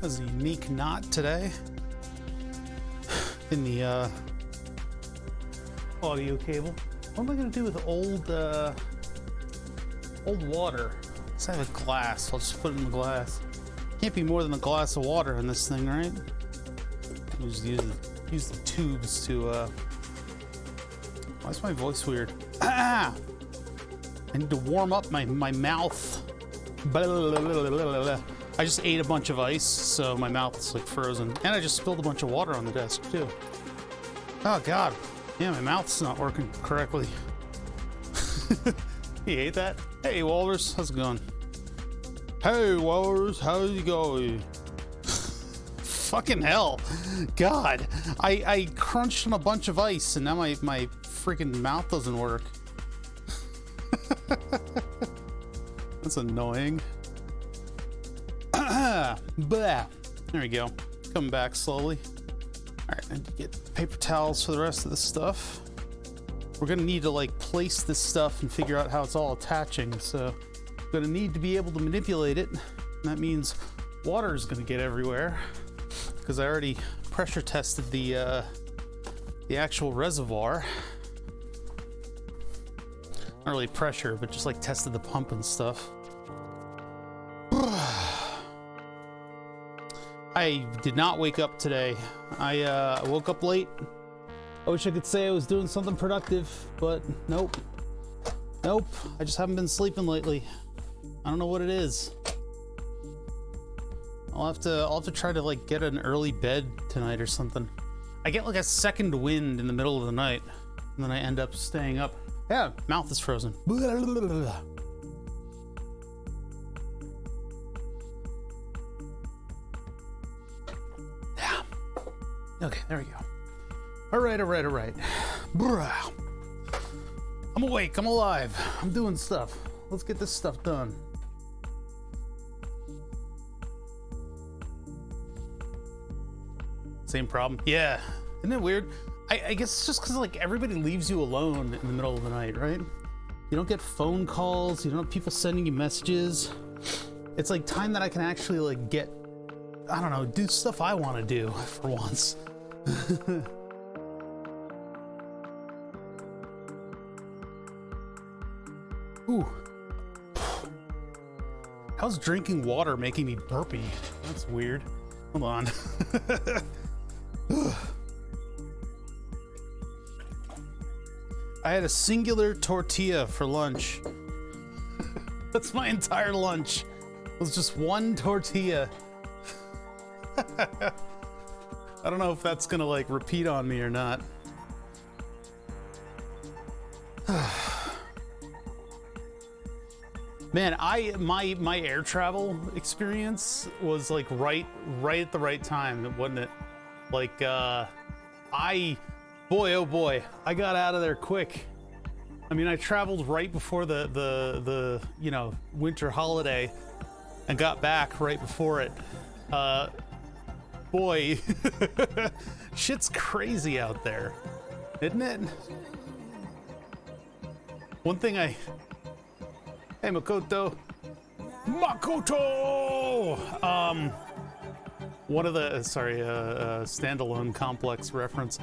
has a unique knot today in the audio cable. What am I gonna do with old water? Let's have a glass. I'll just put it in the glass. Can't be more than a glass of water in this thing, right? We'll just use the tubes to why is my voice weird? Ah! I need to warm up my mouth. I just ate a bunch of ice, so my mouth is like frozen. And I just spilled a bunch of water on the desk too. Oh God. Yeah, my mouth's not working correctly. You hate that? Hey Walrus, how's it going? Hey Walrus, how's it going? Fucking hell. God. I crunched on a bunch of ice and now my freaking mouth doesn't work. That's annoying. Blah. There we go. Coming back slowly. Alright, I need to get paper towels for the rest of this stuff. We're gonna need to like place this stuff and figure out how it's all attaching, so we're gonna need to be able to manipulate it. And that means water is gonna get everywhere because I already pressure tested the actual reservoir. Not really pressure, but just like tested the pump and stuff. I did not wake up today. I woke up late. I wish I could say I was doing something productive, but nope. Nope, I just haven't been sleeping lately. I don't know what it is. I'll have to try to like get an early bed tonight or something. I get like a second wind in the middle of the night, and then I end up staying up. Yeah, mouth is frozen. Yeah. Okay, there we go. All right. I'm awake, I'm alive, I'm doing stuff. Let's get this stuff done. Same problem? Yeah, isn't it weird? I guess it's just because like everybody leaves you alone in the middle of the night, right? You don't get phone calls, you don't have people sending you messages. It's like time that I can actually like get, I don't know, do stuff I want to do for once. Ooh. How's drinking water making me burpy? That's weird. Hold on. I had a singular tortilla for lunch. That's my entire lunch. It was just one tortilla. I don't know if that's gonna like repeat on me or not. Man, my air travel experience was like right at the right time, wasn't it? Like boy oh boy, I got out of there quick. I mean, I traveled right before the you know, winter holiday and got back right before it. Boy, shit's crazy out there, isn't it? One thing hey Makoto! One of the, standalone complex reference.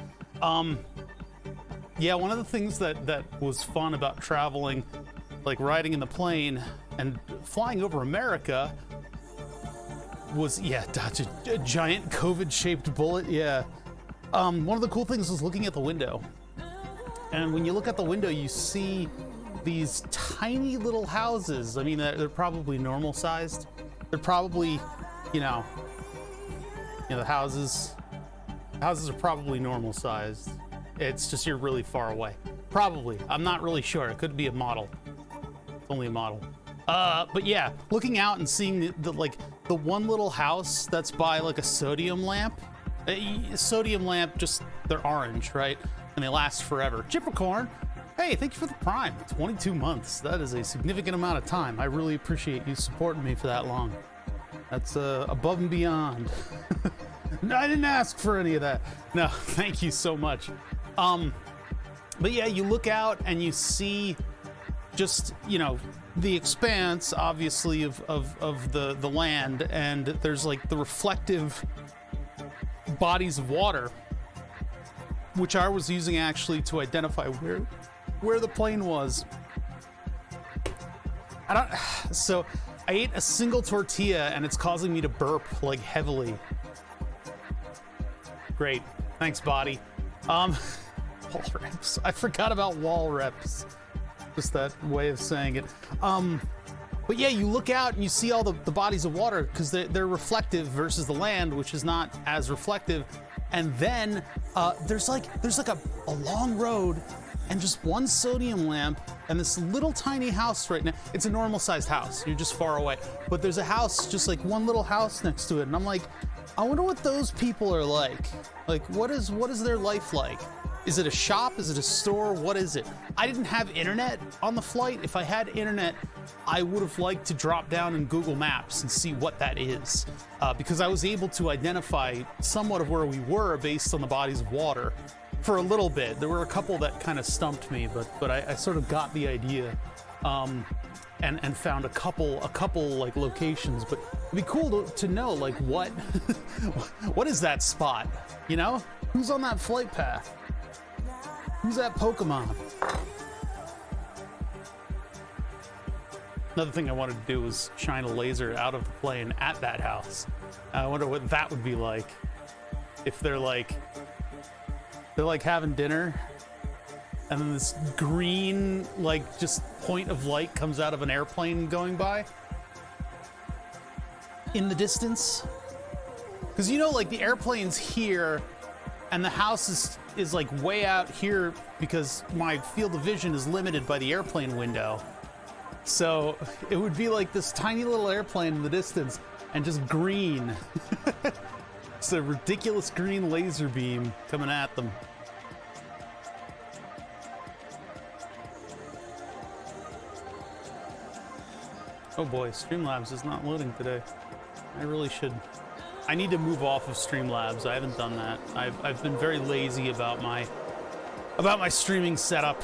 Yeah, one of the things that was fun about traveling, like riding in the plane and flying over America was, yeah, dodge a giant COVID-shaped bullet, yeah. One of the cool things was looking at the window. And when you look at the window, you see these tiny little houses. I mean, they're probably normal sized. They're probably, you know, the houses are probably normal sized. It's just you're really far away. Probably. I'm not really sure. It could be a model. It's only a model. But yeah, looking out and seeing the one little house that's by like a sodium lamp. A sodium lamp, just they're orange, right? And they last forever. Chippercorn. Hey, thank you for the Prime. 22 months. That is a significant amount of time. I really appreciate you supporting me for that long. That's above and beyond. I didn't ask for any of that. No, thank you so much. But yeah, you look out and you see just, you know, the expanse, obviously, of the land, and there's like the reflective bodies of water, which I was using actually to identify where the plane was. So I ate a single tortilla and it's causing me to burp like heavily. Great, thanks, body. Wall reps. I forgot about wall reps. Just that way of saying it. But yeah, you look out and you see all the bodies of water because they're reflective versus the land, which is not as reflective. And then there's like a long road and just one sodium lamp and this little tiny house right now. It's a normal sized house. You're just far away. But there's a house, just like one little house next to it. And I'm like, I wonder what those people are like. Like, what is their life like? Is it a shop? Is it a store? What is it? I didn't have internet on the flight. If I had internet, I would have liked to drop down in Google Maps and see what that is. Because I was able to identify somewhat of where we were based on the bodies of water for a little bit. There were a couple that kind of stumped me, but I sort of got the idea. And found a couple like locations, but it'd be cool to know like what what is that spot, you know? Who's on that flight path? Who's that Pokemon? Another thing I wanted to do was shine a laser out of the plane at that house. I wonder what that would be like if they're like having dinner and then this green, like, just point of light comes out of an airplane going by in the distance. Because, you know, like, the airplane's here and the house is like way out here because my field of vision is limited by the airplane window. So it would be like this tiny little airplane in the distance and just green. It's a ridiculous green laser beam coming at them. Oh boy, Streamlabs is not loading today. I really should. I need to move off of Streamlabs. I haven't done that. I've been very lazy about my streaming setup.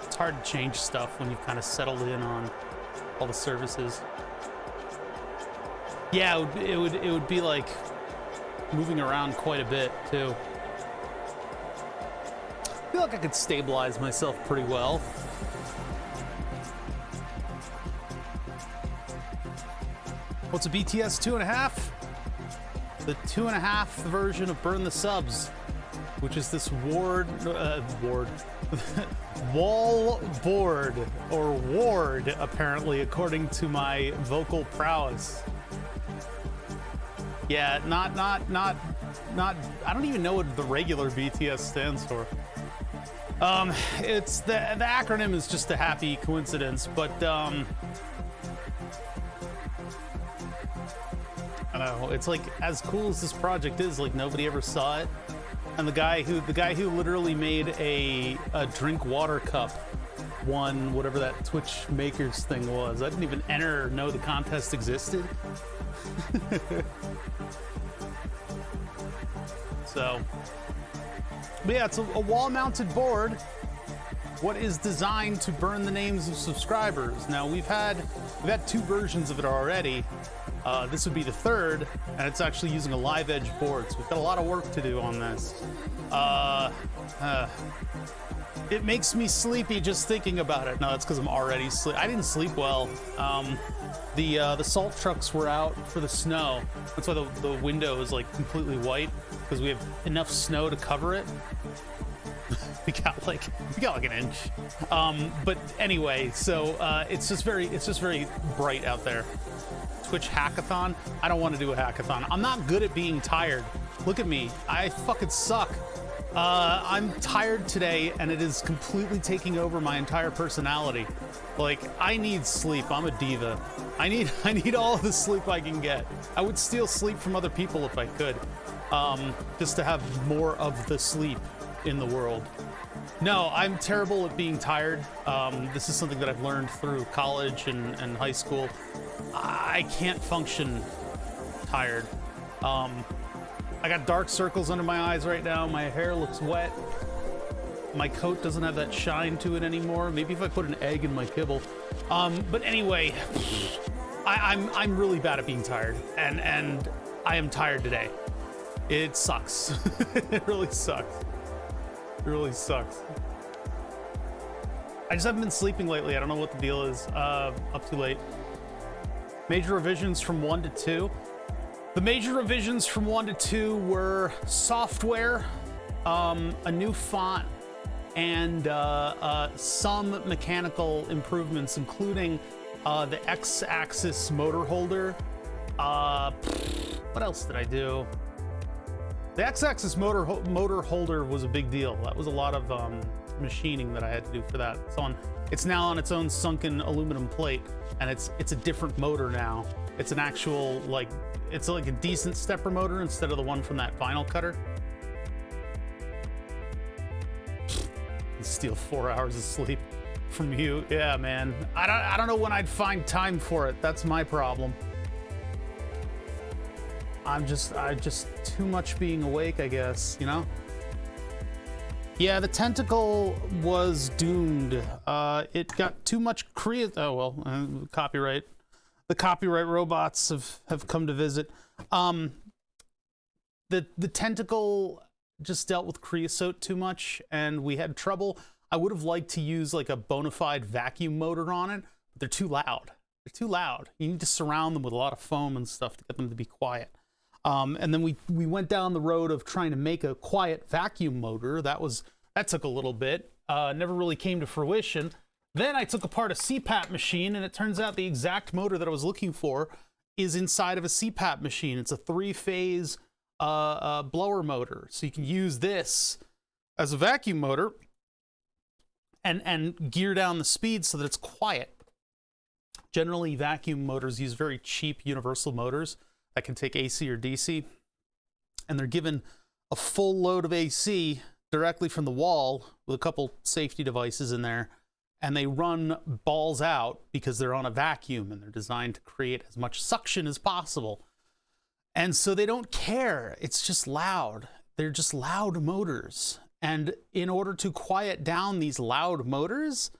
It's hard to change stuff when you've kind of settled in on all the services. Yeah, it would be like moving around quite a bit too. I feel like I could stabilize myself pretty well. What's a BTS 2.5? The 2.5 version of Burn the Subs, which is this wall board, or ward, apparently, according to my vocal prowess. Yeah, not. I don't even know what the regular BTS stands for. It's the acronym is just a happy coincidence, but I don't know. It's like, as cool as this project is, like, nobody ever saw it. And the guy who literally made a drink water cup won whatever that Twitch Makers thing was. I didn't even enter or know the contest existed. So, but yeah, it's a wall-mounted board. What is designed to burn the names of subscribers. Now we've had 2 versions of it already. This would be the 3rd, and it's actually using a live edge board, so we've got a lot of work to do on this. It makes me sleepy just thinking about it. No, that's because I'm already I didn't sleep well. The salt trucks were out for the snow. That's why the window is like completely white, because we have enough snow to cover it. we got like an inch. But anyway, so it's just very bright out there. Twitch hackathon. I don't want to do a hackathon. I'm not good at being tired. Look at me. I fucking suck. I'm tired today, and it is completely taking over my entire personality. Like, I need sleep. I'm a diva. I need all of the sleep I can get. I would steal sleep from other people if I could, just to have more of the sleep in the world. No, I'm terrible at being tired. This is something that I've learned through college and high school. I can't function tired. I got dark circles under my eyes right now. My hair looks wet. my coat doesn't have that shine to it anymore. Maybe if I put an egg in my kibble. But anyway, I'm really bad at being tired, and I am tired today. It sucks. It really sucks. It really sucks. I just haven't been sleeping lately. I don't know what the deal is. Up too late. Major revisions from 1 to 2. The major revisions from 1 to 2 were software, a new font, and some mechanical improvements, including the X-axis motor holder. What else did I do? The X-axis motor holder was a big deal. That was a lot of machining that I had to do for that. It's now on its own sunken aluminum plate, and it's a different motor now. It's an actual, like, it's like a decent stepper motor instead of the one from that vinyl cutter. Steal 4 hours of sleep from you. Yeah, man. I don't know when I'd find time for it. That's my problem. I'm just too much being awake, I guess, you know? Yeah, the tentacle was doomed. It got too much copyright. The copyright robots have come to visit. The tentacle just dealt with creosote too much, and we had trouble. I would have liked to use like a bona fide vacuum motor on it, but they're too loud. They're too loud. You need to surround them with a lot of foam and stuff to get them to be quiet. And then we went down the road of trying to make a quiet vacuum motor. That took a little bit. Never really came to fruition. Then I took apart a CPAP machine, and it turns out the exact motor that I was looking for is inside of a CPAP machine. It's a 3-phase blower motor. So you can use this as a vacuum motor and gear down the speed so that it's quiet. Generally, vacuum motors use very cheap universal motors that can take AC or DC, and they're given a full load of AC directly from the wall with a couple safety devices in there, and they run balls out because they're on a vacuum and they're designed to create as much suction as possible. And so they don't care. It's just loud. They're just loud motors. And in order to quiet down these loud motors,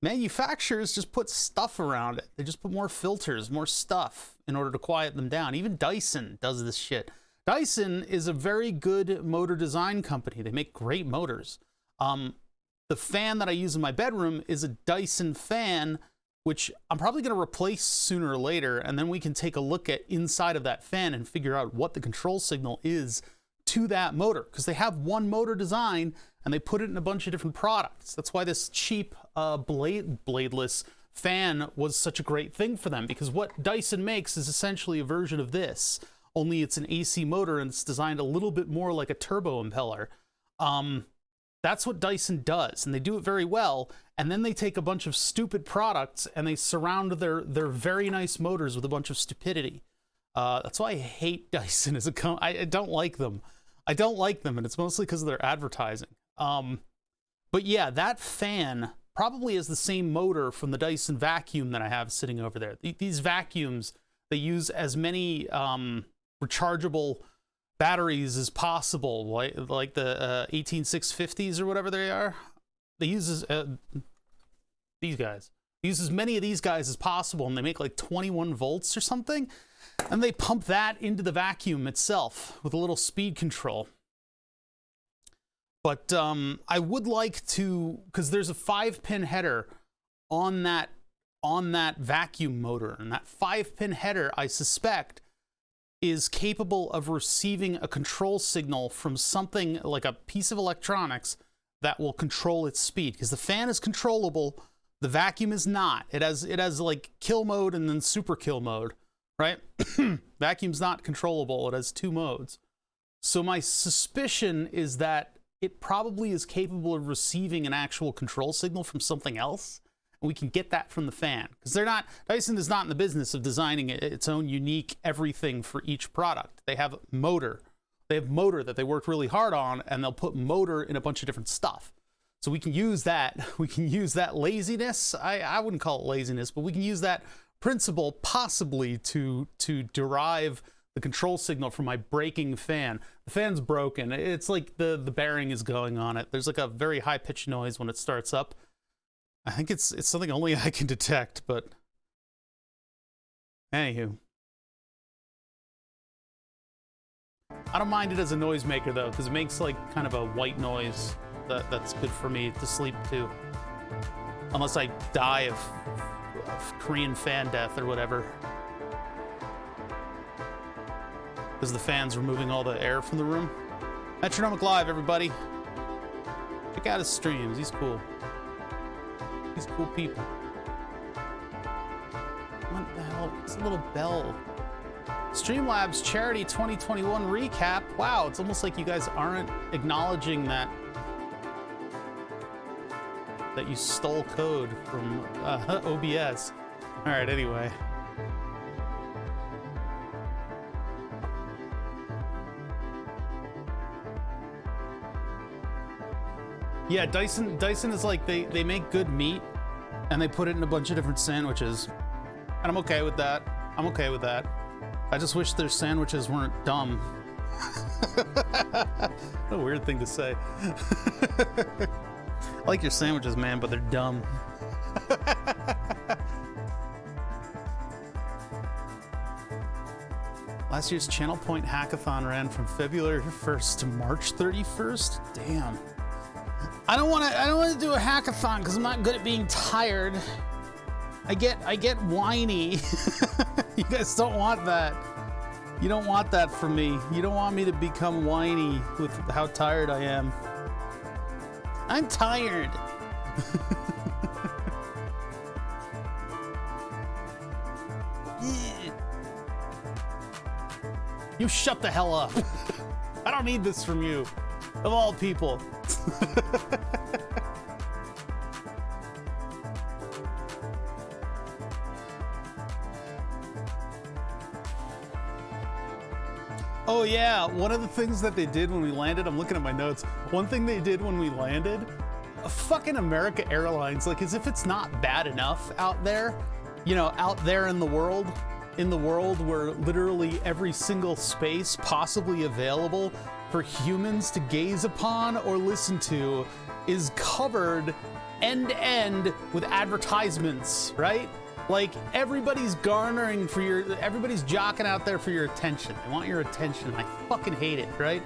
manufacturers just put stuff around it. They just put more filters, more stuff in order to quiet them down. Even Dyson does this shit. Dyson is a very good motor design company. They make great motors. The fan that I use in my bedroom is a Dyson fan, which I'm probably going to replace sooner or later, and then we can take a look at inside of that fan and figure out what the control signal is to that motor, because they have one motor design and they put it in a bunch of different products. That's why this cheap bladeless fan was such a great thing for them, because what Dyson makes is essentially a version of this, only it's an AC motor and it's designed a little bit more like a turbo impeller. That's what Dyson does, and they do it very well. And then they take a bunch of stupid products and they surround their very nice motors with a bunch of stupidity. That's why I hate Dyson as a company. I don't like them. I don't like them, and it's mostly because of their advertising. But yeah, that fan probably is the same motor from the Dyson vacuum that I have sitting over there. These vacuums, they use as many rechargeable batteries as possible, like the 18650s or whatever they are. They use these guys. They use as many of these guys as possible, and they make like 21 volts or something, and they pump that into the vacuum itself with a little speed control. But I would like to, because there's a 5-pin header on that vacuum motor, and that 5-pin header, I suspect, is capable of receiving a control signal from something like a piece of electronics that will control its speed. Because the fan is controllable, the vacuum is not. It has like kill mode and then super kill mode, right? Vacuum's not controllable. It has 2 modes. So my suspicion is that it probably is capable of receiving an actual control signal from something else. And we can get that from the fan, because Dyson is not in the business of designing its own unique everything for each product. They have motor. They have motor that they worked really hard on, and they'll put motor in a bunch of different stuff. So we can use that. We can use that laziness. I wouldn't call it laziness, but we can use that principle possibly to derive the control signal from my braking fan. The fan's broken. It's like the bearing is going on it. There's like a very high-pitched noise when it starts up. I think it's something only I can detect, but anywho. I don't mind it as a noisemaker though, because it makes like kind of a white noise that's good for me to sleep to. Unless I die of Korean fan death or whatever. Because the fan's removing all the air from the room. Metronomic Live, everybody. Check out his streams. He's cool. He's cool people. What the hell? It's a little bell. Streamlabs Charity 2021 recap. Wow, it's almost like you guys aren't acknowledging that you stole code from OBS. All right, anyway. Yeah, Dyson is like, they make good meat and they put it in a bunch of different sandwiches. And I'm okay with that. I'm okay with that. I just wish their sandwiches weren't dumb. What a weird thing to say. I like your sandwiches, man, but they're dumb. Last year's Channel Point Hackathon ran from February 1st to March 31st. Damn. I don't want to do a hackathon because I'm not good at being tired. I get whiny. You guys don't want that. You don't want that from me. You don't want me to become whiny with how tired I am. I'm tired. You shut the hell up. I don't need this from you, of all people. Oh yeah, one of the things that they did when we landed, I'm looking at my notes, one thing they did when we landed, fucking America Airlines, like as if it's not bad enough out there, you know, out there in the world where literally every single space possibly available for humans to gaze upon or listen to is covered end to end with advertisements, right? Like everybody's everybody's jocking out there for your attention. They want your attention. I fucking hate it, right?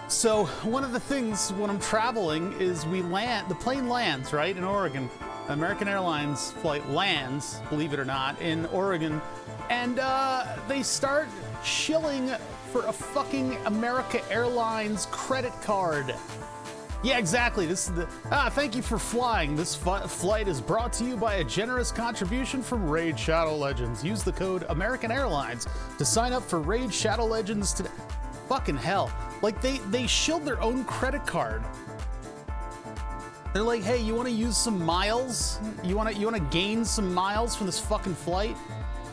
So one of the things when I'm traveling is the plane lands, right, in Oregon. American Airlines flight lands, believe it or not, in Oregon. And they start shilling for a fucking America Airlines credit card. Yeah, exactly. This is thank you for flying. This flight is brought to you by a generous contribution from Raid Shadow Legends. Use the code American Airlines to sign up for Raid Shadow Legends today. Fucking hell. Like they shilled their own credit card. They're like, hey, you want to use some miles? You want to gain some miles from this fucking flight?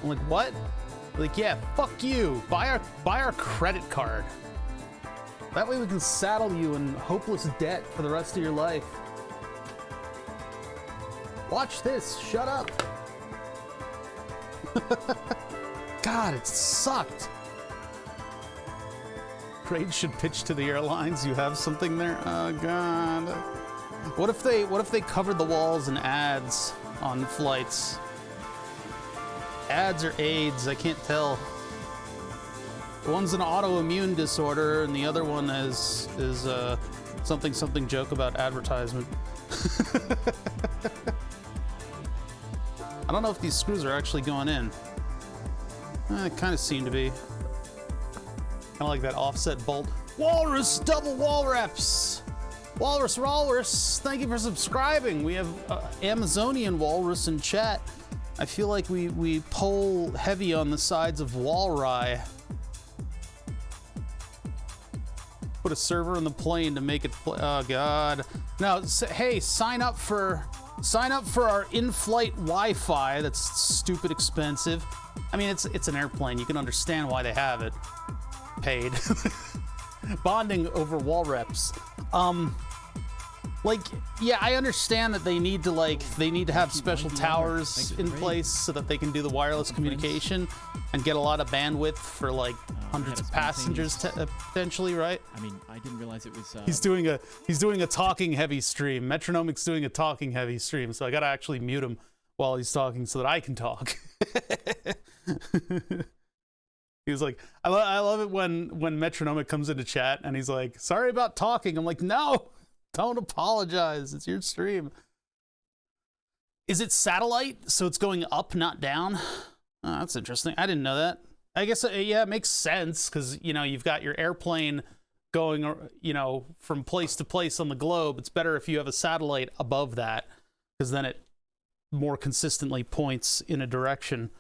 I'm like, what? Like, yeah, fuck you. Buy our credit card. That way we can saddle you in hopeless debt for the rest of your life. Watch this. Shut up. God, it sucked. Raid should pitch to the airlines. You have something there? Oh God. What if they covered the walls in ads on flights? Ads or AIDS? I can't tell. One's an autoimmune disorder, and the other one is something joke about advertisement. I don't know if these screws are actually going in. They kind of seem to be. Kind of like that offset bolt. Walrus double wall reps. Walrus, thank you for subscribing. We have Amazonian Walrus in chat. I feel like we pull heavy on the sides of Walry. Put a server in the plane to make it play. Oh God. Now, hey, sign up for our in-flight Wi-Fi. That's stupid expensive. I mean, it's an airplane. You can understand why they have it. Paid. Bonding over wall reps. Like, yeah, I understand that they need to have special towers in place so that they can do the wireless communication and get a lot of bandwidth for like hundreds of passengers potentially, right? I mean, I didn't realize it was. He's doing a talking heavy stream. Metronomic's doing a talking heavy stream, so I gotta actually mute him while he's talking so that I can talk. He was like, I love it when Metronomic comes into chat and he's like, sorry about talking. I'm like, no. Don't apologize. It's your stream. Is it satellite? So it's going up, not down? Oh, that's interesting. I didn't know that. I guess, yeah, it makes sense because, you know, you've got your airplane going, you know, from place to place on the globe. It's better if you have a satellite above that because then it more consistently points in a direction.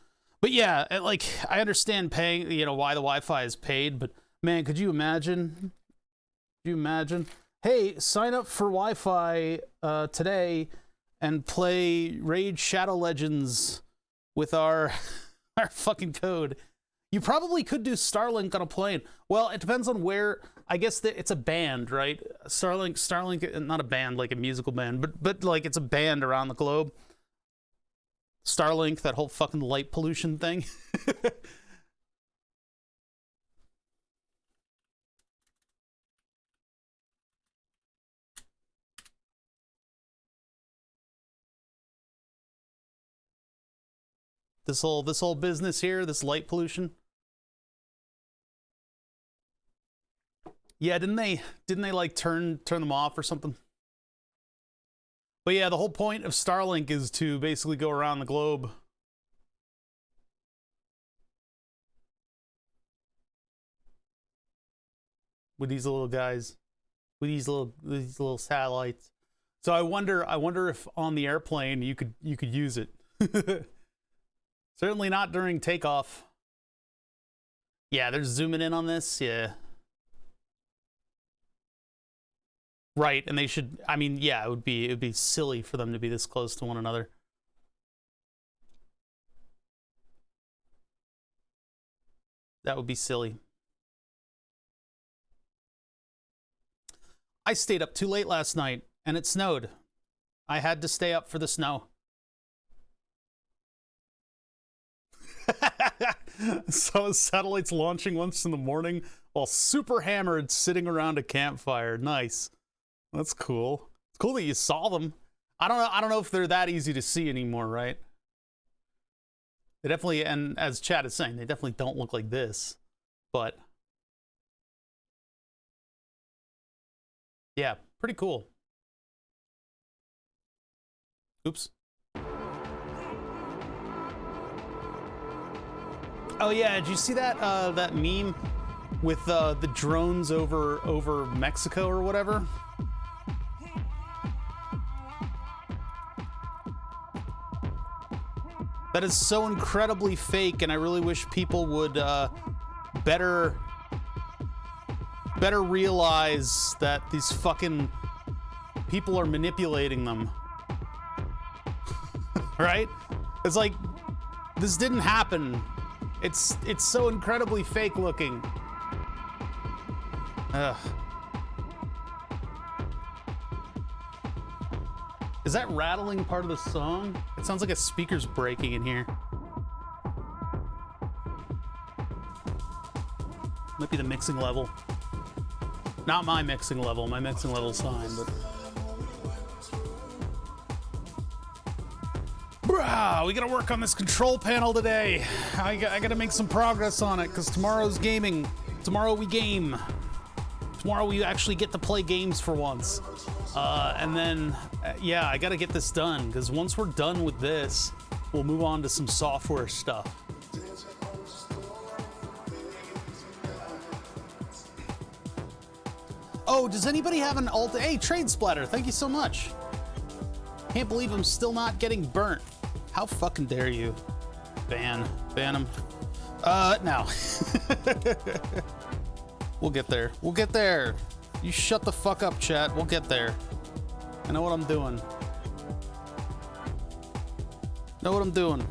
But yeah, like, I understand paying, you know, why the Wi-Fi is paid, but man, could you imagine? Could you imagine? Hey, sign up for Wi-Fi today and play Raid Shadow Legends with our fucking code. You probably could do Starlink on a plane. Well, it depends on where. I guess that it's a band, right? Starlink, not a band like a musical band, but like it's a band around the globe. Starlink, that whole fucking light pollution thing. This whole business here, this light pollution. Yeah, didn't they like turn them off or something? But yeah, the whole point of Starlink is to basically go around the globe. With these little guys, with these little satellites. So I wonder if on the airplane you could use it. Certainly not during takeoff. Yeah, they're zooming in on this. Yeah. Right, and they should. I mean, yeah, it would be silly for them to be this close to one another. That would be silly. I stayed up too late last night, and it snowed. I had to stay up for the snow. So satellites launching once in the morning while super hammered sitting around a campfire. Nice. That's cool. It's cool that you saw them. I don't know if they're that easy to see anymore, right? They definitely, and as Chad is saying, they definitely don't look like this. But yeah, pretty cool. Oops. Oh yeah, did you see that that meme with the drones over Mexico or whatever? That is so incredibly fake, and I really wish people would better realize that these fucking people are manipulating them. Right? It's like, this didn't happen. It's so incredibly fake looking. Ugh. Is that rattling part of the song? It sounds like a speaker's breaking in here. Might be the mixing level. Not my mixing level. My mixing level's fine, but... Bruh, we gotta work on this control panel today. I gotta make some progress on it, because tomorrow's gaming. Tomorrow we game. Tomorrow we actually get to play games for once. And then, yeah, I gotta get this done, because once we're done with this, we'll move on to some software stuff. Oh, does anybody have an alt? Hey, Trade Splatter, thank you so much. Can't believe I'm still not getting burnt. How fucking dare you? Ban him. No. We'll get there. We'll get there. You shut the fuck up, chat. We'll get there. I know what I'm doing. Know what I'm doing.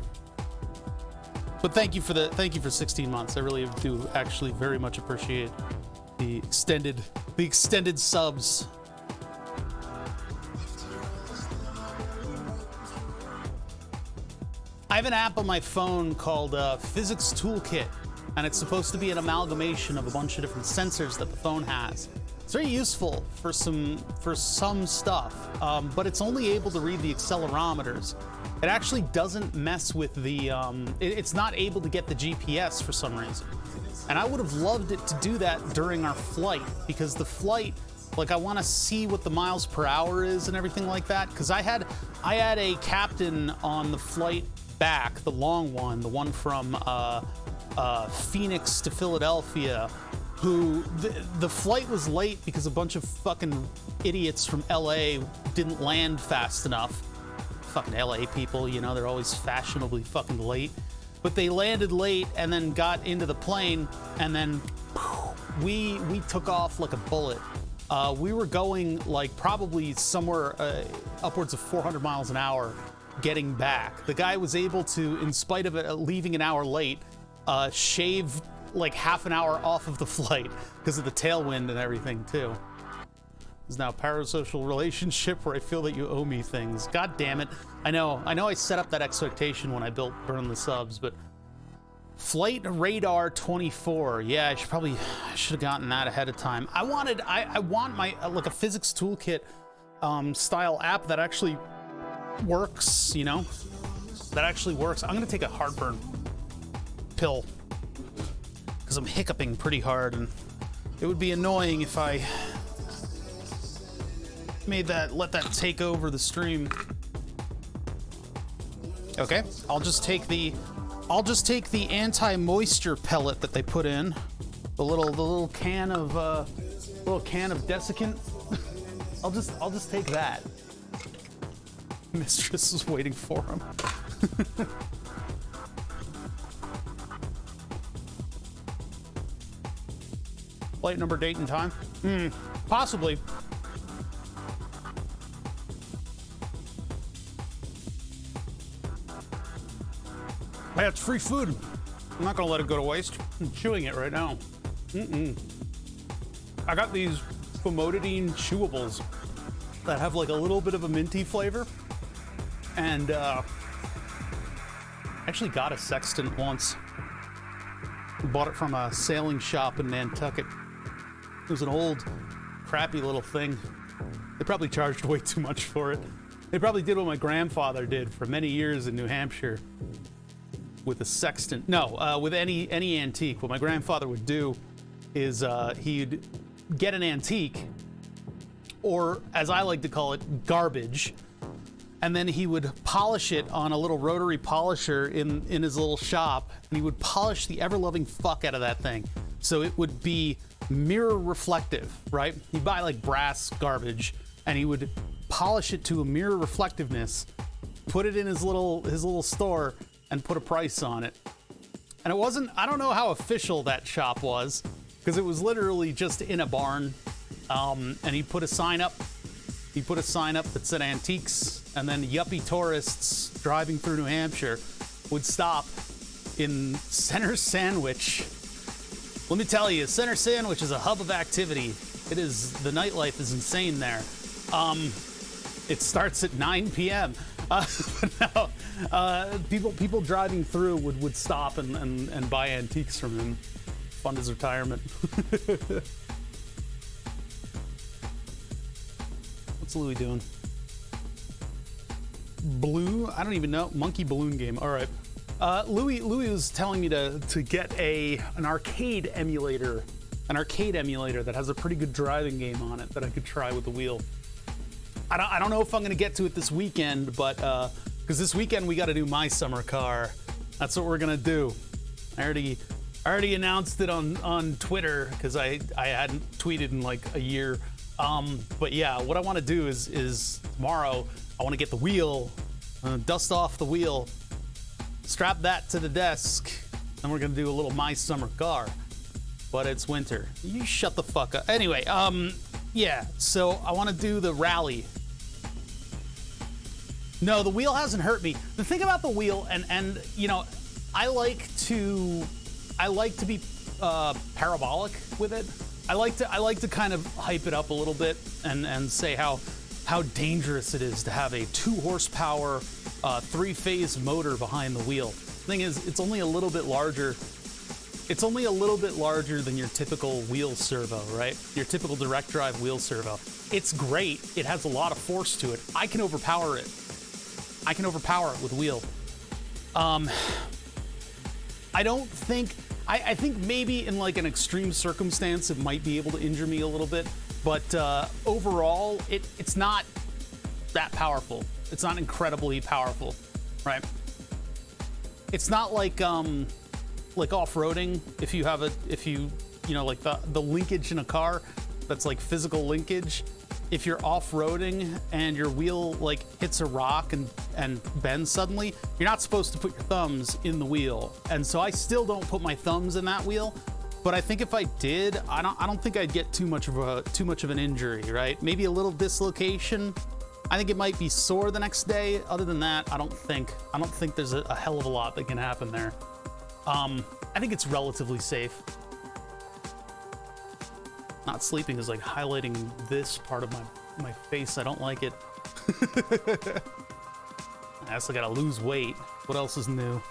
But thank you for 16 months. I really do actually very much appreciate the extended subs. I have an app on my phone called Physics Toolkit, and it's supposed to be an amalgamation of a bunch of different sensors that the phone has. It's very useful for some stuff, but it's only able to read the accelerometers. It actually doesn't mess with the, it's not able to get the GPS for some reason. And I would have loved it to do that during our flight, because the flight, like, I want to see what the miles per hour is and everything like that. Because I had a captain on the flight back, the long one, the one from Phoenix to Philadelphia, who the flight was late because a bunch of fucking idiots from LA didn't land fast enough. Fucking LA people, you know, they're always fashionably fucking late. But they landed late and then got into the plane, and then we took off like a bullet. We were going like probably somewhere upwards of 400 miles an hour getting back. The guy was able to, in spite of it leaving an hour late, shave like half an hour off of the flight because of the tailwind and everything too. It's now a parasocial relationship where I feel that you owe me things. God damn it. I know I set up that expectation when I built Burn the Subs, but Flight Radar 24. Yeah, I should have gotten that ahead of time. I want my like a physics toolkit style app that actually works, you know? That actually works. I'm gonna take a heartburn pill because I'm hiccuping pretty hard, and it would be annoying if I let that take over the stream. Okay, I'll just take the anti-moisture pellet that they put in, the little can of desiccant. I'll just take that. Mistress is waiting for him. Flight number, date, and time? Possibly. Hey, it's free food. I'm not gonna let it go to waste. I'm chewing it right now. I got these famotidine chewables that have like a little bit of a minty flavor. And actually got a sextant once. Bought it from a sailing shop in Nantucket. It was an old, crappy little thing. They probably charged way too much for it. They probably did what my grandfather did for many years in New Hampshire with a sextant. No, with any antique. What my grandfather would do is he'd get an antique, or as I like to call it, garbage, and then he would polish it on a little rotary polisher in his little shop, and he would polish the ever-loving fuck out of that thing so it would be mirror reflective, right? He'd buy like brass garbage, and he would polish it to a mirror reflectiveness, put it in his little store, and put a price on it. And it wasn't, I don't know how official that shop was, because it was literally just in a barn. And he put a sign up. He put a sign up that said antiques, and then yuppie tourists driving through New Hampshire would stop in Center Sandwich. Let me tell you, Center Sandwich is a hub of activity. It is, the nightlife is insane there. It starts at 9 p.m. But no, people driving through would stop and buy antiques from him. Fund his retirement. What's Louis doing? Blue? I don't even know. Monkey balloon game. All right. Louis was telling me to get an arcade emulator that has a pretty good driving game on it that I could try with the wheel. I don't know if I'm gonna get to it this weekend, but because this weekend we got to do my summer car. That's what we're gonna do. I already announced it on Twitter because I hadn't tweeted in like a year. But yeah, what I want to do is tomorrow I want to get the wheel, dust off the wheel, strap that to the desk, and we're gonna do a little my summer car. But it's winter. You shut the fuck up. Anyway, yeah. So I want to do the rally. No, the wheel hasn't hurt me. The thing about the wheel, and you know, I like to be parabolic with it. I like to kind of hype it up a little bit and say how dangerous it is to have a 2 horsepower 3-phase motor behind the wheel. Thing is, it's only a little bit larger. It's only a little bit larger than your typical wheel servo, right? Your typical direct drive wheel servo. It's great. It has a lot of force to it. I can overpower it. I can overpower it with wheel. I don't think, I think maybe in like an extreme circumstance, it might be able to injure me a little bit, but overall, it's not that powerful. It's not incredibly powerful, right? It's not like off-roading. If you have like the linkage in a car, that's like physical linkage. If you're off-roading and your wheel like hits a rock and bends suddenly, you're not supposed to put your thumbs in the wheel. And so I still don't put my thumbs in that wheel. But I think if I did, I don't think I'd get too much of an injury, right? Maybe a little dislocation. I think it might be sore the next day. Other than that, I don't think there's a hell of a lot that can happen there. I think it's relatively safe. Not sleeping is like highlighting this part of my face. I don't like it. I also gotta lose weight. What else is new?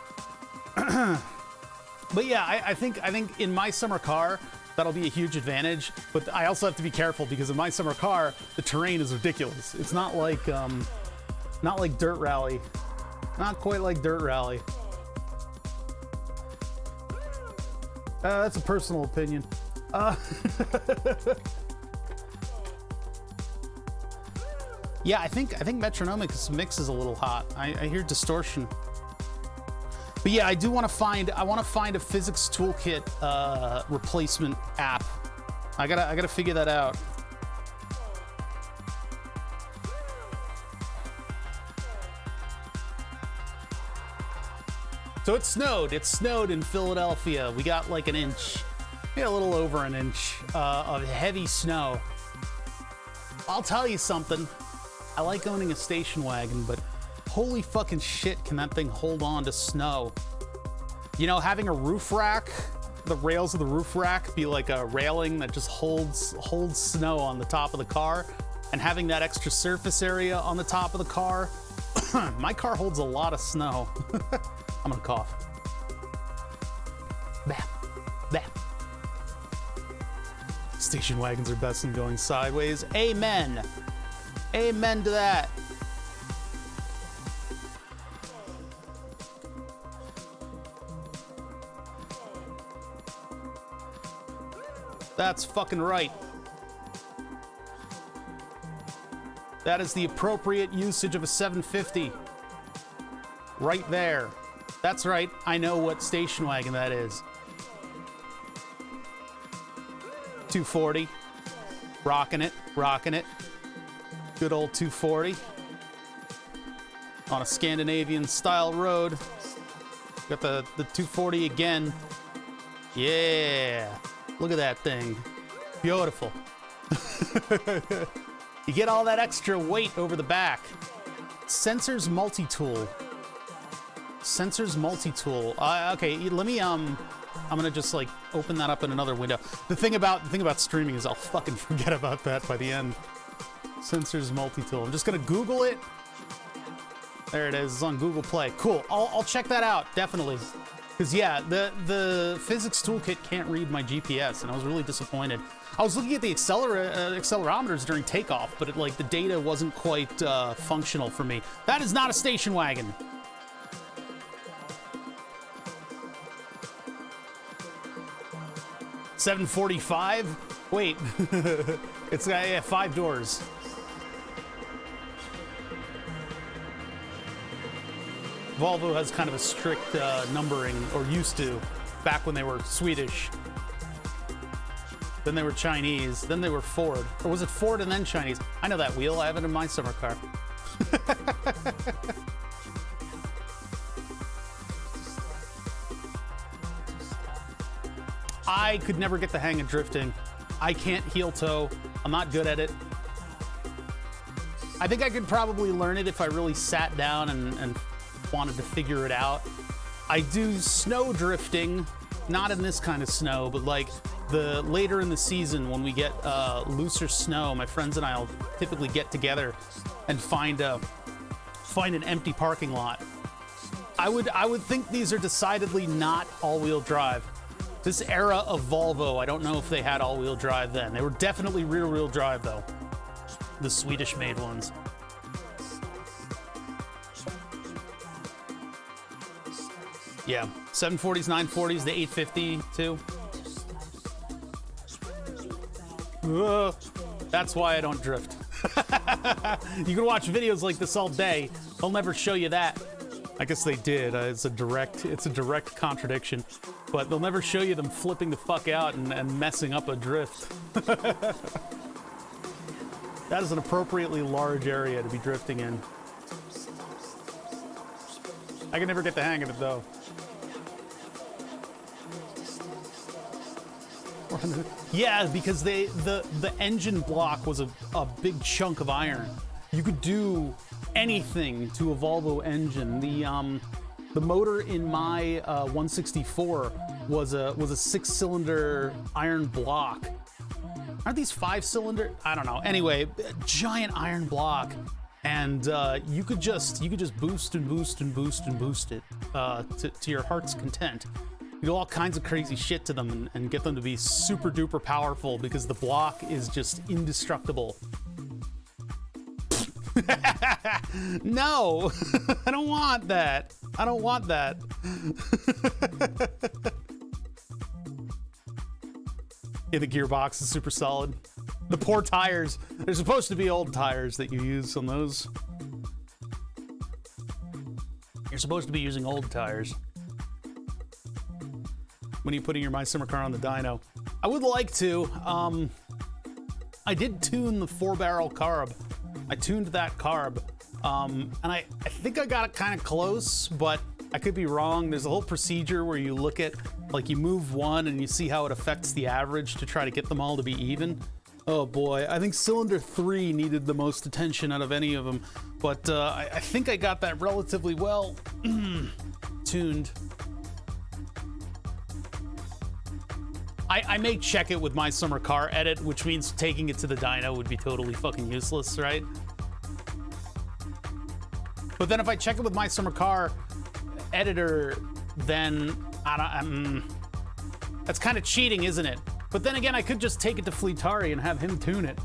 But yeah, I think in my summer car, that'll be a huge advantage. But I also have to be careful because in my summer car, the terrain is ridiculous. It's not like Dirt Rally. Not quite like Dirt Rally. That's a personal opinion. Yeah, I think Metronomic's mix is a little hot. I hear distortion. But yeah, I want to find a physics toolkit replacement app. I gotta figure that out. So it snowed. It snowed in Philadelphia. We got like an inch. We got a little over an inch of heavy snow. I'll tell you something. I like owning a station wagon, but holy fucking shit, can that thing hold on to snow? You know, having a roof rack, the rails of the roof rack be like a railing that just holds snow on the top of the car, and having that extra surface area on the top of the car. My car holds a lot of snow. I'm gonna cough. Bah. Bah. Station wagons are best in going sideways. Amen. Amen to that. That's fucking right. That is the appropriate usage of a 750. Right there. That's right. I know what station wagon that is. 240. Rocking it. Rocking it. Good old 240. On a Scandinavian style road. Got the 240 again. Yeah. Look at that thing. Beautiful. You get all that extra weight over the back. Sensors multi-tool. Sensors multi-tool. Okay, let me I'm gonna just like open that up in another window. The thing about streaming is I'll fucking forget about that by the end. Sensors multi-tool. I'm just gonna Google it. There it is. It's on Google Play. Cool. I'll check that out definitely. Because yeah, the physics toolkit can't read my GPS, and I was really disappointed. I was looking at the accelerometers during takeoff, but the data wasn't quite functional for me. That is not a station wagon. $745? Wait, it's got 5 doors. Volvo has kind of a strict numbering, or used to, back when they were Swedish. Then they were Chinese, then they were Ford. Or was it Ford and then Chinese? I know that wheel, I have it in my summer car. I could never get the hang of drifting. I can't heel toe, I'm not good at it. I think I could probably learn it if I really sat down and wanted to figure it out. I do snow drifting, not in this kind of snow, but like the later in the season when we get looser snow, my friends and I'll typically get together and find find an empty parking lot. I would think these are decidedly not all-wheel drive. This era of Volvo, I don't know if they had all-wheel drive then. They were definitely rear-wheel drive though. The Swedish-made ones. Yeah, 740s, 940s, the 850 too. That's why I don't drift. You can watch videos like this all day. They'll never show you that. I guess they did. It's a direct contradiction. But they'll never show you them flipping the fuck out and messing up a drift. That is an appropriately large area to be drifting in. I can never get the hang of it though. Yeah, because the engine block was a big chunk of iron. You could do anything to a Volvo engine. The motor in my 164 was a 6-cylinder iron block. Aren't these 5-cylinder? I don't know. Anyway, giant iron block, and you could just boost and boost and boost and boost it to your heart's content. You do all kinds of crazy shit to them and get them to be super duper powerful because the block is just indestructible. No, I don't want that. I don't want that. Yeah, the gearbox is super solid. The poor tires. They're supposed to be old tires that you use on those. You're supposed to be using old tires when you're putting your My Summer Car on the dyno. I would like to. I did tune the 4-barrel carb. I tuned that carb, and I think I got it kind of close, but I could be wrong. There's a whole procedure where you look at, like, you move one and you see how it affects the average to try to get them all to be even. Oh boy, I think cylinder 3 needed the most attention out of any of them, but I think I got that relatively well tuned. I may check it with My Summer Car edit, which means taking it to the dyno would be totally fucking useless, right? But then if I check it with My Summer Car editor, then that's kind of cheating, isn't it? But then again, I could just take it to Fleetari and have him tune it.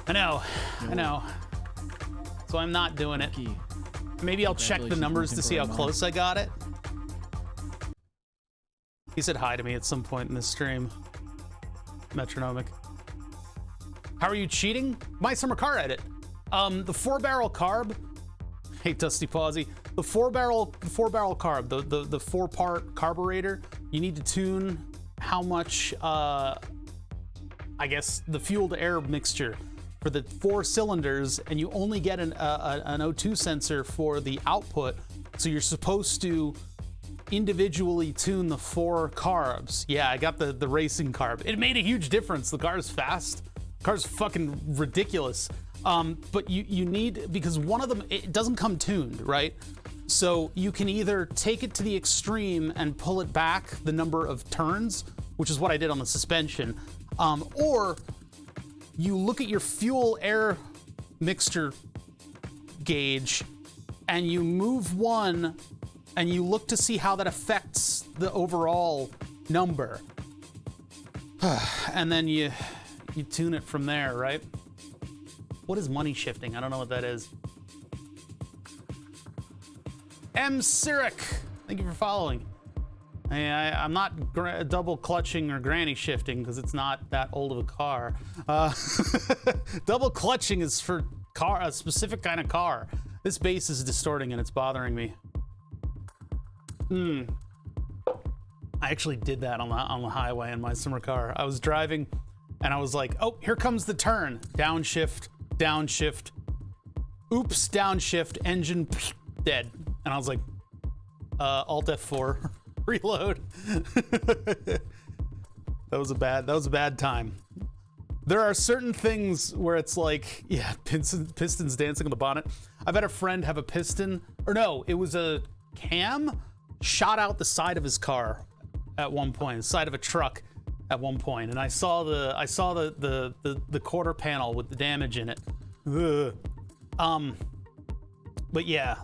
I know. So I'm not doing it. Maybe I'll check the numbers to see how close I got it. He said hi to me at some point in this stream. Metronomic. How are you cheating? My Summer Car edit. The 4-barrel carb. Hey, Dusty Pawsy. The 4-barrel carb, the 4-part carburetor, you need to tune how much, I guess, the fuel to air mixture for the 4 cylinders, and you only get an O2 sensor for the output. So you're supposed to individually tune the 4 carbs. Yeah, I got the racing carb. It made a huge difference. The car's fast. The car's fucking ridiculous. But you need, because one of them, it doesn't come tuned, right? So you can either take it to the extreme and pull it back the number of turns, which is what I did on the suspension, or you look at your fuel air mixture gauge and you move one and you look to see how that affects the overall number. And then you tune it from there, right? What is money shifting? I don't know what that is. M. Cyric, thank you for following. I'm not double clutching or granny shifting because it's not that old of a car. Double clutching is for a specific kind of car. This bass is distorting and it's bothering me. I actually did that on the highway in My Summer Car. I was driving and I was like, oh, here comes the turn. Downshift, downshift. Oops, downshift, engine dead. And I was like, Alt F4, reload. That was a bad time. There are certain things where it's like, yeah, pistons dancing on the bonnet. I've had a friend have a piston, or no, it was a cam shot out the side of his car at one point, the side of a truck at one point, and I saw the quarter panel with the damage in it. Ugh. But yeah,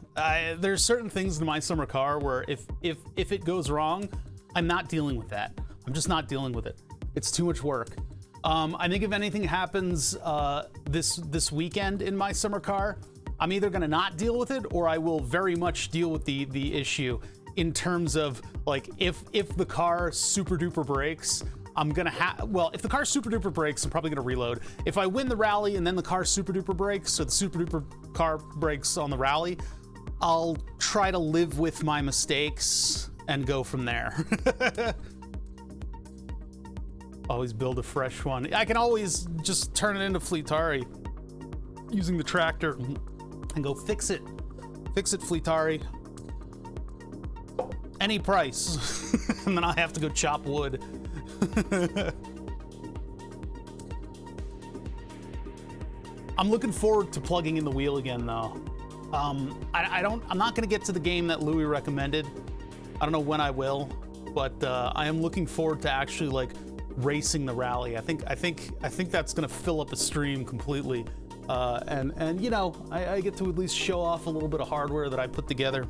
there's certain things in my summer car where if it goes wrong, I'm not dealing with that. I'm just not dealing with it. It's too much work. I think if anything happens this weekend in my summer car, I'm either gonna not deal with it or I will very much deal with the issue in terms of like if the car super duper breaks, I'm gonna if the car super duper breaks, I'm probably gonna reload. If I win the rally and then the car super duper breaks, or the super duper car breaks on the rally, I'll try to live with my mistakes and go from there. Always build a fresh one. I can always just turn it into Fleetari using the tractor and go fix it. Fix it, Fleetari. Any price. And then I have to go chop wood. I'm looking forward to plugging in the wheel again, though. I'm not gonna get to the game that Louis recommended. I don't know when I will, but I am looking forward to actually like racing the rally. I think that's gonna fill up a stream completely, and you know, I get to at least show off a little bit of hardware that I put together.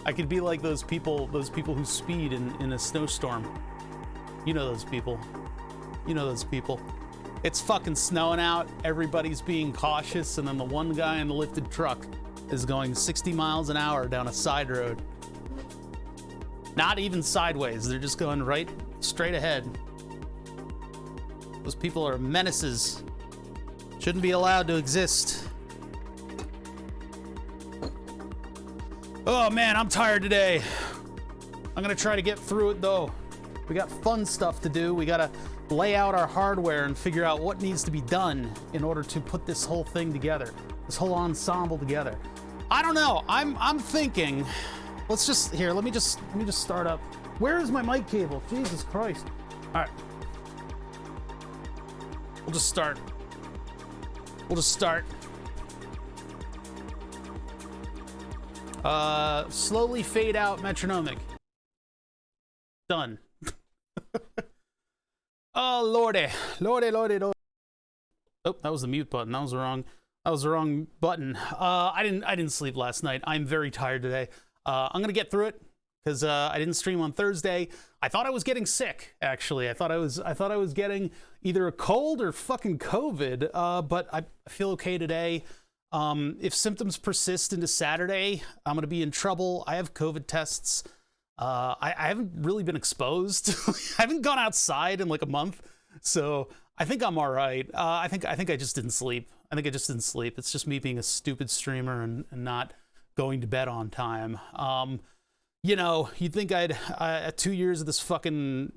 I could be like those people who speed in a snowstorm. You know those people. You know those people. It's fucking snowing out, everybody's being cautious, and then the one guy in the lifted truck is going 60 miles an hour down a side road. Not even sideways, they're just going right straight ahead. Those people are menaces. Shouldn't be allowed to exist. Oh man, I'm tired today. I'm gonna try to get through it though. We got fun stuff to do. We gotta lay out our hardware and figure out what needs to be done in order to put this whole thing together, this whole ensemble together. I don't know. I'm thinking. Let's just let me just start up. Where is my mic cable? Jesus Christ! All right, we'll just start. Slowly fade out metronomic. Done. Oh lordy. Oh, that was the mute button. That was the wrong button. I didn't sleep last night. I'm very tired today. I'm gonna get through it because I didn't stream on Thursday. I thought I was getting sick. Actually, I thought I was getting either a cold or fucking COVID. But I feel okay today. If symptoms persist into Saturday, I'm gonna be in trouble. I have COVID tests. I haven't really been exposed. I haven't gone outside in like a month, so I think I'm all right. I think I just didn't sleep. It's just me being a stupid streamer and not going to bed on time. You know, you'd think I'd 2 years of this fucking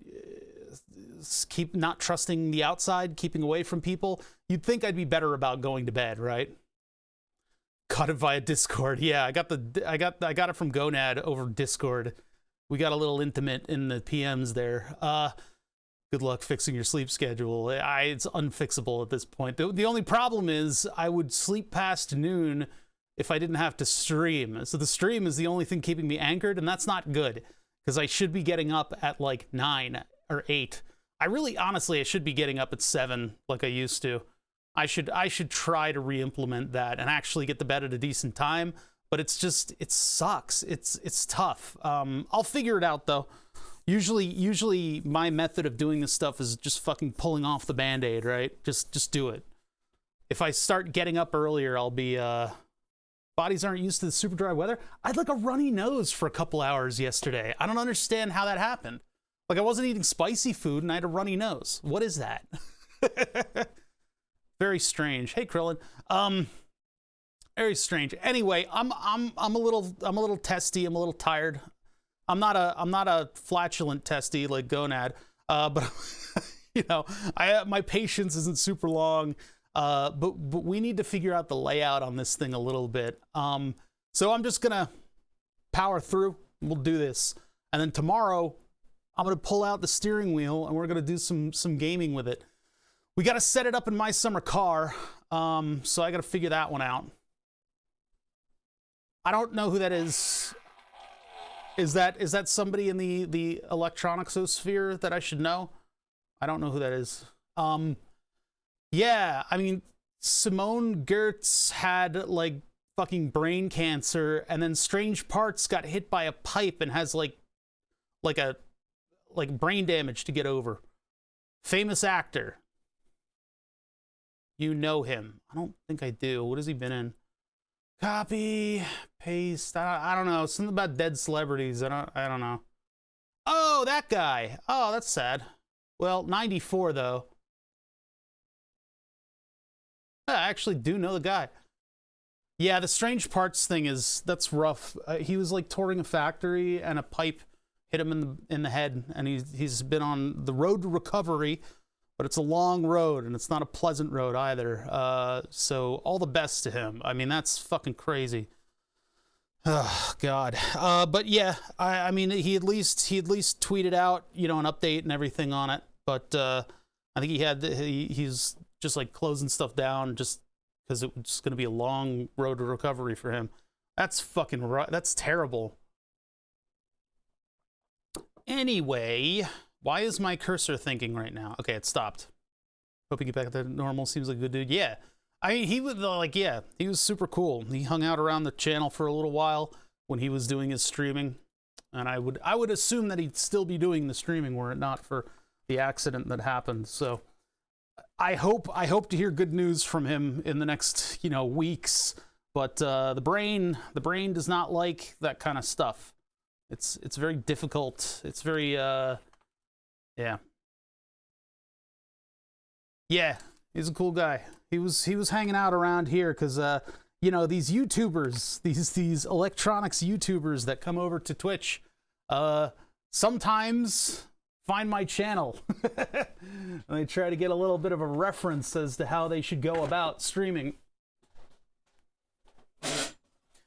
keep not trusting the outside, keeping away from people. You'd think I'd be better about going to bed, right? Got it via Discord. Yeah, I got it from Gonad over Discord. We got a little intimate in the PMs there. Good luck fixing your sleep schedule. It's unfixable at this point. The only problem is I would sleep past noon if I didn't have to stream. So the stream is the only thing keeping me anchored, and that's not good because I should be getting up at like 9 or 8. Honestly, I should be getting up at 7 like I used to. I should try to re-implement that and actually get to bed at a decent time. But it sucks. It's tough. I'll figure it out though. Usually my method of doing this stuff is just fucking pulling off the Band-Aid, right? Just do it. If I start getting up earlier, I'll be, bodies aren't used to the super dry weather. I had like a runny nose for a couple hours yesterday. I don't understand how that happened. Like I wasn't eating spicy food and I had a runny nose. What is that? Very strange. Hey, Krillin. Very strange. Anyway, I'm a little testy. I'm a little tired. I'm not a flatulent testy like Gonad, but you know, my patience isn't super long. But we need to figure out the layout on this thing a little bit. So I'm just gonna power through. We'll do this, and then tomorrow I'm gonna pull out the steering wheel and we're gonna do some gaming with it. We got to set it up in my summer car, so I got to figure that one out. I don't know who that is. Is that somebody in the electronicsosphere that I should know? I don't know who that is. Yeah, I mean, Simone Gertz had like fucking brain cancer, and then Strange Parts got hit by a pipe and has like brain damage to get over. Famous actor. You know him. I don't think I do. What has he been in? Copy, paste. I don't know. Something about dead celebrities. I don't know. Oh, that guy. Oh, that's sad. Well, 94 though. I actually do know the guy. Yeah, the Strange Parts thing that's rough. He was like touring a factory and a pipe hit him in the head, and he's been on the road to recovery, but it's a long road and it's not a pleasant road either. So all the best to him. I mean, that's fucking crazy. Oh God. But yeah, I mean, he at least tweeted out, you know, an update and everything on it. But I think he's just like closing stuff down just because it was going to be a long road to recovery for him. That's fucking right. That's terrible. Anyway, why is my cursor thinking right now? Okay, it stopped. Hope you get back to normal. Seems like a good dude. Yeah. I mean, he was like, yeah, he was super cool. He hung out around the channel for a little while when he was doing his streaming. And I would assume that he'd still be doing the streaming were it not for the accident that happened. So I hope to hear good news from him in the next, you know, weeks. But the brain does not like that kind of stuff. It's very difficult. It's very yeah. Yeah, he's a cool guy. He was hanging out around here because you know, these YouTubers, these electronics YouTubers that come over to Twitch, sometimes find my channel. And they try to get a little bit of a reference as to how they should go about streaming.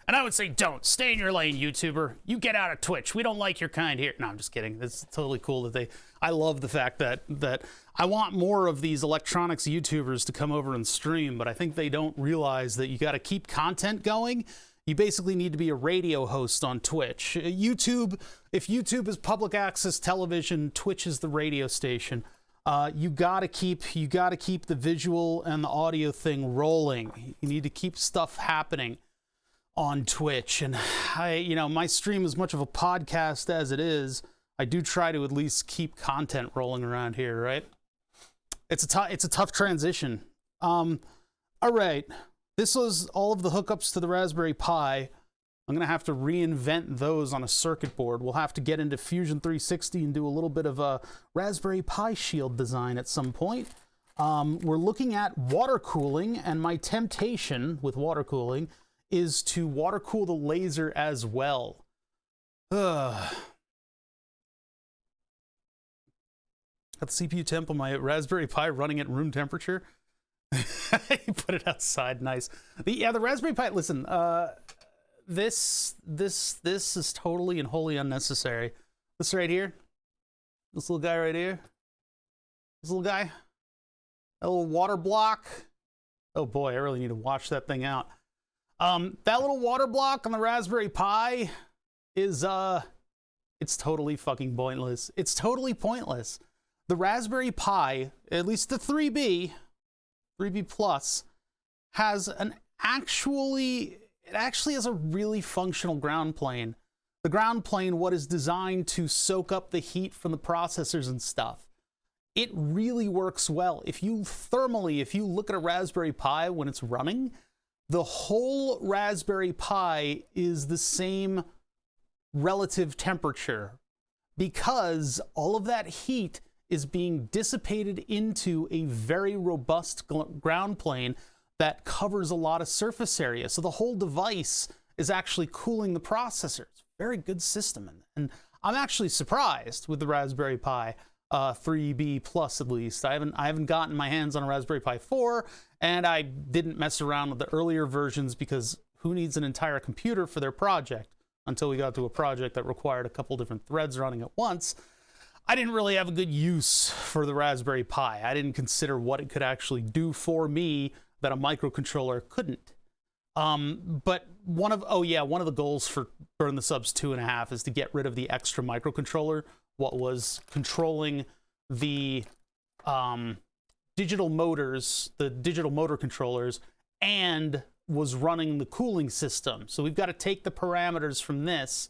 And I would say, don't. Stay in your lane, YouTuber. You get out of Twitch. We don't like your kind here. No, I'm just kidding. It's totally cool that I love the fact that I want more of these electronics YouTubers to come over and stream, but I think they don't realize that you got to keep content going. You basically need to be a radio host on Twitch. YouTube, if YouTube is public access television, Twitch is the radio station. You gotta keep the visual and the audio thing rolling. You need to keep stuff happening on Twitch. And my stream is much of a podcast as it is. I do try to at least keep content rolling around here, right? It's a tough transition. All right. This was all of the hookups to the Raspberry Pi. I'm going to have to reinvent those on a circuit board. We'll have to get into Fusion 360 and do a little bit of a Raspberry Pi shield design at some point. We're looking at water cooling, and my temptation with water cooling is to water cool the laser as well. Got the CPU temp on my Raspberry Pi running at room temperature. You put it outside, nice. The Raspberry Pi. Listen, this is totally and wholly unnecessary. This right here, this little guy right here, this little guy, that little water block. Oh boy, I really need to wash that thing out. That little water block on the Raspberry Pi is it's totally fucking pointless. It's totally pointless. The Raspberry Pi, at least the 3B Plus, has it actually has a really functional ground plane. The ground plane, what is designed to soak up the heat from the processors and stuff. It really works well. If you look at a Raspberry Pi when it's running, the whole Raspberry Pi is the same relative temperature because all of that heat is being dissipated into a very robust ground plane that covers a lot of surface area. So the whole device is actually cooling the processor. It's a very good system. And I'm actually surprised with the Raspberry Pi 3B Plus, at least. I haven't gotten my hands on a Raspberry Pi 4, and I didn't mess around with the earlier versions because who needs an entire computer for their project until we got to a project that required a couple different threads running at once. I didn't really have a good use for the Raspberry Pi. I didn't consider what it could actually do for me that a microcontroller couldn't. But one of the goals for Burn the Subs 2.5 is to get rid of the extra microcontroller, what was controlling the digital motors, the digital motor controllers, and was running the cooling system. So we've got to take the parameters from this.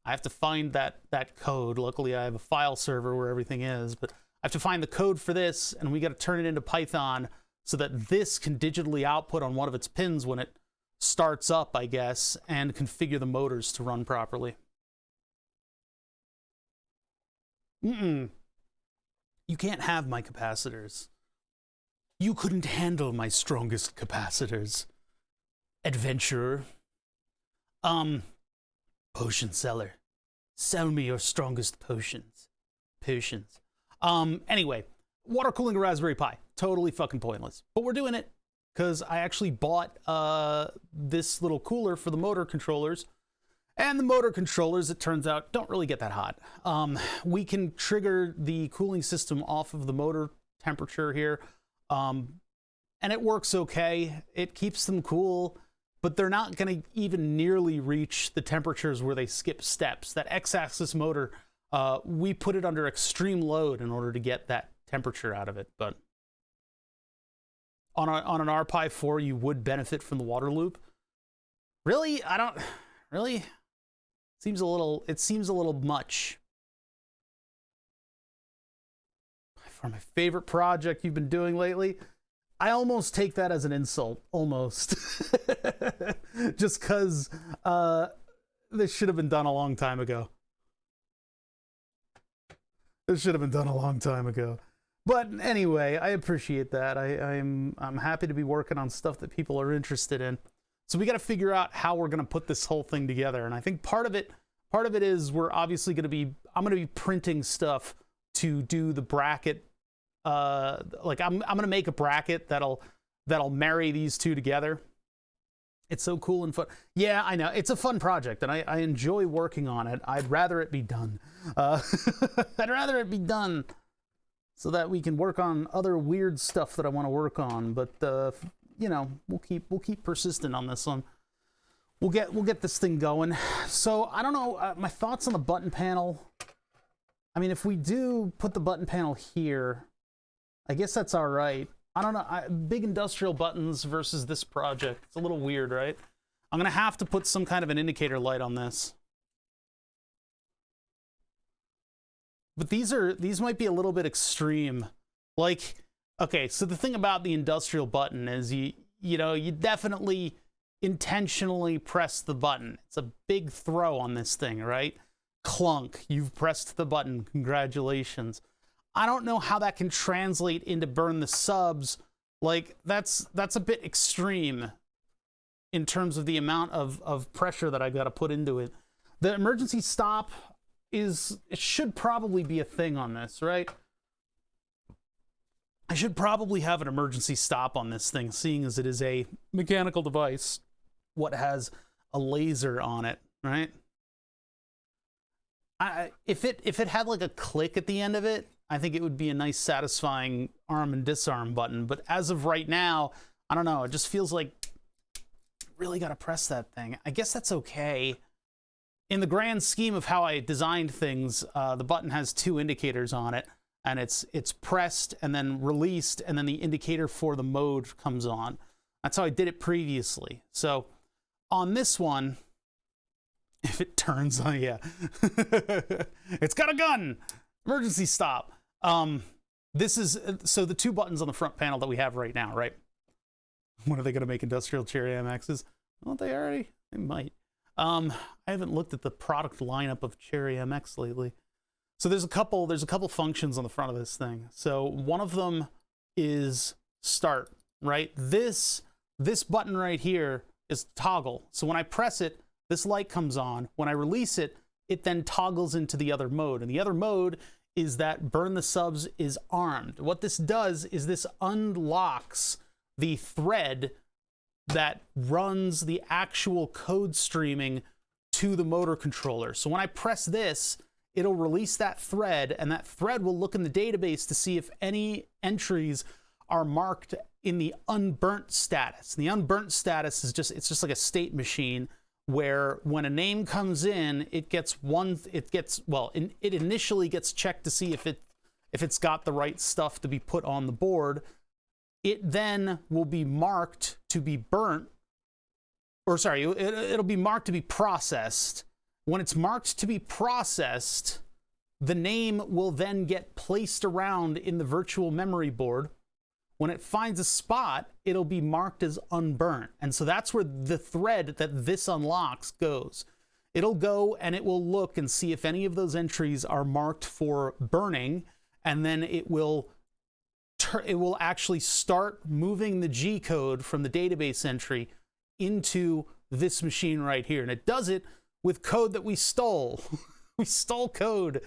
I have to find that code. Luckily, I have a file server where everything is, but I have to find the code for this, and we got to turn it into Python so that this can digitally output on one of its pins when it starts up, I guess, and configure the motors to run properly. You can't have my capacitors. You couldn't handle my strongest capacitors, adventurer. Potion seller, sell me your strongest potions. Anyway, water cooling a Raspberry Pi, totally fucking pointless. But we're doing it because I actually bought this little cooler for the motor controllers. And the motor controllers, it turns out, don't really get that hot. We can trigger the cooling system off of the motor temperature here. And it works okay. It keeps them cool, but they're not going to even nearly reach the temperatures where they skip steps. That X-axis motor, we put it under extreme load in order to get that temperature out of it. But on an RPi 4, you would benefit from the water loop. Really? Really? It seems a little much. For my favorite project you've been doing lately, I almost take that as an insult. Almost. Just because this should have been done a long time ago. But anyway, I appreciate that. I'm happy to be working on stuff that people are interested in. So we got to figure out how we're going to put this whole thing together. And I think part of it is we're obviously I'm going to be printing stuff to do the bracket. Like I'm going to make a bracket that'll marry these two together. It's so cool and fun. Yeah, I know. It's a fun project, and I enjoy working on it. I'd rather it be done. I'd rather it be done so that we can work on other weird stuff that I want to work on. But you know, we'll keep persistent on this one. We'll get this thing going. So I don't know, my thoughts on the button panel. I mean, if we do put the button panel here, I guess that's all right. I don't know. Big industrial buttons versus this project. It's a little weird, right? I'm going to have to put some kind of an indicator light on this. But these might be a little bit extreme. Like, okay, so the thing about the industrial button is you definitely intentionally press the button. It's a big throw on this thing, right? Clunk, you've pressed the button. Congratulations. I don't know how that can translate into Burn the Subs. Like, that's a bit extreme in terms of the amount of pressure that I got to put into it. The emergency stop it should probably be a thing on this, right? I should probably have an emergency stop on this thing, seeing as it is a mechanical device. What has a laser on it, right? If it had like a click at the end of it, I think it would be a nice, satisfying arm and disarm button. But as of right now, I don't know. It just feels like really got to press that thing. I guess that's okay. In the grand scheme of how I designed things, the button has two indicators on it, and it's pressed and then released, and then the indicator for the mode comes on. That's how I did it previously. So on this one, if it turns on, yeah, it's got a gun. Emergency stop. This is, so the two buttons on the front panel that we have right now, right? When are they going to make industrial Cherry MXs? Won't they already? They might. I haven't looked at the product lineup of Cherry MX lately. So there's a couple functions on the front of this thing. So one of them is start, right? This button right here is toggle. So when I press it, this light comes on. When I release it, it then toggles into the other mode. And the other mode is that Burn the Subs is armed. What this does is this unlocks the thread that runs the actual code streaming to the motor controller. So when I press this, it'll release that thread, and that thread will look in the database to see if any entries are marked in the unburnt status. And the unburnt status is just like a state machine where when a name comes in, it initially gets checked to see if it's got the right stuff to be put on the board. It then will be marked to be burnt, or sorry, it'll be marked to be processed. When it's marked to be processed, the name will then get placed around in the virtual memory board. When it finds a spot, it'll be marked as unburnt. And so that's where the thread that this unlocks goes. It'll go and it will look and see if any of those entries are marked for burning, and then it will actually start moving the G code from the database entry into this machine right here. And it does it with code that we stole. We stole code.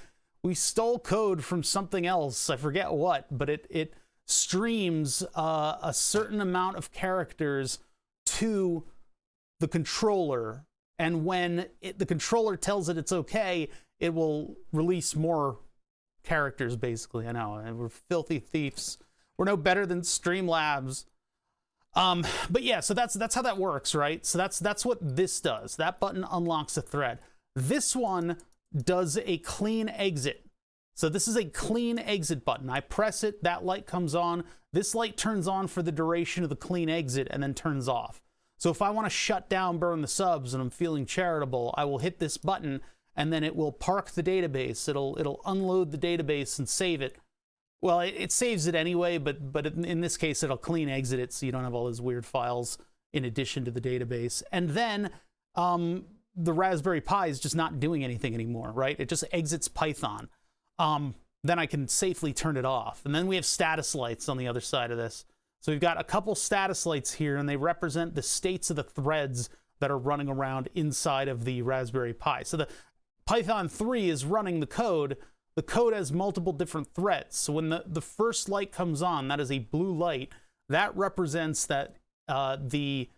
We stole code from something else. I forget what, but it streams a certain amount of characters to the controller. And when the controller tells it it's okay, it will release more characters, basically. I know, and we're filthy thieves. We're no better than Streamlabs. But yeah, so that's how that works, right? So that's what this does. That button unlocks a thread. This one does a clean exit. So this is a clean exit button. I press it, that light comes on. This light turns on for the duration of the clean exit and then turns off. So if I want to shut down Burn the Subs and I'm feeling charitable, I will hit this button and then it will park the database. It'll unload the database and save it. Well, it saves it anyway, but in this case, it'll clean exit it so you don't have all those weird files in addition to the database. And then the Raspberry Pi is just not doing anything anymore, right? It just exits Python. Then I can safely turn it off. And then we have status lights on the other side of this. So we've got a couple status lights here, and they represent the states of the threads that are running around inside of the Raspberry Pi. So the Python 3 is running the code. The code has multiple different threads. So when the first light comes on, that is a blue light. That represents that the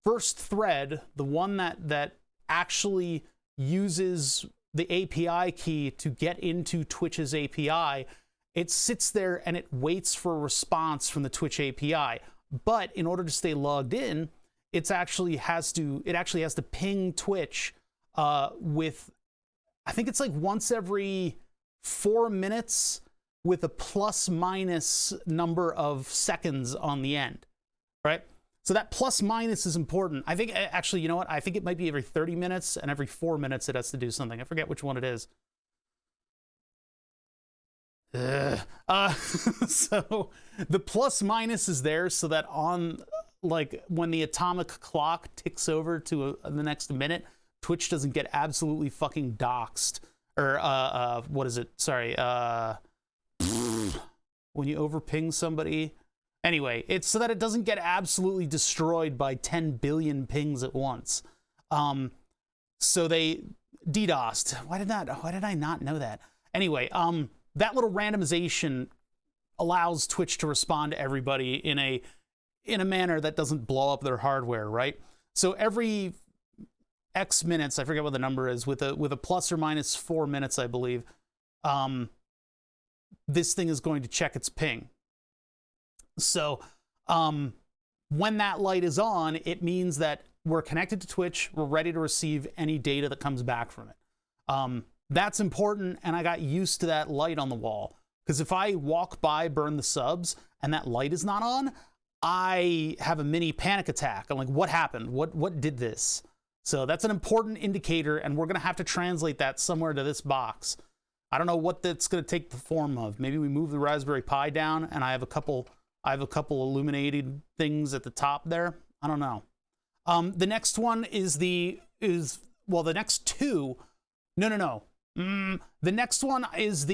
first thread, the one that actually uses the API key to get into Twitch's API, it sits there and it waits for a response from the Twitch API. But in order to stay logged in, it actually has to ping Twitch with, I think it's like once every 4 minutes with a plus minus number of seconds on the end, right? So that plus minus is important. I think, actually, you know what? I think it might be every 30 minutes and every 4 minutes it has to do something. I forget which one it is. So the plus minus is there so that on, like, when the atomic clock ticks over to the next minute, Twitch doesn't get absolutely fucking doxxed. Or, what is it? Sorry, when you overping somebody. Anyway, it's so that it doesn't get absolutely destroyed by 10 billion pings at once. So they DDoSed. Why did I not know that? Anyway, that little randomization allows Twitch to respond to everybody in a manner that doesn't blow up their hardware, right? So every X minutes, I forget what the number is, with a plus or minus 4 minutes, I believe, this thing is going to check its ping. So when that light is on, it means that we're connected to Twitch, we're ready to receive any data that comes back from it. That's important, and I got used to that light on the wall. Because if I walk by Burn the Subs and that light is not on, I have a mini panic attack. I'm like, what happened? What did this? So that's an important indicator, and we're going to have to translate that somewhere to this box. I don't know what that's going to take the form of. Maybe we move the Raspberry Pi down, and I have a couple illuminated things at the top there. I don't know. The next one the next two. No. The next one is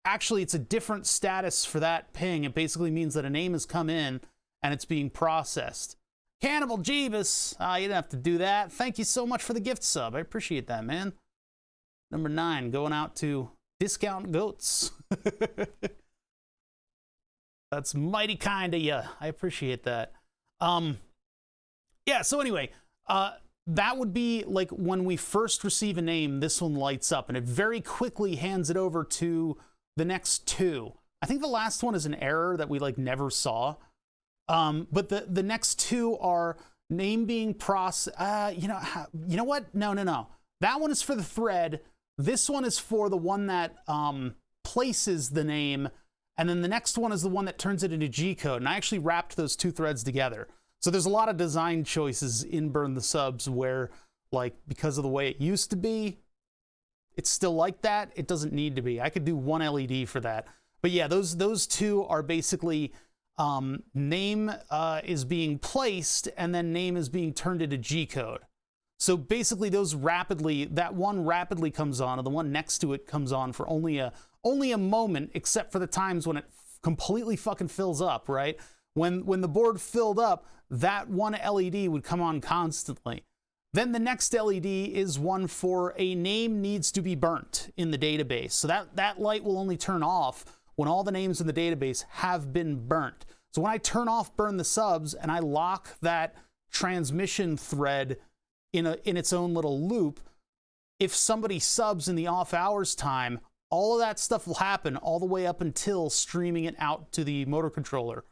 actually, it's a different status for that ping. It basically means that a name has come in and it's being processed. Cannibal Jeebus, you didn't have to do that. Thank you so much for the gift sub. I appreciate that, man. Number 9, going out to Discount Goats. That's mighty kind of you. I appreciate that. Yeah, so anyway, that would be like when we first receive a name, this one lights up and it very quickly hands it over to the next two. I think the last one is an error that we like never saw. But the next two are name being you know what? No. That one is for the thread. This one is for the one that places the name, and then the next one is the one that turns it into G code. And I actually wrapped those two threads together. So there's a lot of design choices in Burn the Subs where, like, because of the way it used to be, it's still like that. It doesn't need to be. I could do one LED for that. But yeah, those two are basically name is being placed, and then name is being turned into G code. So basically that one rapidly comes on, and the one next to it comes on for only a moment, except for the times when it completely fucking fills up, right? When the board filled up, that one LED would come on constantly. Then the next LED is one for a name needs to be burnt in the database. So that light will only turn off when all the names in the database have been burnt. So when I turn off Burn the Subs and I lock that transmission thread in its own little loop, if somebody subs in the off hours time, all of that stuff will happen all the way up until streaming it out to the motor controller.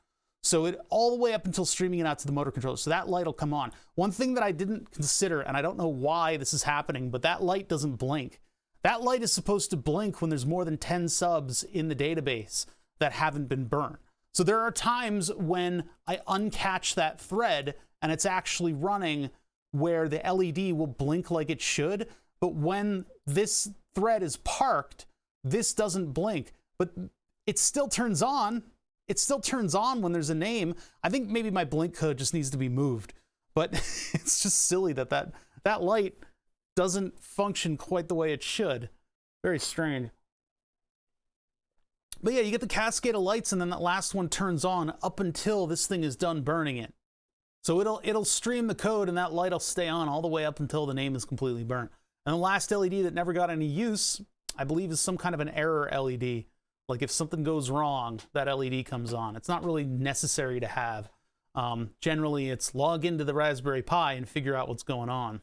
So all the way up until streaming it out to the motor controller. So that light will come on. One thing that I didn't consider, and I don't know why this is happening, but that light doesn't blink. That light is supposed to blink when there's more than 10 subs in the database that haven't been burnt. So there are times when I uncatch that thread and it's actually running where the LED will blink like it should, but when this thread is parked, this doesn't blink, but it still turns on. It still turns on when there's a name. I think maybe my blink code just needs to be moved, but it's just silly that light doesn't function quite the way it should. Very strange. But yeah, you get the cascade of lights, and then that last one turns on up until this thing is done burning it. So it'll stream the code, and that light will stay on all the way up until the name is completely burnt. And the last LED that never got any use, I believe, is some kind of an error LED. Like if something goes wrong, that LED comes on. It's not really necessary to have. Generally, it's log into the Raspberry Pi and figure out what's going on.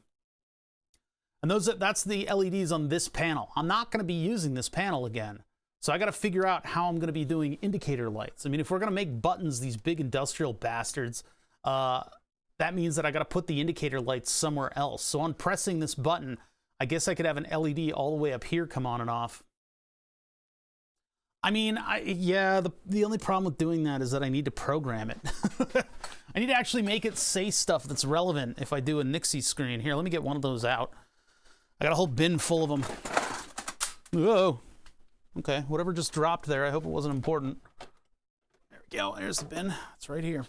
And that's the LEDs on this panel. I'm not going to be using this panel again. So I got to figure out how I'm going to be doing indicator lights. I mean, if we're going to make buttons, these big industrial bastards, that means that I got to put the indicator lights somewhere else. So on pressing this button, I guess I could have an LED all the way up here come on and off. I mean, the only problem with doing that is that I need to program it. I need to actually make it say stuff that's relevant if I do a Nixie screen. Here, let me get one of those out. I got a whole bin full of them. Whoa. Okay, whatever just dropped there, I hope it wasn't important. There we go, there's the bin. It's right here.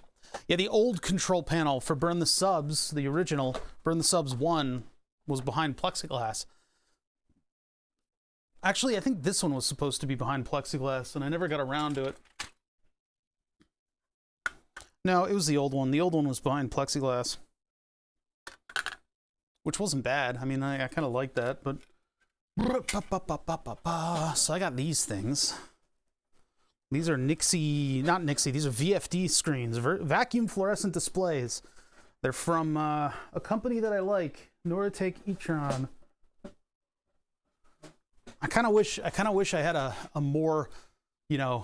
Yeah, the old control panel for Burn the Subs, the original Burn the Subs 1, was behind plexiglass. Actually, I think this one was supposed to be behind plexiglass, and I never got around to it. No, it was the old one. The old one was behind plexiglass. Which wasn't bad. I mean, I kind of like that, but... So I got these things. These are not Nixie, these are VFD screens, vacuum fluorescent displays. They're from a company that I like, Noritake e-tron. I kind of wish I had a more, a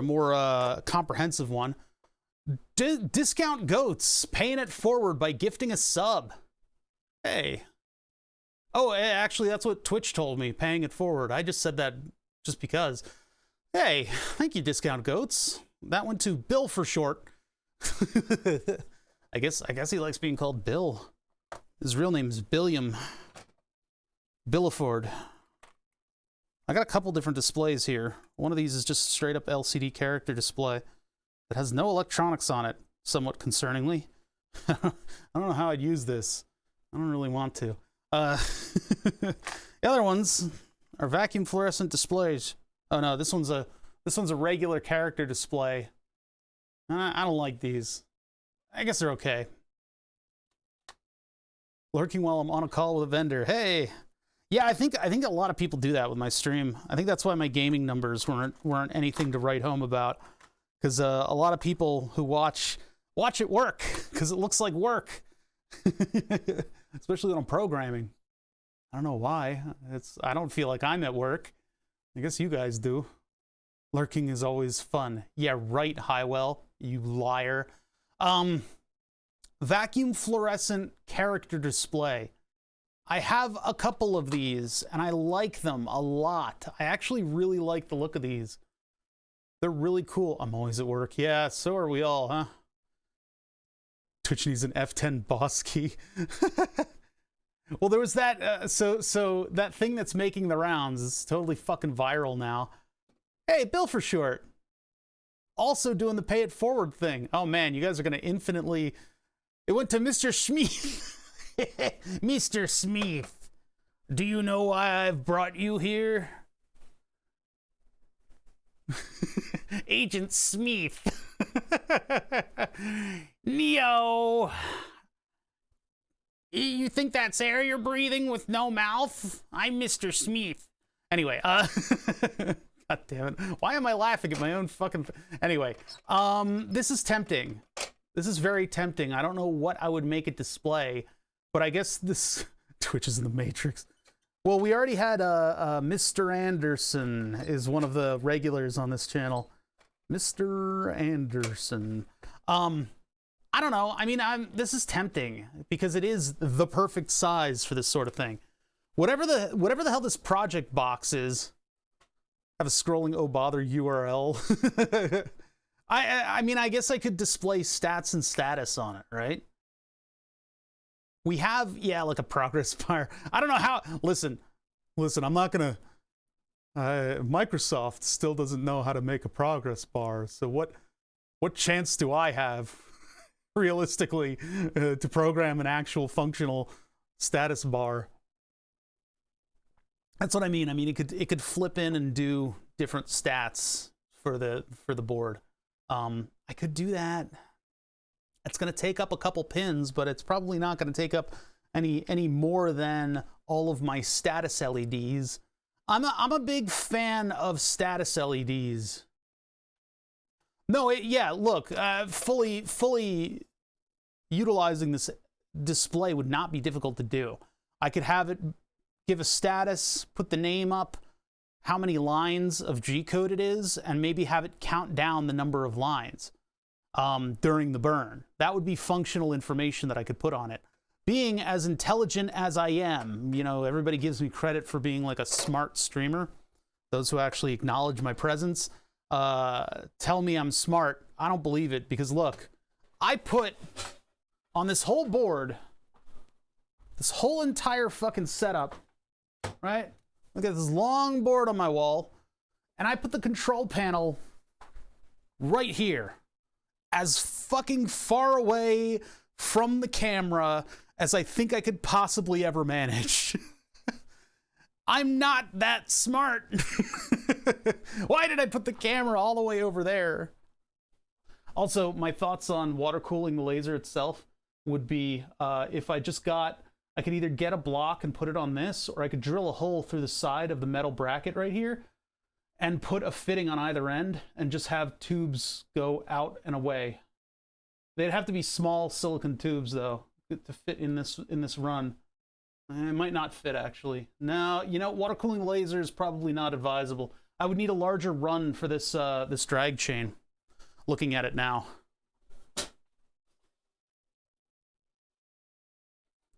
more comprehensive one. Discount Goats, paying it forward by gifting a sub. Hey. Oh, actually, that's what Twitch told me, paying it forward. I just said that just because. Hey, thank you, Discount Goats. That went to Bill for short. I guess he likes being called Bill. His real name is Billiam. Billaford. I got a couple different displays here. One of these is just straight up LCD character display that has no electronics on it, somewhat concerningly. I don't know how I'd use this. I don't really want to. The other ones are vacuum fluorescent displays. Oh no, this one's a regular character display. I don't like these. I guess they're okay. Lurking while I'm on a call with a vendor. Hey. Yeah, I think a lot of people do that with my stream. I think that's why my gaming numbers weren't anything to write home about, because a lot of people who watch it work because it looks like work, especially when I'm programming. I don't know why. I don't feel like I'm at work. I guess you guys do. Lurking is always fun. Yeah, right, Highwell, you liar. Vacuum fluorescent character display. I have a couple of these, and I like them a lot. I actually really like the look of these. They're really cool. I'm always at work. Yeah, so are we all, huh? Twitch needs an F10 boss key. Well, there was that, so that thing that's making the rounds is totally fucking viral now. Hey, Bill for short. Also doing the pay it forward thing. Oh man, you guys are gonna infinitely... It went to Mr. Smith. Mr. Smith, do you know why I've brought you here? Agent Smith. Neo. You think that's air you're breathing with no mouth? I'm Mr. Smith. Anyway, God damn it. Why am I laughing at my own fucking... Anyway, this is tempting. This is very tempting. I don't know what I would make it display, but I guess this... Twitch is in the Matrix. Well, we already had Mr. Anderson is one of the regulars on this channel. Mr. Anderson. I don't know. I mean, this is tempting because it is the perfect size for this sort of thing. Whatever the hell this project box is, have a scrolling oh bother URL. I mean, I guess I could display stats and status on it, right? We have, yeah, like a progress bar. I don't know how. Listen, I'm not gonna. Microsoft still doesn't know how to make a progress bar. So what chance do I have, realistically, to program an actual functional status bar? That's what I mean. I mean, it could flip in and do different stats for the board. I could do that. It's going to take up a couple pins, but it's probably not going to take up any more than all of my status LEDs. I'm a big fan of status LEDs. No, yeah, look, fully utilizing this display would not be difficult to do. I could have it give a status, put the name up, how many lines of G-code it is, and maybe have it count down the number of lines during the burn. That would be functional information that I could put on it. Being as intelligent as I am, you know, everybody gives me credit for being like a smart streamer. Those who actually acknowledge my presence tell me I'm smart. I don't believe it because look, I put on this whole board, this whole entire fucking setup, right? Look at this long board on my wall, and I put the control panel right here, as fucking far away from the camera as I think I could possibly ever manage. I'm not that smart. Why did I put the camera all the way over there? Also, my thoughts on water cooling the laser itself would be if I could either get a block and put it on this, or I could drill a hole through the side of the metal bracket right here and put a fitting on either end and just have tubes go out and away. They'd have to be small silicon tubes though to fit in this run. It might not fit actually. No, you know, water cooling laser is probably not advisable. I would need a larger run for this this drag chain. Looking at it now.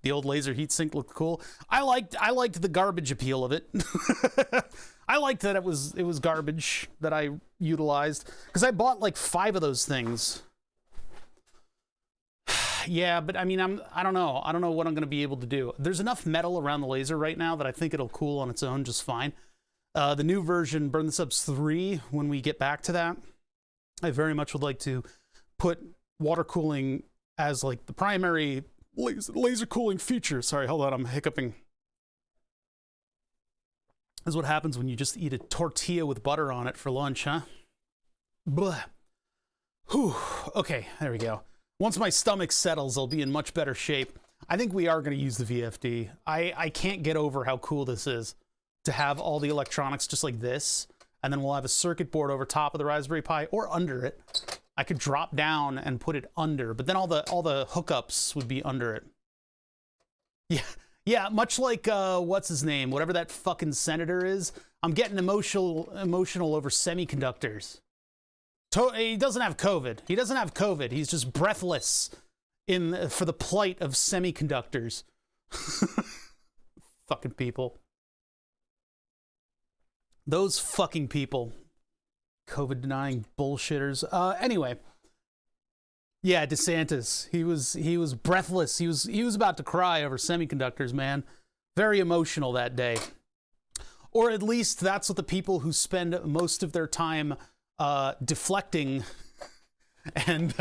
The old laser heatsink looked cool. I liked the garbage appeal of it. I liked that it was garbage that I utilized because I bought like 5 of those things. Yeah, but I mean, I don't know what I'm going to be able to do. There's enough metal around the laser right now that I think it'll cool on its own just fine. The new version, Burn the Subs 3, when we get back to that, I very much would like to put water cooling as like the primary laser cooling feature. Sorry, hold on, I'm hiccuping. This is what happens when you just eat a tortilla with butter on it for lunch, huh? Blah. Whew. Okay, there we go. Once my stomach settles, I'll be in much better shape. I think we are going to use the VFD. I can't get over how cool this is to have all the electronics just like this, and then we'll have a circuit board over top of the Raspberry Pi or under it. I could drop down and put it under, but then all the hookups would be under it. Yeah, much like what's his name, whatever that fucking senator is. I'm getting emotional over semiconductors. He doesn't have COVID. He doesn't have COVID. He's just breathless for the plight of semiconductors. Fucking people. Those fucking people. COVID denying bullshitters. Anyway. Yeah, DeSantis. He was breathless. He was about to cry over semiconductors, man. Very emotional that day. Or at least that's what the people who spend most of their time deflecting and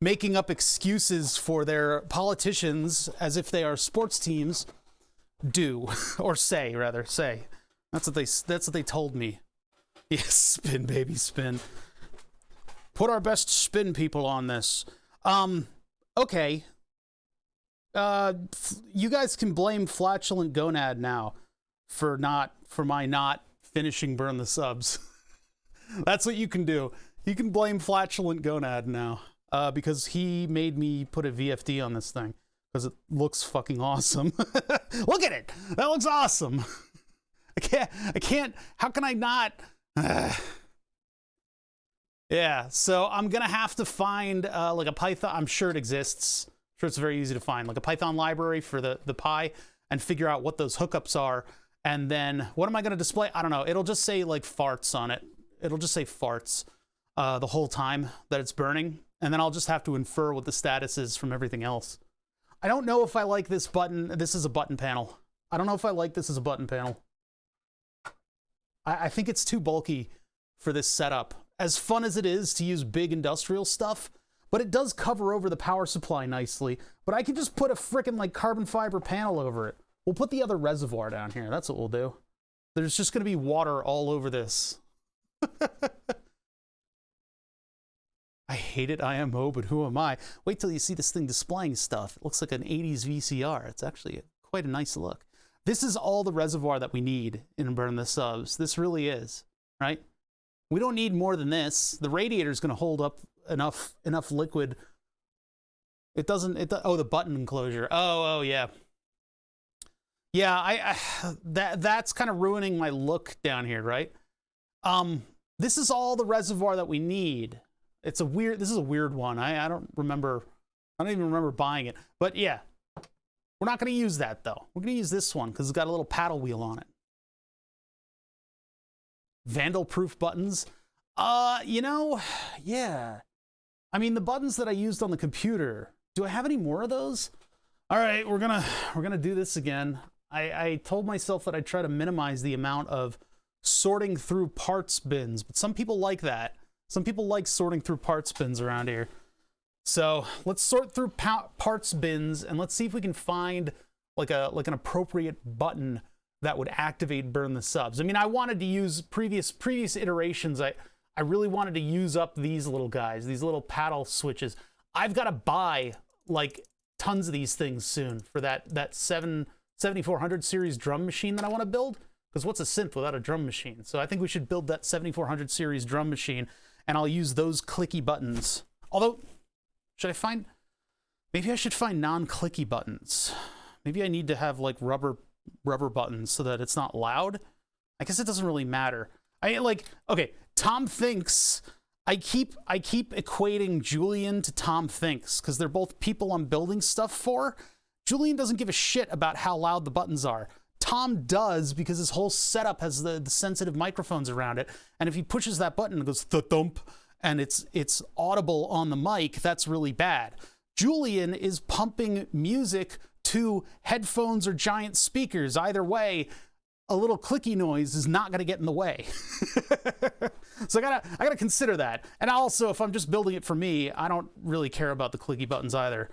making up excuses for their politicians as if they are sports teams do, or say. That's what they told me. Yes, spin, baby, spin. Put our best spin people on this. Okay. You guys can blame Flatulent Gonad now for my not finishing Burn the Subs. That's what you can do. You can blame Flatulent Gonad now, because he made me put a VFD on this thing because it looks fucking awesome. Look at it. That looks awesome. I can't. How can I not? Yeah, so I'm gonna have to find like a Python. I'm sure it exists. I'm sure it's very easy to find, like a Python library for the Pi, and figure out what those hookups are. And then what am I gonna display? I don't know. It'll just say like farts on it. It'll just say farts the whole time that it's burning, and then I'll just have to infer what the status is from everything else. I don't know if I like this button. This is a button panel. I don't know if I like this as a button panel. I think it's too bulky for this setup. As fun as it is to use big industrial stuff, but it does cover over the power supply nicely. But I could just put a frickin' like carbon fiber panel over it. We'll put the other reservoir down here. That's what we'll do. There's just gonna be water all over this. I hate it, IMO, but who am I? Wait till you see this thing displaying stuff. It looks like an 80s VCR. It's actually quite a nice look. This is all the reservoir that we need in Burn the Subs. This really is, right? We don't need more than this. The radiator is going to hold up enough liquid. It doesn't. Oh, the button enclosure. Oh, yeah. Yeah, that's kind of ruining my look down here, right? This is all the reservoir that we need. This is a weird one. I don't even remember buying it. But yeah, we're not going to use that though. We're going to use this one because it's got a little paddle wheel on it. Vandal-proof buttons. Yeah. I mean, the buttons that I used on the computer. Do I have any more of those? All right, we're gonna do this again. I told myself that I'd try to minimize the amount of sorting through parts bins, but some people like that. Some people like sorting through parts bins around here. So let's sort through parts bins and let's see if we can find like an appropriate button that would activate Burn the Subs. I mean, I wanted to use previous iterations. I really wanted to use up these little guys, these little paddle switches. I've got to buy like tons of these things soon for that 7400 series drum machine that I want to build. Because what's a synth without a drum machine? So I think we should build that 7400 series drum machine, and I'll use those clicky buttons. Although, maybe I should find non-clicky buttons. Maybe I need to have like rubber buttons so that it's not loud. I guess it doesn't really matter. Okay, Tom Thinks. I keep equating Julian to Tom Thinks because they're both people I'm building stuff for. Julian doesn't give a shit about how loud the buttons are. Tom does because his whole setup has the sensitive microphones around it, and if he pushes that button, it goes thump, and it's audible on the mic. That's really bad. Julian is pumping music to headphones or giant speakers. Either way, a little clicky noise is not going to get in the way. So I gotta consider that. And also, if I'm just building it for me, I don't really care about the clicky buttons either.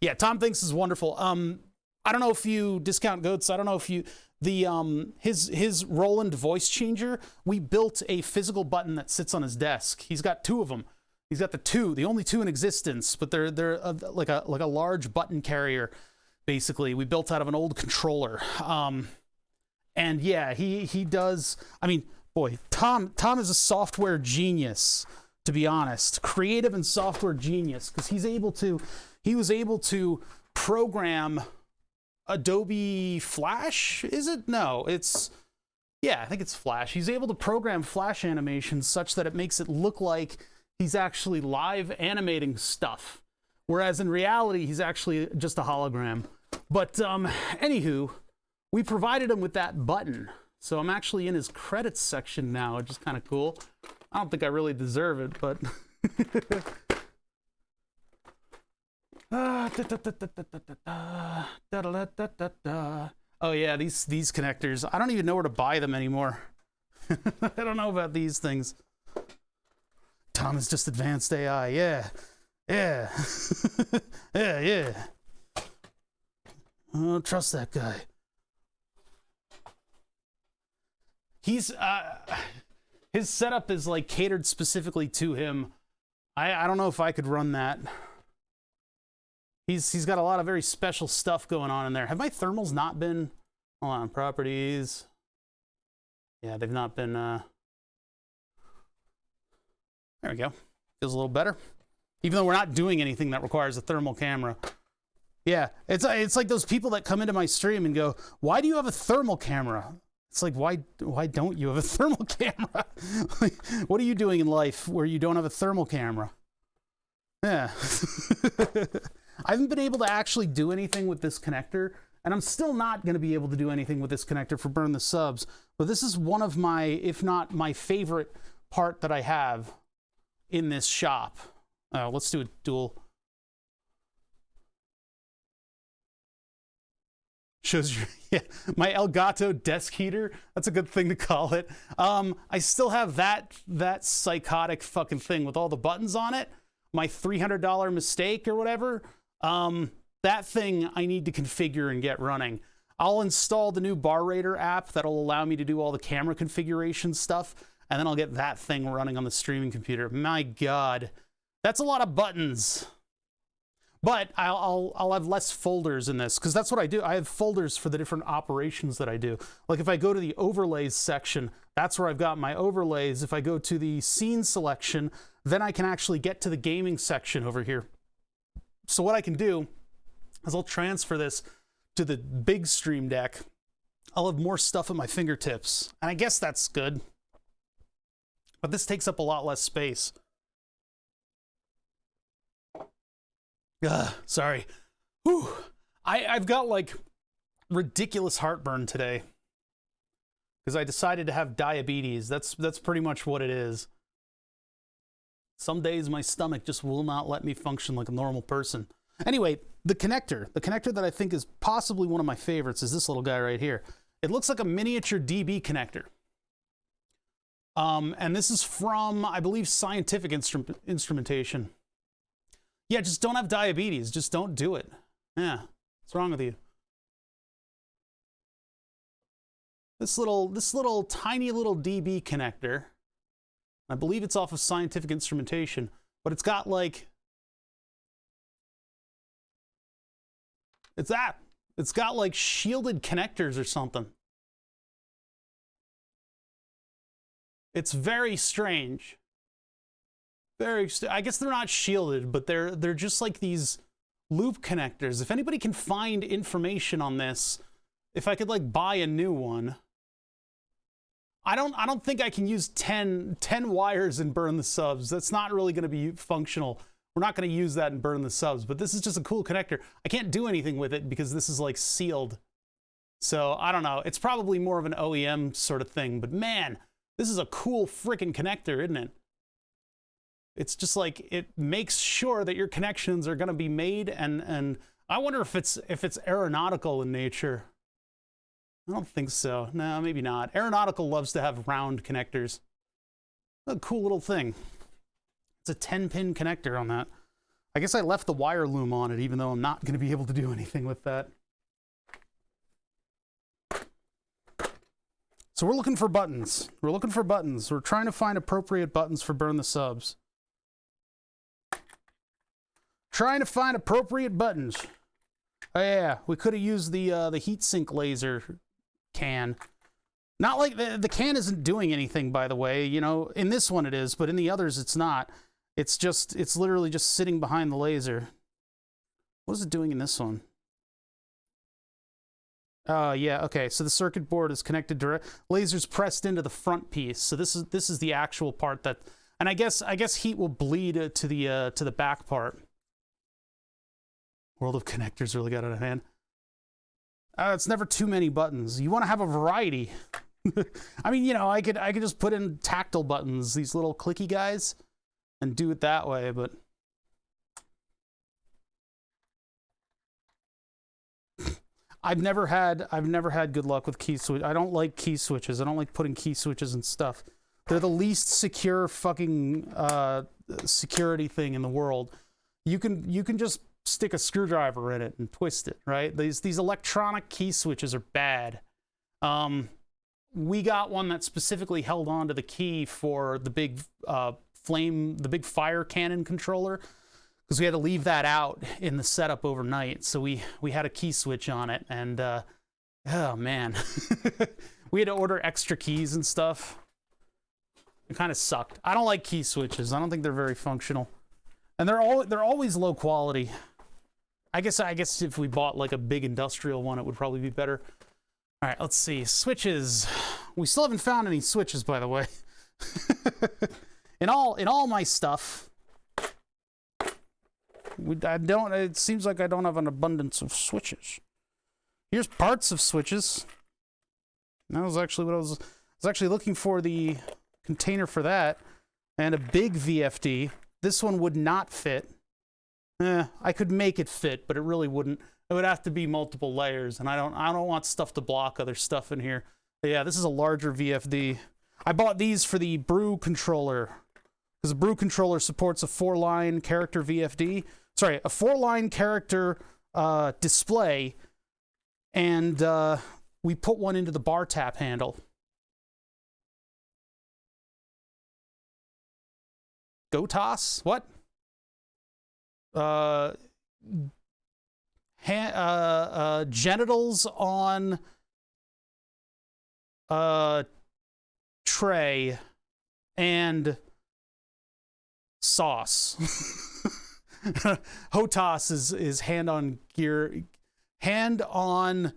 Yeah, Tom Thinks is wonderful. I don't know if you discount goats. I don't know if you his Roland voice changer. We built a physical button that sits on his desk. He's got two of them. He's got the only two in existence, but they're like a large button carrier. Basically, we built out of an old controller. And yeah, he does. I mean, boy, Tom is a software genius, to be honest, creative and software genius, because he was able to program Adobe Flash, is it? No, it's, yeah, I think it's Flash. He's able to program Flash animations such that it makes it look like he's actually live animating stuff. Whereas in reality, he's actually just a hologram. But anywho, we provided him with that button. So I'm actually in his credits section now, which is kind of cool. I don't think I really deserve it, but... Oh yeah, these connectors. I don't even know where to buy them anymore. I don't know about these things. Tom is just advanced AI. Yeah. Yeah. Yeah. I don't trust that guy. He's his setup is like catered specifically to him. I don't know if I could run that. He's got a lot of very special stuff going on in there. Have my thermals not been... Hold on, properties. Yeah, they've not been... There we go. Feels a little better. Even though we're not doing anything that requires a thermal camera. Yeah, it's like those people that come into my stream and go, why do you have a thermal camera? It's like, why don't you have a thermal camera? Like, what are you doing in life where you don't have a thermal camera? Yeah. I haven't been able to actually do anything with this connector, and I'm still not going to be able to do anything with this connector for Burn the Subs, but this is one of my, if not my favorite part that I have in this shop. Let's do a dual. Shows you, yeah, my Elgato desk heater. That's a good thing to call it. I still have that psychotic fucking thing with all the buttons on it. My $300 mistake or whatever. That thing I need to configure and get running. I'll install the new Bar Raider app that'll allow me to do all the camera configuration stuff, and then I'll get that thing running on the streaming computer. My God, that's a lot of buttons. But I'll have less folders in this, because that's what I do. I have folders for the different operations that I do. Like if I go to the overlays section, that's where I've got my overlays. If I go to the scene selection, then I can actually get to the gaming section over here. So what I can do is I'll transfer this to the big stream deck. I'll have more stuff at my fingertips. And I guess that's good. But this takes up a lot less space. Sorry. Whew. I've got like ridiculous heartburn today. Because I decided to have diabetes. That's pretty much what it is. Some days my stomach just will not let me function like a normal person. Anyway, the connector that I think is possibly one of my favorites is this little guy right here. It looks like a miniature DB connector. And this is from, I believe, Scientific Instrumentation. Yeah, just don't have diabetes. Just don't do it. Yeah, what's wrong with you? This little tiny little DB connector. I believe it's off of Scientific Instrumentation, but it's got like, it's got like shielded connectors or something. It's very strange. I guess they're not shielded, but they're just like these loop connectors. If anybody can find information on this, if I could like buy a new one. I don't think I can use 10 wires and Burn the Subs. That's not really going to be functional. We're not going to use that and Burn the Subs, but this is just a cool connector. I can't do anything with it because this is like sealed. So I don't know. It's probably more of an OEM sort of thing, but man, this is a cool freaking connector, isn't it? It's just like, it makes sure that your connections are going to be made, and I wonder if it's aeronautical in nature. I don't think so. No, maybe not. Aeronautical loves to have round connectors. A cool little thing. It's a 10-pin connector on that. I guess I left the wire loom on it, even though I'm not going to be able to do anything with that. So we're looking for buttons. We're looking for buttons. We're trying to find appropriate buttons for Burn the Subs. Trying to find appropriate buttons. Oh yeah, we could have used the heatsink laser can. Not like the can isn't doing anything, by the way. You know, in this one it is, but in the others it's not. It's literally just sitting behind the laser. What is it doing in this one? Yeah, okay. So the circuit board is connected direct. Lasers pressed into the front piece. So this is the actual part that, and I guess heat will bleed to the back part. World of connectors really got out of hand. It's never too many buttons. You want to have a variety. I mean, you know, I could just put in tactile buttons, these little clicky guys, and do it that way, but I've never had good luck with key switch. I don't like key switches. I don't like putting key switches and stuff. They're the least secure fucking security thing in the world. You can just stick a screwdriver in it and twist it, right? These electronic key switches are bad. We got one that specifically held on to the key for the big the big fire cannon controller, because we had to leave that out in the setup overnight. So we had a key switch on it, and oh man, we had to order extra keys and stuff. It kind of sucked. I don't like key switches. I don't think they're very functional, and they're always low quality. I guess if we bought like a big industrial one, it would probably be better. All right, let's see. Switches. We still haven't found any switches, by the way. in all my stuff, it seems like I don't have an abundance of switches. Here's parts of switches. That was actually what I was actually looking for, the container for that, and a big VFD. This one would not fit. I could make it fit, but it really wouldn't. It would have to be multiple layers, and I don't want stuff to block other stuff in here. But yeah, this is a larger VFD. I bought these for the Brew controller, because the Brew controller supports a 4-line character VFD. Sorry, a 4-line character display, and we put one into the bar tap handle. Go toss? What? Genitals on tray and sauce. HOTAS is hand on gear, hand on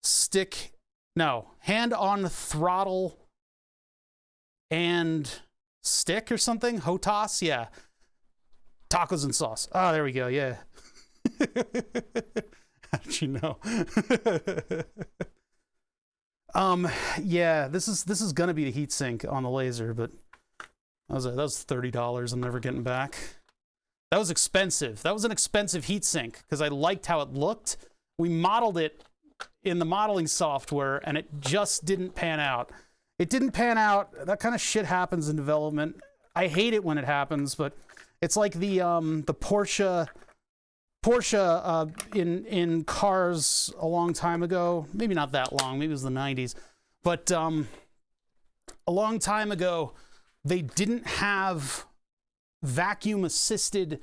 stick, no, hand on throttle and stick or something. HOTAS, yeah. Tacos and sauce. Oh, there we go. Yeah. How did you know? Yeah, this is gonna be the heat sink on the laser, but that was $30 I'm never getting back. That was expensive. That was an expensive heat sink because I liked how it looked. We modeled it in the modeling software and it just didn't pan out. It didn't pan out. That kind of shit happens in development. I hate it when it happens, but it's like the Porsche in cars a long time ago. Maybe not that long. Maybe it was the 90s. But a long time ago, they didn't have vacuum-assisted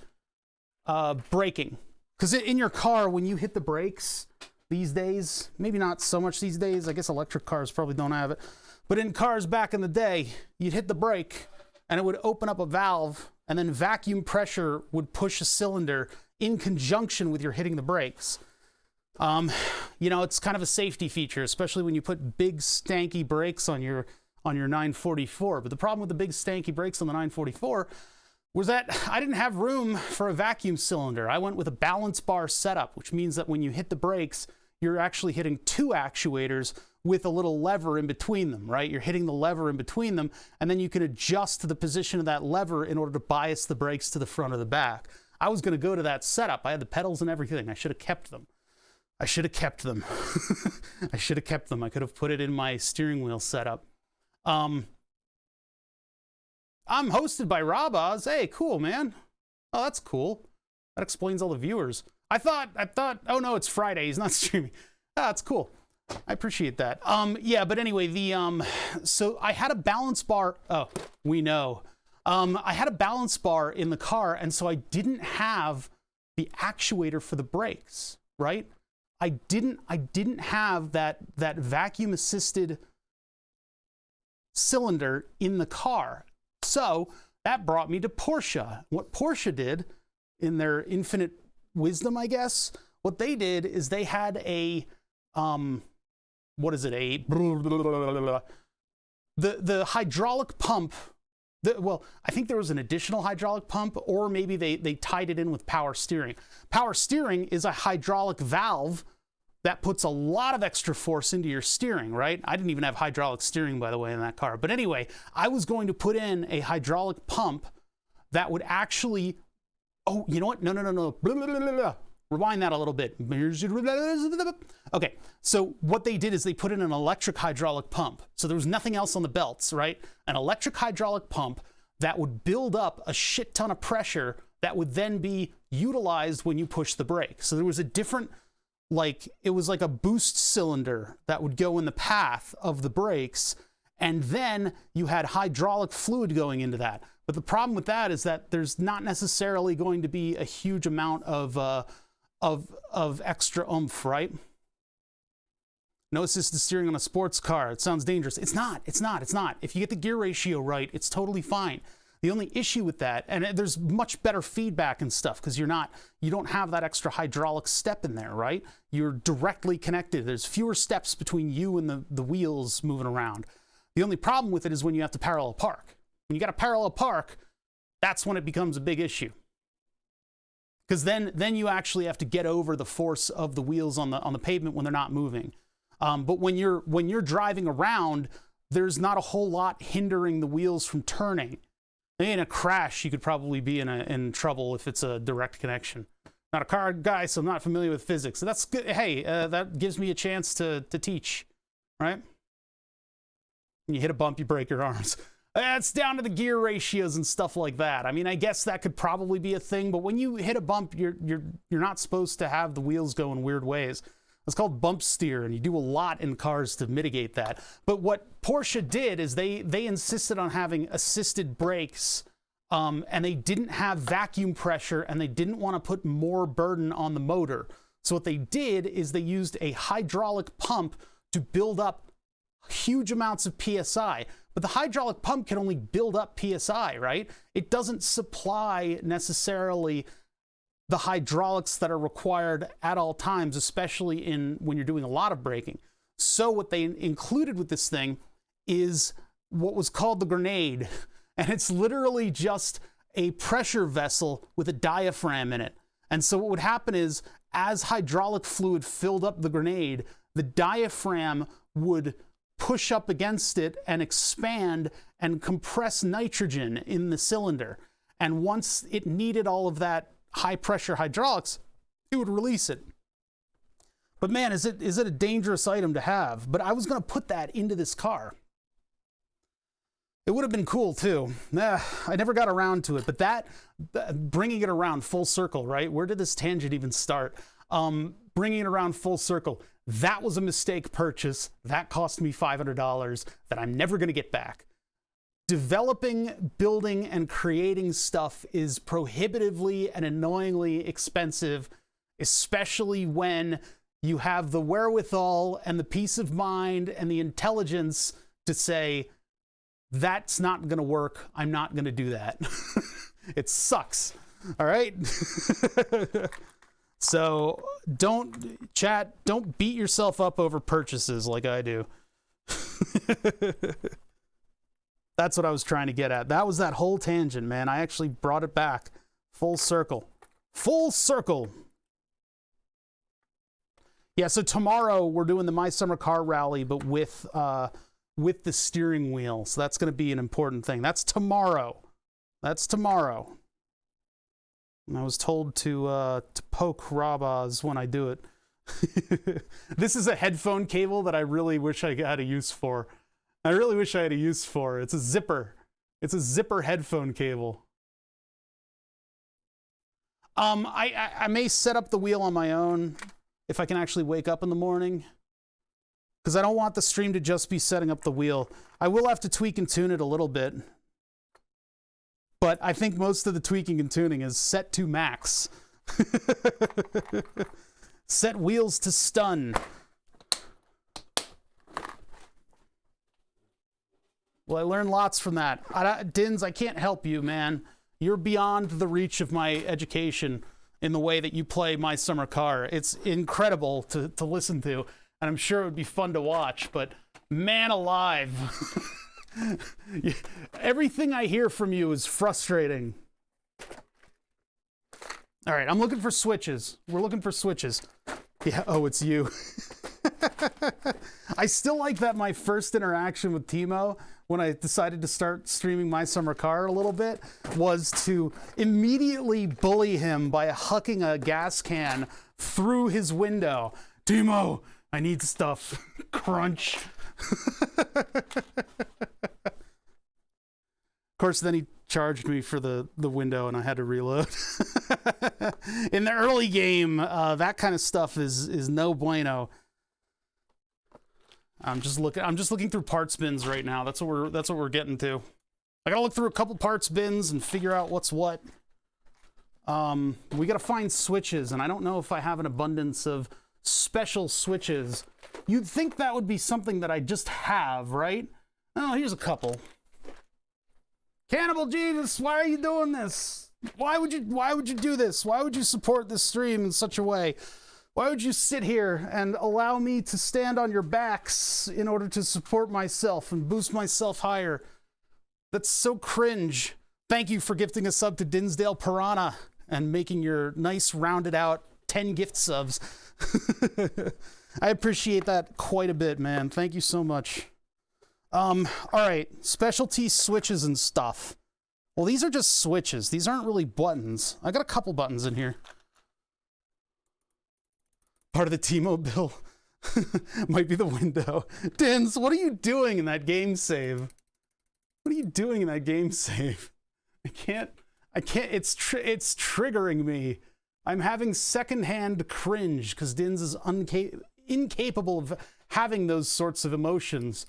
braking. Because in your car, when you hit the brakes these days, maybe not so much these days, I guess electric cars probably don't have it, but in cars back in the day, you'd hit the brake, and it would open up a valve, and then vacuum pressure would push a cylinder in conjunction with your hitting the brakes. You know, it's kind of a safety feature, especially when you put big stanky brakes on your 944. But the problem with the big stanky brakes on the 944 was that I didn't have room for a vacuum cylinder. I went with a balance bar setup, which means that when you hit the brakes, you're actually hitting two actuators with a little lever in between them, right? You're hitting the lever in between them, and then you can adjust the position of that lever in order to bias the brakes to the front or the back. I was going to go to that setup. I had the pedals and everything. I should have kept them. I should have kept them. I should have kept them. I could have put it in my steering wheel setup. I'm hosted by Rob Oz. Hey, cool, man. Oh, that's cool. That explains all the viewers. I thought, oh no, it's Friday. He's not streaming. Ah, that's cool. I appreciate that. Yeah, but anyway, so I had a balance bar. Oh, we know. I had a balance bar in the car, and so I didn't have the actuator for the brakes, right? I didn't have that vacuum-assisted cylinder in the car. So that brought me to Porsche. What Porsche did, in their infinite wisdom, I guess, what they did is they had a what is it, the hydraulic pump. Well, I think there was an additional hydraulic pump, or maybe they tied it in with power steering. Power steering is a hydraulic valve that puts a lot of extra force into your steering, right? I didn't even have hydraulic steering, by the way, in that car. But anyway, I was going to put in a hydraulic pump that would actually, oh, you know what? No. Rewind that a little bit. Okay, so what they did is they put in an electric hydraulic pump. So there was nothing else on the belts, right? An electric hydraulic pump that would build up a shit ton of pressure that would then be utilized when you push the brake. So there was a different, like, it was like a boost cylinder that would go in the path of the brakes, and then you had hydraulic fluid going into that. But the problem with that is that there's not necessarily going to be a huge amount of extra oomph, right? No assisted steering on a sports car. It sounds dangerous. It's not. If you get the gear ratio right, it's totally fine. The only issue with that, and there's much better feedback and stuff, because you don't have that extra hydraulic step in there, right? You're directly connected. There's fewer steps between you and the wheels moving around. The only problem with it is when you have to parallel park. When you got to parallel park, that's when it becomes a big issue. Because then you actually have to get over the force of the wheels on the pavement when they're not moving. But when you're driving around, there's not a whole lot hindering the wheels from turning. In a crash, you could probably be in trouble if it's a direct connection. Not a car guy, so I'm not familiar with physics. So that's good. Hey, that gives me a chance to teach, right? When you hit a bump, you break your arms. It's down to the gear ratios and stuff like that. I mean, I guess that could probably be a thing, but when you hit a bump, you're not supposed to have the wheels go in weird ways. It's called bump steer, and you do a lot in cars to mitigate that. But what Porsche did is they insisted on having assisted brakes, and they didn't have vacuum pressure, and they didn't want to put more burden on the motor. So what they did is they used a hydraulic pump to build up huge amounts of PSI. But the hydraulic pump can only build up PSI, right? It doesn't supply necessarily the hydraulics that are required at all times, especially when you're doing a lot of braking. So what they included with this thing is what was called the grenade. And it's literally just a pressure vessel with a diaphragm in it. And so what would happen is, as hydraulic fluid filled up the grenade, the diaphragm would push up against it and expand and compress nitrogen in the cylinder. And once it needed all of that high pressure hydraulics, it would release it. But man, is it a dangerous item to have? But I was going to put that into this car. It would have been cool too. I never got around to it, but bringing it around full circle, right? Where did this tangent even start? Bringing it around full circle. That was a mistake purchase. That cost me $500 that I'm never going to get back. Developing, building, and creating stuff is prohibitively and annoyingly expensive, especially when you have the wherewithal and the peace of mind and the intelligence to say, that's not going to work. I'm not going to do that. It sucks. All right? So don't beat yourself up over purchases like I do. That's what I was trying to get at. That was that whole tangent, man. I actually brought it back. Full circle. Full circle. Yeah, so tomorrow we're doing the My Summer Car Rally, but with the steering wheel. So that's going to be an important thing. That's tomorrow. And I was told to poke Rob Oz when I do it. This is a headphone cable that I really wish I had a use for. It's a zipper. It's a zipper headphone cable. I may set up the wheel on my own if I can actually wake up in the morning, because I don't want the stream to just be setting up the wheel. I will have to tweak and tune it a little bit, but I think most of the tweaking and tuning is set to max. Set wheels to stun. Well, I learned lots from that. Dins, I can't help you, man. You're beyond the reach of my education in the way that you play My Summer Car. It's incredible to listen to. and I'm sure it would be fun to watch, but man alive. Everything I hear from you is frustrating. All right, I'm looking for switches. We're looking for switches. Yeah, oh, it's you. I still like that my first interaction with Timo, when I decided to start streaming My Summer Car a little bit, was to immediately bully him by hucking a gas can through his window. Timo, I need stuff. Crunch. Of course, then he charged me for the window and I had to reload. In the early game, that kind of stuff is no bueno. I'm just looking through parts bins right now. That's what we're getting to. I gotta look through a couple parts bins and figure out what's what. We gotta find switches, and I don't know if I have an abundance of special switches. You'd think that would be something that I just have, right? Oh, here's a couple. Cannibal Jesus, why are you doing this? Why would you do this? Why would you support this stream in such a way? Why would you sit here and allow me to stand on your backs in order to support myself and boost myself higher? That's so cringe. Thank you for gifting a sub to Dinsdale Piranha and making your nice rounded out 10 gift subs. I appreciate that quite a bit, man. Thank you so much. All right, specialty switches and stuff. Well, these are just switches. These aren't really buttons. I got a couple buttons in here. Part of the T-Mobile might be the window. Dins, what are you doing in that game save? What are you doing in that game save? I can't, it's triggering me. I'm having secondhand cringe because Dins is incapable of having those sorts of emotions.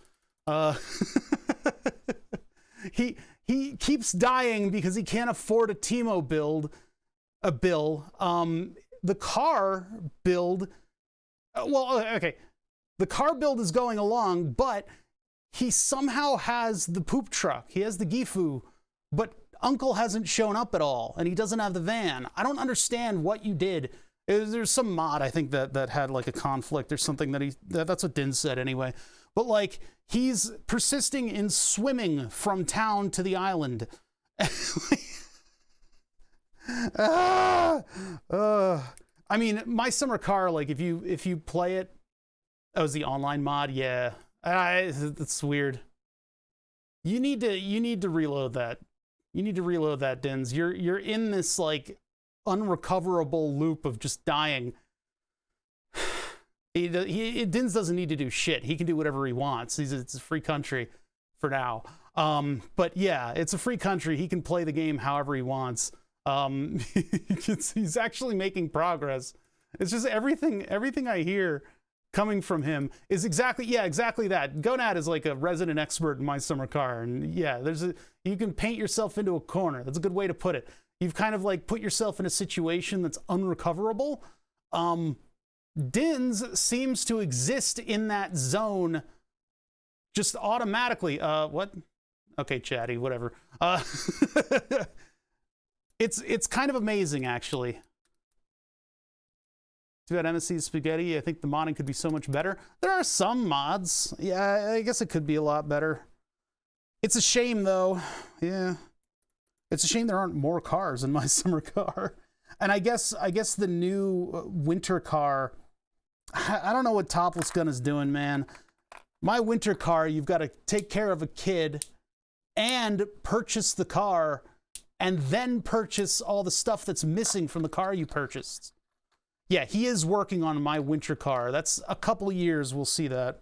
He keeps dying because he can't afford a bill. The car build, okay, the car build is going along, but he somehow has the poop truck. He has the Gifu, but Uncle hasn't shown up at all, and he doesn't have the van. I don't understand what you did. There's some mod, I think, that had like a conflict or something that's what Din said anyway. But like, he's persisting in swimming from town to the island. I mean, My Summer Car, like if you play it, oh, is the online mod? Yeah, it's weird. You need to reload that. You need to reload that, Dins. You're in this like unrecoverable loop of just dying. Dins doesn't need to do shit. He can do whatever he wants. It's a free country for now. But yeah, it's a free country. He can play the game however he wants. He's actually making progress. It's just everything I hear coming from him is exactly that. Gonad is like a resident expert in My Summer Car, and yeah, you can paint yourself into a corner. That's a good way to put it. You've kind of like put yourself in a situation that's unrecoverable. Dins seems to exist in that zone just automatically. What? Okay, chatty, whatever. It's kind of amazing, actually. Too bad MSC's spaghetti. I think the modding could be so much better. There are some mods. Yeah, I guess it could be a lot better. It's a shame, though. Yeah. It's a shame there aren't more cars in My Summer Car. And I guess the new winter car, I don't know what Topless Gun is doing, man. My winter car, you've got to take care of a kid and purchase the car and then purchase all the stuff that's missing from the car you purchased. Yeah, he is working on my winter car. That's a couple of years, we'll see that.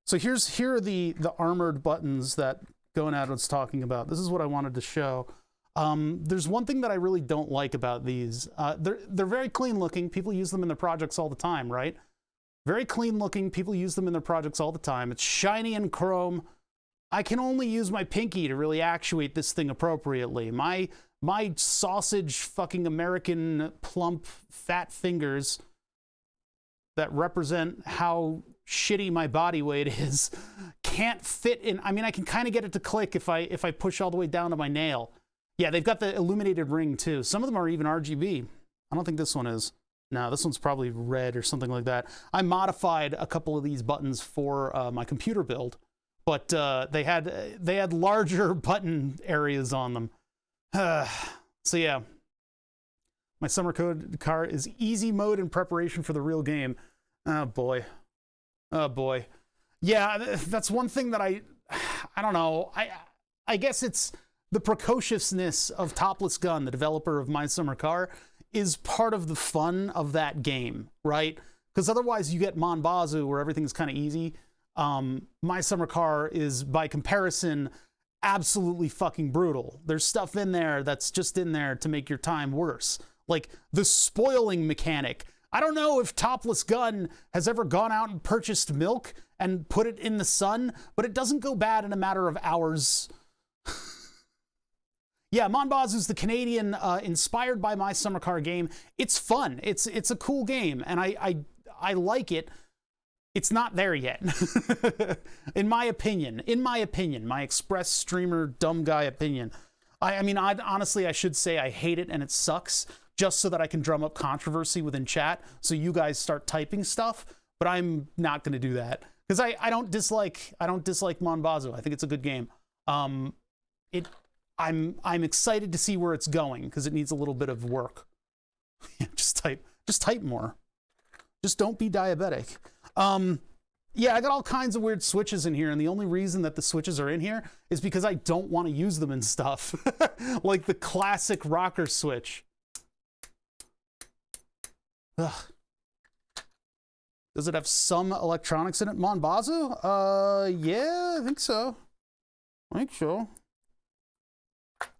So here are the armored buttons that Gonad was talking about. This is what I wanted to show. There's one thing that I really don't like about these. They're very clean looking. People use them in their projects all the time, right? Very clean looking. People use them in their projects all the time. It's shiny and chrome. I can only use my pinky to really actuate this thing appropriately. My sausage fucking American plump fat fingers that represent how shitty my body weight is can't fit in. I mean, I can kind of get it to click if I push all the way down to my nail. Yeah, they've got the illuminated ring too. Some of them are even RGB. I don't think this one is. No, this one's probably red or something like that. I modified a couple of these buttons for my computer build, but they had larger button areas on them. So yeah, my summer car is easy mode in preparation for the real game. Oh boy, oh boy. Yeah, that's one thing that I don't know. I guess it's the precociousness of Topless Gun, the developer of My Summer Car, is part of the fun of that game, right? Because otherwise you get Monbazu where everything's kind of easy. My Summer Car is, by comparison, absolutely fucking brutal. There's stuff in there that's just in there to make your time worse. Like the spoiling mechanic. I don't know if Topless Gun has ever gone out and purchased milk and put it in the sun, but it doesn't go bad in a matter of hours. Yeah, Monbazu's the Canadian inspired by My Summer Car game. It's fun. It's a cool game, and I like it. It's not there yet. In my opinion, my Express streamer dumb guy opinion. I mean, honestly, I should say I hate it and it sucks, just so that I can drum up controversy within chat, so you guys start typing stuff. But I'm not going to do that because I don't dislike Monbazu. I think it's a good game. I'm excited to see where it's going because it needs a little bit of work. just type more. Just don't be diabetic. Yeah, I got all kinds of weird switches in here, and the only reason that the switches are in here is because I don't want to use them and stuff. Like the classic rocker switch. Ugh. Does it have some electronics in it? Monbazu? Yeah, I think so. I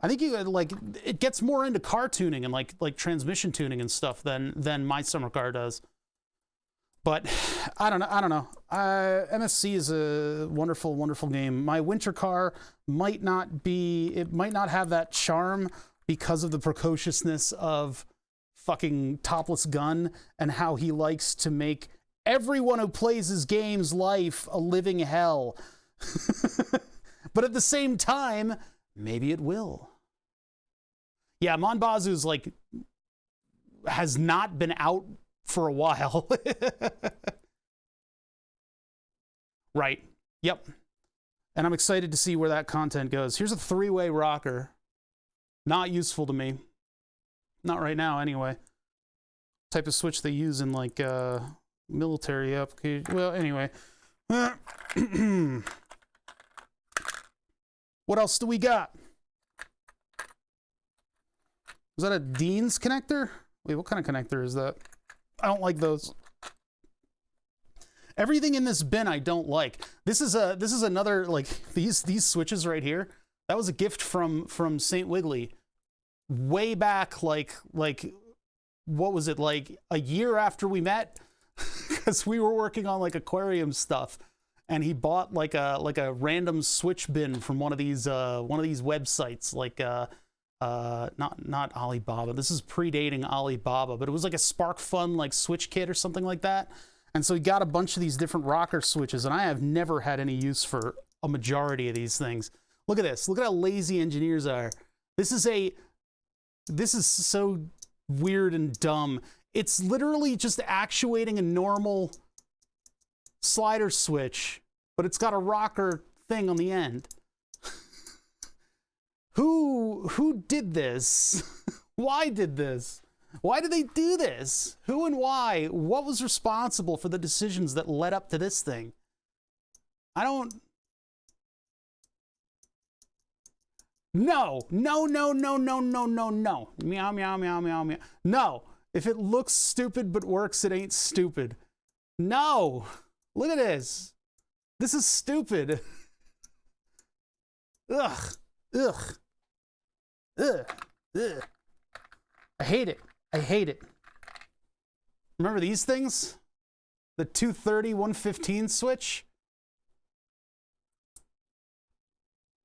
think you like it gets more into car tuning and like transmission tuning and stuff than My Summer Car does. But I don't know. MSC is a wonderful, wonderful game. My winter car might not have that charm because of the precociousness of fucking Topless Gun and how he likes to make everyone who plays his game's life a living hell. But at the same time, maybe it will. Yeah, Monbazu's like has not been out for a while. Right. Yep. And I'm excited to see where that content goes. Here's a 3-way rocker. Not useful to me. Not right now, anyway. Type of switch they use in like military application. Well, anyway. What else do we got? Is that a Dean's connector? Wait, what kind of connector is that? I don't like those. Everything in this bin I don't like. This is another like these switches right here. That was a gift from St. Wiggly way back like what was it, like a year after we met? Because we were working on like aquarium stuff. And he bought like a random switch bin from one of these websites, like not Alibaba. This is predating Alibaba, but it was like a SparkFun like switch kit or something like that. And so he got a bunch of these different rocker switches, and I have never had any use for a majority of these things. Look at this. Look at how lazy engineers are. This is so weird and dumb. It's literally just actuating a normal slider switch, but it's got a rocker thing on the end. Who did this? Why did this? Why did they do this? Who and why? What was responsible for the decisions that led up to this thing? I don't... No. Meow, meow, meow, meow, meow. No. If it looks stupid but works, it ain't stupid. No. Look at this. This is stupid. Ugh. Ugh. Ugh. Ugh. I hate it. I hate it. Remember these things? The 230, 115 switch?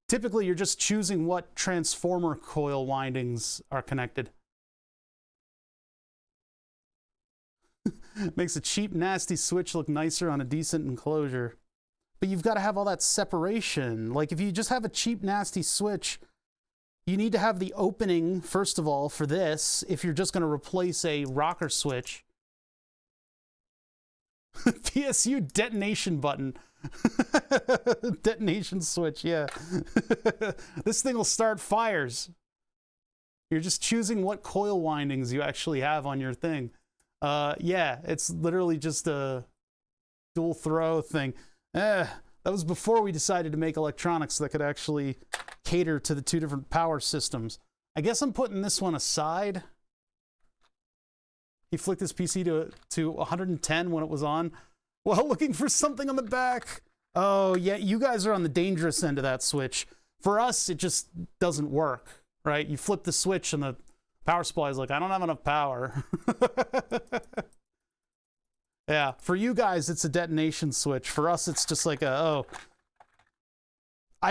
Typically, you're just choosing what transformer coil windings are connected. Makes a cheap, nasty switch look nicer on a decent enclosure. But you've got to have all that separation. Like, if you just have a cheap, nasty switch, you need to have the opening, first of all, for this, if you're just going to replace a rocker switch. PSU detonation button. Detonation switch, yeah. This thing will start fires. You're just choosing what coil windings you actually have on your thing. Yeah, it's literally just a dual throw thing. That was before we decided to make electronics that could actually cater to the two different power systems. I guess I'm putting this one aside. He flicked his PC to 110 when it was on while looking for something on the back. Oh, yeah, you guys are on the dangerous end of that switch. For us, it just doesn't work, right? You flip the switch and the power supply is like, I don't have enough power. Yeah, for you guys, it's a detonation switch. For us, it's just like I've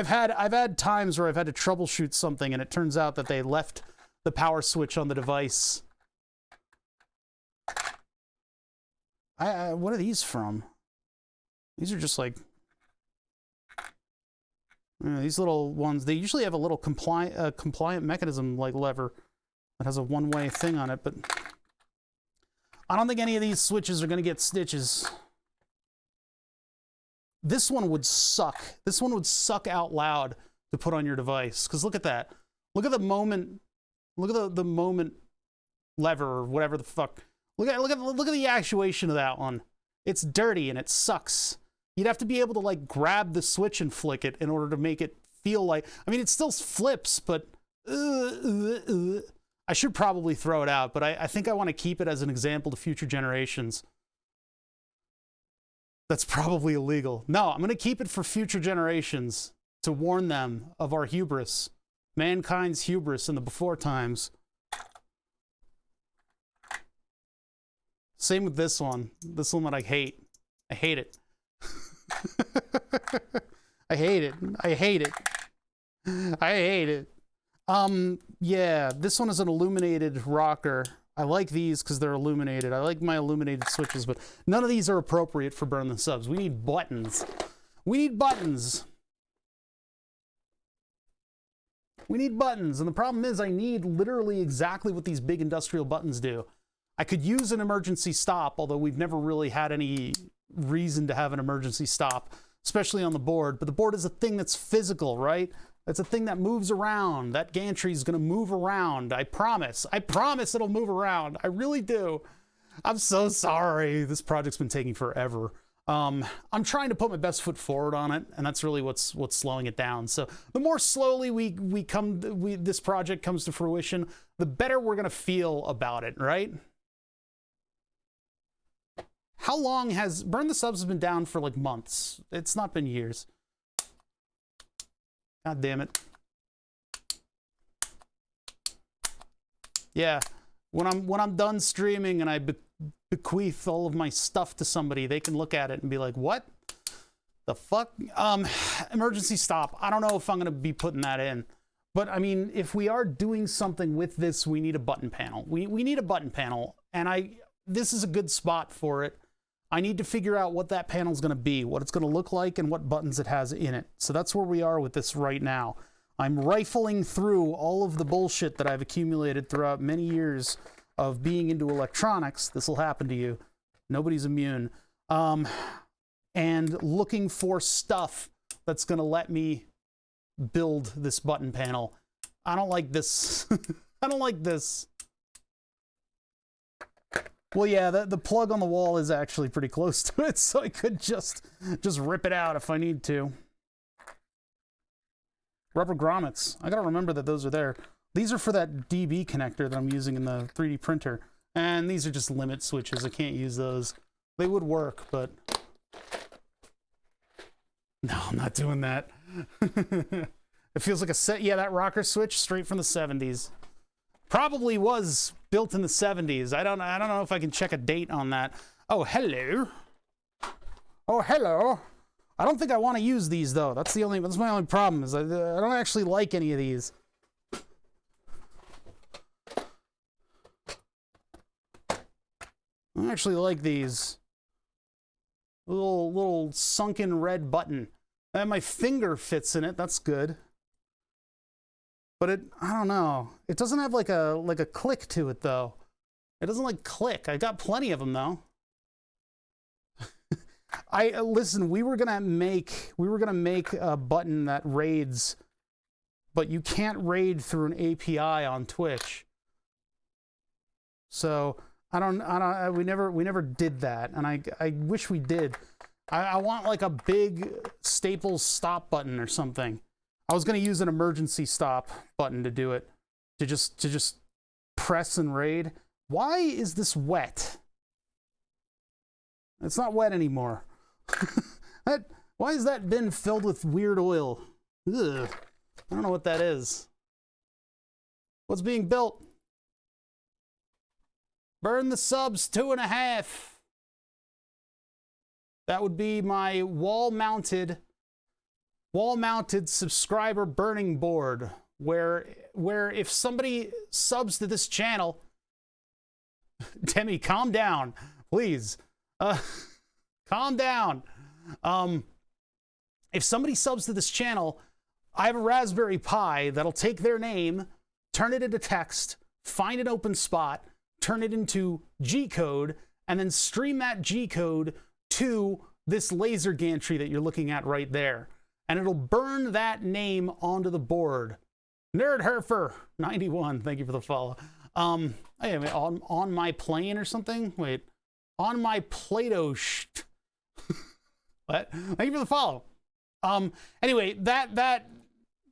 had times where I've had to troubleshoot something and it turns out that they left the power switch on the device. What are these from? These are just like these little ones. They usually have a little compliant mechanism like lever that has a one-way thing on it, but I don't think any of these switches are going to get stitches. This one would suck. This one would suck out loud to put on your device. Because look at that. Look at the moment. Look at the moment lever or whatever the fuck. Look at the actuation of that one. It's dirty and it sucks. You'd have to be able to like grab the switch and flick it in order to make it feel like. I mean, it still flips, but I should probably throw it out. But I think I want to keep it as an example to future generations. That's probably illegal. No, I'm going to keep it for future generations to warn them of our hubris, mankind's hubris in the before times. Same with this one that I hate. I hate it. I hate it. I hate it. I hate it. Yeah, this one is an illuminated rocker. I like these because they're illuminated. I like my illuminated switches, but none of these are appropriate for burn the subs. We need buttons. We need buttons. We need buttons, and the problem is I need literally exactly what these big industrial buttons do. I could use an emergency stop, although we've never really had any reason to have an emergency stop, especially on the board. But the board is a thing that's physical, right? It's a thing that moves around. That gantry is going to move around. I promise. I promise it'll move around. I really do. I'm so sorry. This project's been taking forever. I'm trying to put my best foot forward on it, and that's really what's slowing it down. So the more slowly this project comes to fruition, the better we're going to feel about it, right? How long has Burn the Subs been down for like months? It's not been years. God damn it. Yeah, when I'm done streaming and I bequeath all of my stuff to somebody, they can look at it and be like, "What the fuck?" Emergency stop. I don't know if I'm gonna be putting that in, but I mean, if we are doing something with this, we need a button panel. We need a button panel, and this is a good spot for it. I need to figure out what that panel is going to be, what it's going to look like, and what buttons it has in it. So that's where we are with this right now. I'm rifling through all of the bullshit that I've accumulated throughout many years of being into electronics. This will happen to you. Nobody's immune. And looking for stuff that's going to let me build this button panel. I don't like this. I don't like this. Well, yeah, the plug on the wall is actually pretty close to it, so I could just rip it out if I need to. Rubber grommets. I gotta remember that those are there. These are for that DB connector that I'm using in the 3D printer. And these are just limit switches. I can't use those. They would work, but... No, I'm not doing that. It feels like a set. Yeah, that rocker switch, straight from the 70s. Probably was built in the 70s. I don't know if I can check a date on that. Oh, hello. Oh, hello. I don't think I want to use these though. That's my only problem is I don't actually like any of these. I don't actually like these. Little sunken red button. And my finger fits in it. That's good. But I don't know. It doesn't have like a click to it though. It doesn't like click. I got plenty of them though. listen, we were gonna make a button that raids, but you can't raid through an API on Twitch. So we never did that, and I wish we did. I want like a big Staples stop button or something. I was gonna use an emergency stop button to do it, to just press and raid. Why is this wet? It's not wet anymore. Why is that bin filled with weird oil? Ugh. I don't know what that is. What's being built? Burn the subs 2.5. That would be my wall-mounted subscriber burning board, where if somebody subs to this channel, Demi, calm down, please. Calm down. If somebody subs to this channel, I have a Raspberry Pi that'll take their name, turn it into text, find an open spot, turn it into G-code, and then stream that G-code to this laser gantry that you're looking at right there. And it'll burn that name onto the board. Nerdherfer 91, thank you for the follow. Hey, on my plane or something? Wait, on my Play-Doh What? Thank you for the follow. Anyway, that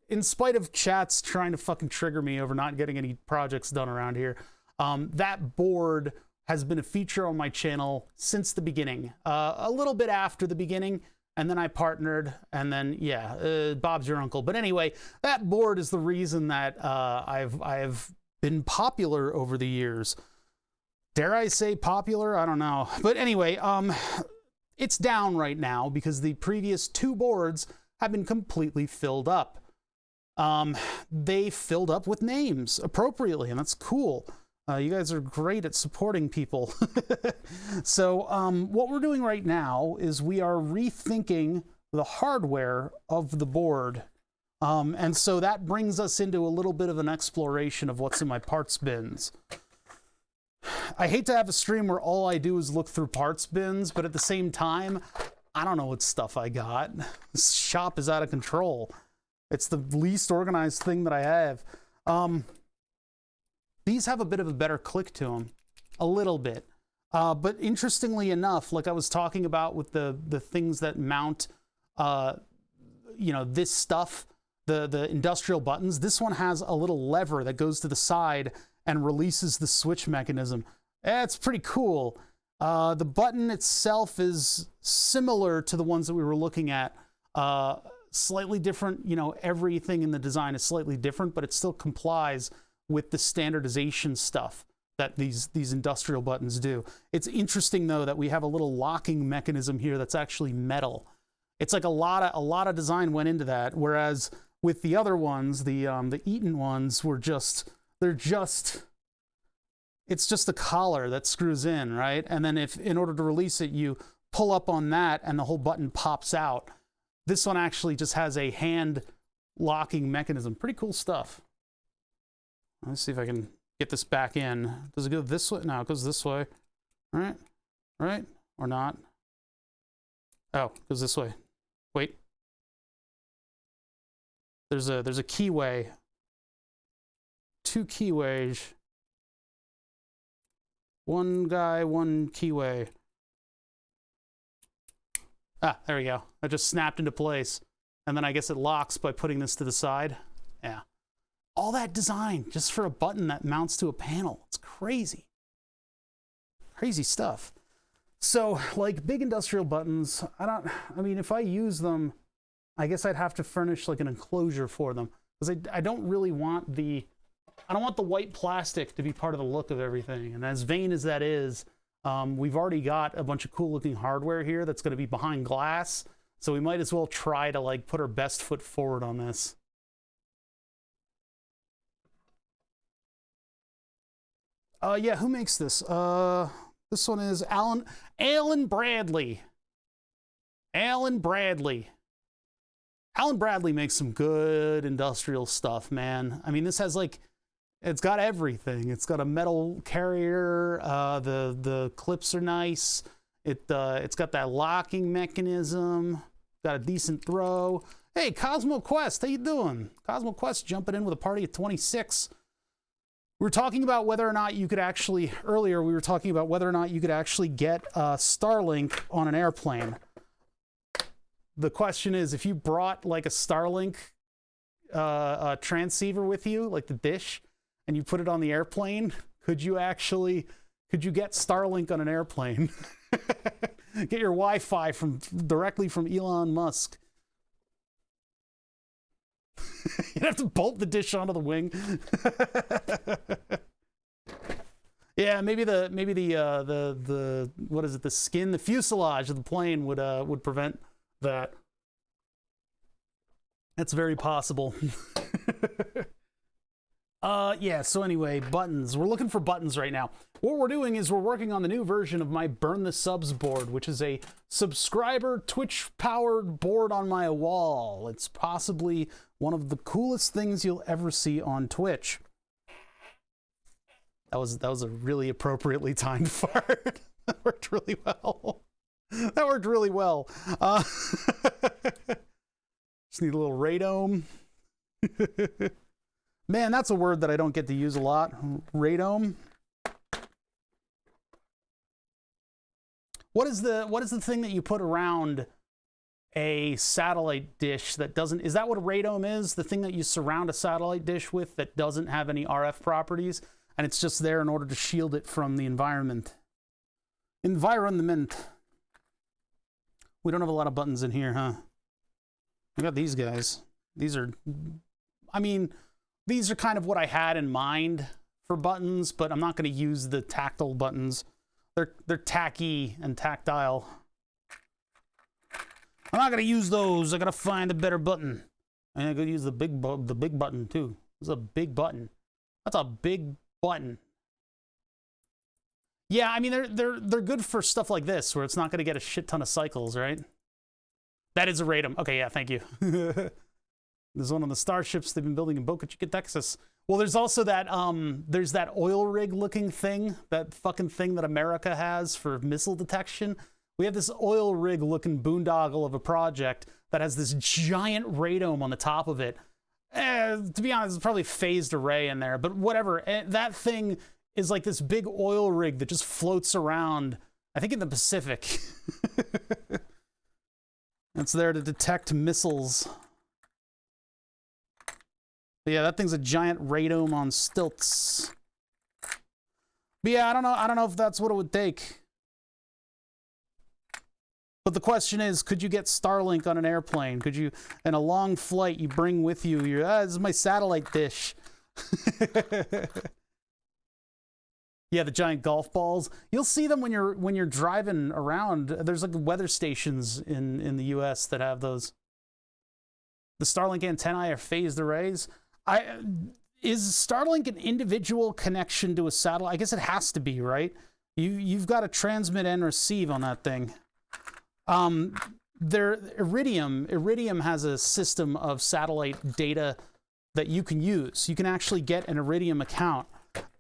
in spite of chats trying to fucking trigger me over not getting any projects done around here, that board has been a feature on my channel since the beginning. A little bit after the beginning, and then I partnered, and then yeah, Bob's your uncle. But anyway, that board is the reason that I've been popular over the years. Dare I say popular? I don't know. But anyway, it's down right now because the previous 2 boards have been completely filled up. They filled up with names appropriately, and that's cool. You guys are great at supporting people. So what we're doing right now is we are rethinking the hardware of the board. And so that brings us into a little bit of an exploration of what's in my parts bins. I hate to have a stream where all I do is look through parts bins, but at the same time, I don't know what stuff I got. This shop is out of control. It's the least organized thing that I have. These have a bit of a better click to them, a little bit. But interestingly enough, like I was talking about with the things that mount, you know, this stuff, the industrial buttons, this one has a little lever that goes to the side and releases the switch mechanism. It's pretty cool. The button itself is similar to the ones that we were looking at. Slightly different, you know, everything in the design is slightly different, but it still complies with the standardization stuff that these industrial buttons do. It's interesting though that we have a little locking mechanism here that's actually metal. It's like a lot of design went into that, whereas with the other ones, the Eaton ones were it's just the collar that screws in, right? And then if in order to release it, you pull up on that and the whole button pops out. This one actually just has a hand locking mechanism. Pretty cool stuff. Let's see if I can get this back in. Does it go this way? No, it goes this way. All right, right, or not? Oh, it goes this way. Wait. There's a keyway. 2 keyways. 1 guy, 1 keyway. Ah, there we go. That just snapped into place. And then I guess it locks by putting this to the side. Yeah. All that design just for a button that mounts to a panel. It's crazy. Crazy stuff. So, like big industrial buttons, I mean, if I use them, I guess I'd have to furnish like an enclosure for them. Because I don't really want the white plastic to be part of the look of everything. And as vain as that is, we've already got a bunch of cool looking hardware here that's going to be behind glass. So we might as well try to like put our best foot forward on this. Yeah, who makes this? This one is Alan Bradley. Alan Bradley makes some good industrial stuff, man. I mean, this has like, it's got everything. It's got a metal carrier. The clips are nice. It's got that locking mechanism, got a decent throw. Hey, Cosmo Quest, how you doing? Cosmo Quest jumping in with a party of 26. We were talking about whether or not you could actually, earlier we were talking about whether or not you could actually get Starlink on an airplane. The question is, if you brought like a Starlink transceiver with you, like the dish, and you put it on the airplane, could you get Starlink on an airplane? Get your Wi-Fi directly from Elon Musk. You'd have to bolt the dish onto the wing. Yeah, maybe the what is it? The skin, the fuselage of the plane would prevent that. That's very possible. Yeah, so anyway, buttons. We're looking for buttons right now. What we're doing is we're working on the new version of my Burn the Subs board, which is a subscriber Twitch-powered board on my wall. It's possibly one of the coolest things you'll ever see on Twitch. That was a really appropriately timed fart. That worked really well. That worked really well. Just need a little radome. Man, that's a word that I don't get to use a lot. Radome. What is the thing that you put around a satellite dish that doesn't, is that what a radome is? The thing that you surround a satellite dish with that doesn't have any RF properties, and it's just there in order to shield it from the environment. Environment. We don't have a lot of buttons in here, huh? I got these guys. These are, I mean, these are kind of what I had in mind for buttons, but I'm not going to use the tactile buttons. They're tacky and tactile. I'm not going to use those. I got to find a better button. And I'm going to use the big button too. It's a big button. That's a big button. Yeah, I mean they're good for stuff like this where it's not going to get a shit ton of cycles, right? That is a radome. Okay, yeah, thank you. There's one of the starships they've been building in Boca Chica, Texas. Well, there's also that there's that oil rig looking thing, that fucking thing that America has for missile detection. We have this oil rig looking boondoggle of a project that has this giant radome on the top of it. To be honest, it's probably phased array in there, but whatever. That thing is like this big oil rig that just floats around, I think in the Pacific. It's there to detect missiles. But yeah, that thing's a giant radome on stilts. But yeah, I don't know if that's what it would take. But the question is, could you get Starlink on an airplane? Could you, in a long flight, you bring with you your, this is my satellite dish. Yeah, the giant golf balls. You'll see them when you're driving around. There's like weather stations in the US that have those. The Starlink antennae are phased arrays. Is Starlink an individual connection to a satellite? I guess it has to be, right? You've got to transmit and receive on that thing. Iridium has a system of satellite data that you can use. You can actually get an Iridium account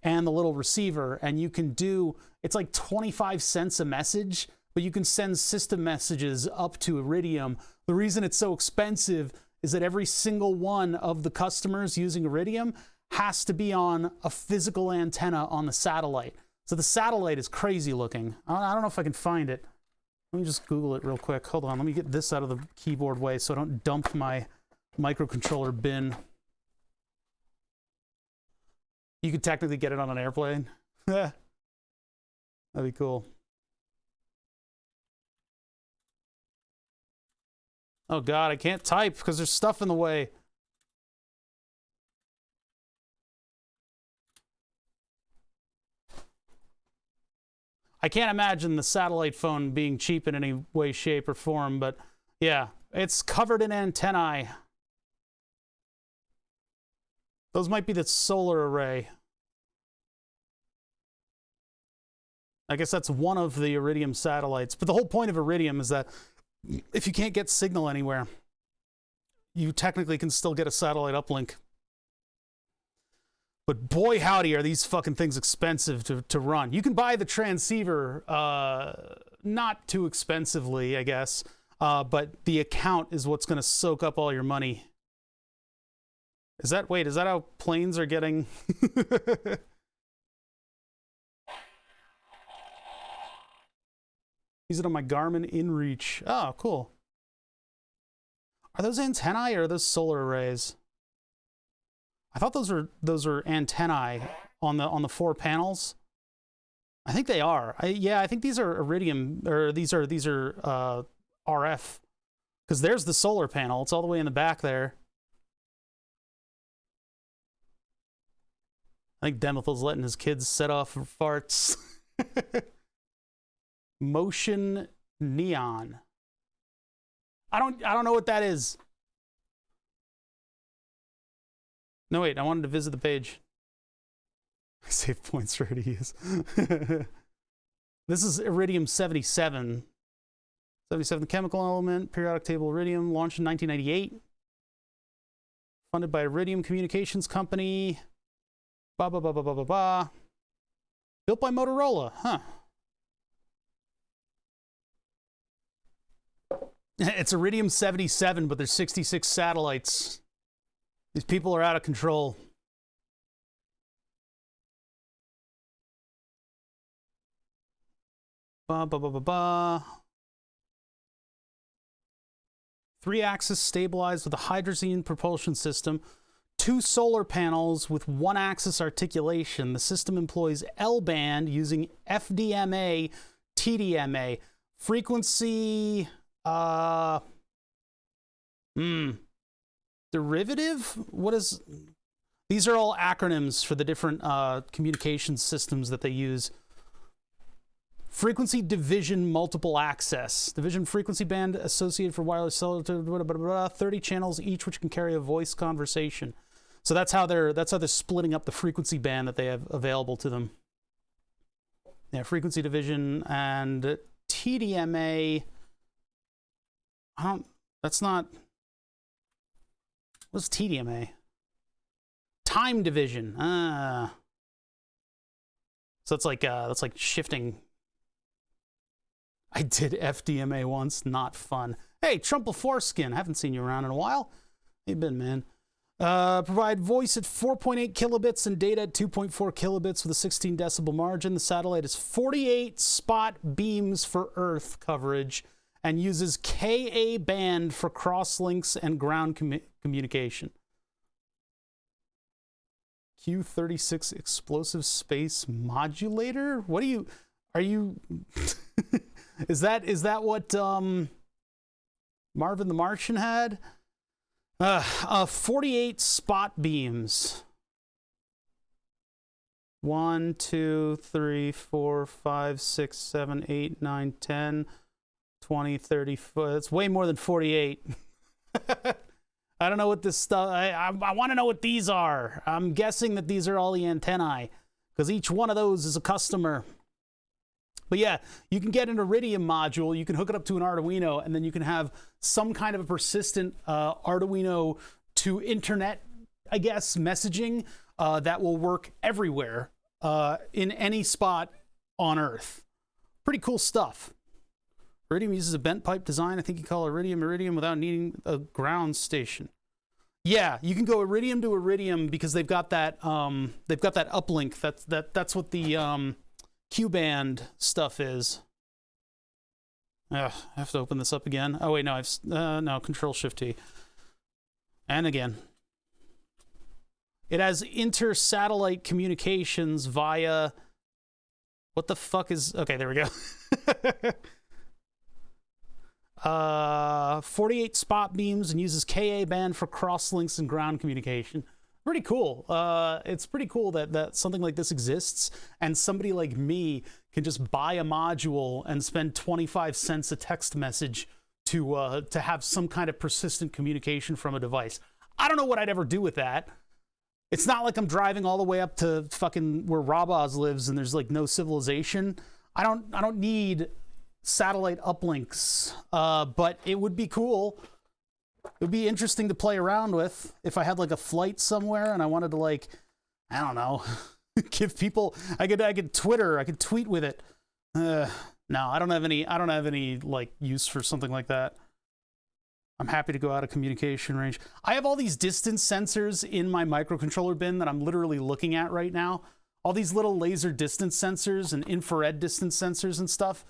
and the little receiver, and you can do, it's like 25 cents a message, but you can send system messages up to Iridium. The reason it's so expensive is that every single one of the customers using Iridium has to be on a physical antenna on the satellite. So the satellite is crazy looking. I don't know if I can find it. Let me just Google it real quick. Hold on, let me get this out of the keyboard way so I don't dump my microcontroller bin. You could technically get it on an airplane. That'd be cool. Oh God, I can't type because there's stuff in the way. I can't imagine the satellite phone being cheap in any way, shape, or form, but yeah, it's covered in antennae. Those might be the solar array. I guess that's one of the Iridium satellites. But the whole point of Iridium is that if you can't get signal anywhere, you technically can still get a satellite uplink. But boy howdy are these fucking things expensive to run. You can buy the transceiver not too expensively, I guess. But the account is what's going to soak up all your money. Is that how planes are getting? Use it on my Garmin InReach. Oh, cool. Are those antennae or are those solar arrays? I thought those were antennae on the 4 panels. I think they are. I think these are iridium, or these are RF, because there's the solar panel. It's all the way in the back there. I think Demethyl's letting his kids set off farts. Motion neon. I don't know what that is. No, wait, I wanted to visit the page. Save points for idiots. This is iridium 77. 77 chemical element, periodic table iridium, launched in 1998. Funded by Iridium Communications Company. Built by Motorola, huh? It's iridium 77, but there's 66 satellites. These people are out of control. Three-axis stabilized with a hydrazine propulsion system. 2 solar panels with 1-axis articulation. The system employs L-band using FDMA, TDMA. Frequency... Derivative? What is... These are all acronyms for the different communication systems that they use. Frequency division multiple access. Division frequency band associated for wireless cellular, 30 channels each, which can carry a voice conversation. So that's how they're splitting up the frequency band that they have available to them. Yeah, frequency division and TDMA. That's not... What's TDMA? Time division. So it's like that's like shifting. I did FDMA once, not fun. Hey, Trumple Foreskin, haven't seen you around in a while. How you been, man? Provide voice at 4.8 kilobits and data at 2.4 kilobits with a 16 decibel margin. The satellite is 48 spot beams for Earth coverage and uses Ka band for crosslinks and ground communication. Q36 explosive space modulator? What are you is that what Marvin the Martian had? 48 spot beams. 1, 2, 3, 4, 5, 6, 7, 8, 9, 10, 20, 30. It's way more than 48. I don't know what this stuff... I want to know what these are. I'm guessing that these are all the antennae, because each one of those is a customer. But yeah, you can get an Iridium module, you can hook it up to an Arduino, and then you can have some kind of a persistent Arduino to internet, I guess, messaging that will work everywhere in any spot on Earth. Pretty cool stuff. Iridium uses a bent pipe design. I think you call Iridium without needing a ground station. Yeah, you can go Iridium to Iridium because they've got that uplink. That's what the Q-band stuff is. I have to open this up again. Oh wait, no, no, Control-Shift-T. And again. It has inter-satellite communications via... What the fuck is... Okay, there we go. 48 spot beams and uses Ka band for crosslinks and ground communication. Pretty cool. It's pretty cool that something like this exists, and somebody like me can just buy a module and spend 25 cents a text message to have some kind of persistent communication from a device. I don't know what I'd ever do with that. It's not like I'm driving all the way up to fucking where Rabaz lives and there's like no civilization. I don't need satellite uplinks, but it would be cool. It would be interesting to play around with if I had like a flight somewhere and I wanted to, like, I don't know, give people, I could tweet with it. No, I don't have any like use for something like that. I'm happy to go out of communication range. I have all these distance sensors in my microcontroller bin that I'm literally looking at right now. All these little laser distance sensors and infrared distance sensors and stuff.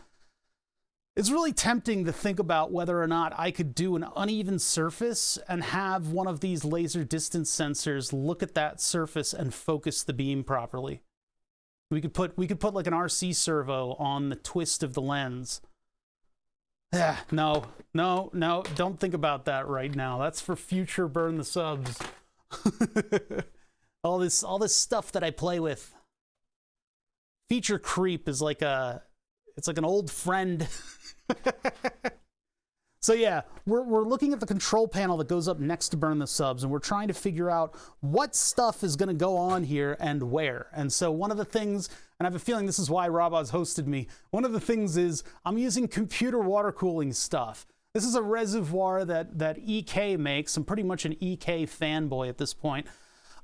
It's really tempting to think about whether or not I could do an uneven surface and have one of these laser distance sensors look at that surface and focus the beam properly. We could put like an RC servo on the twist of the lens. Yeah, no, don't think about that right now. That's for future burn the subs. all this stuff that I play with. Feature creep is like it's like an old friend. So yeah, we're looking at the control panel that goes up next to burn the subs, and we're trying to figure out what stuff is going to go on here and where. And so one of the things, and I have a feeling this is why Rabaz hosted me, one of the things is I'm using computer water cooling stuff. This is a reservoir that EK makes. I'm pretty much an EK fanboy at this point.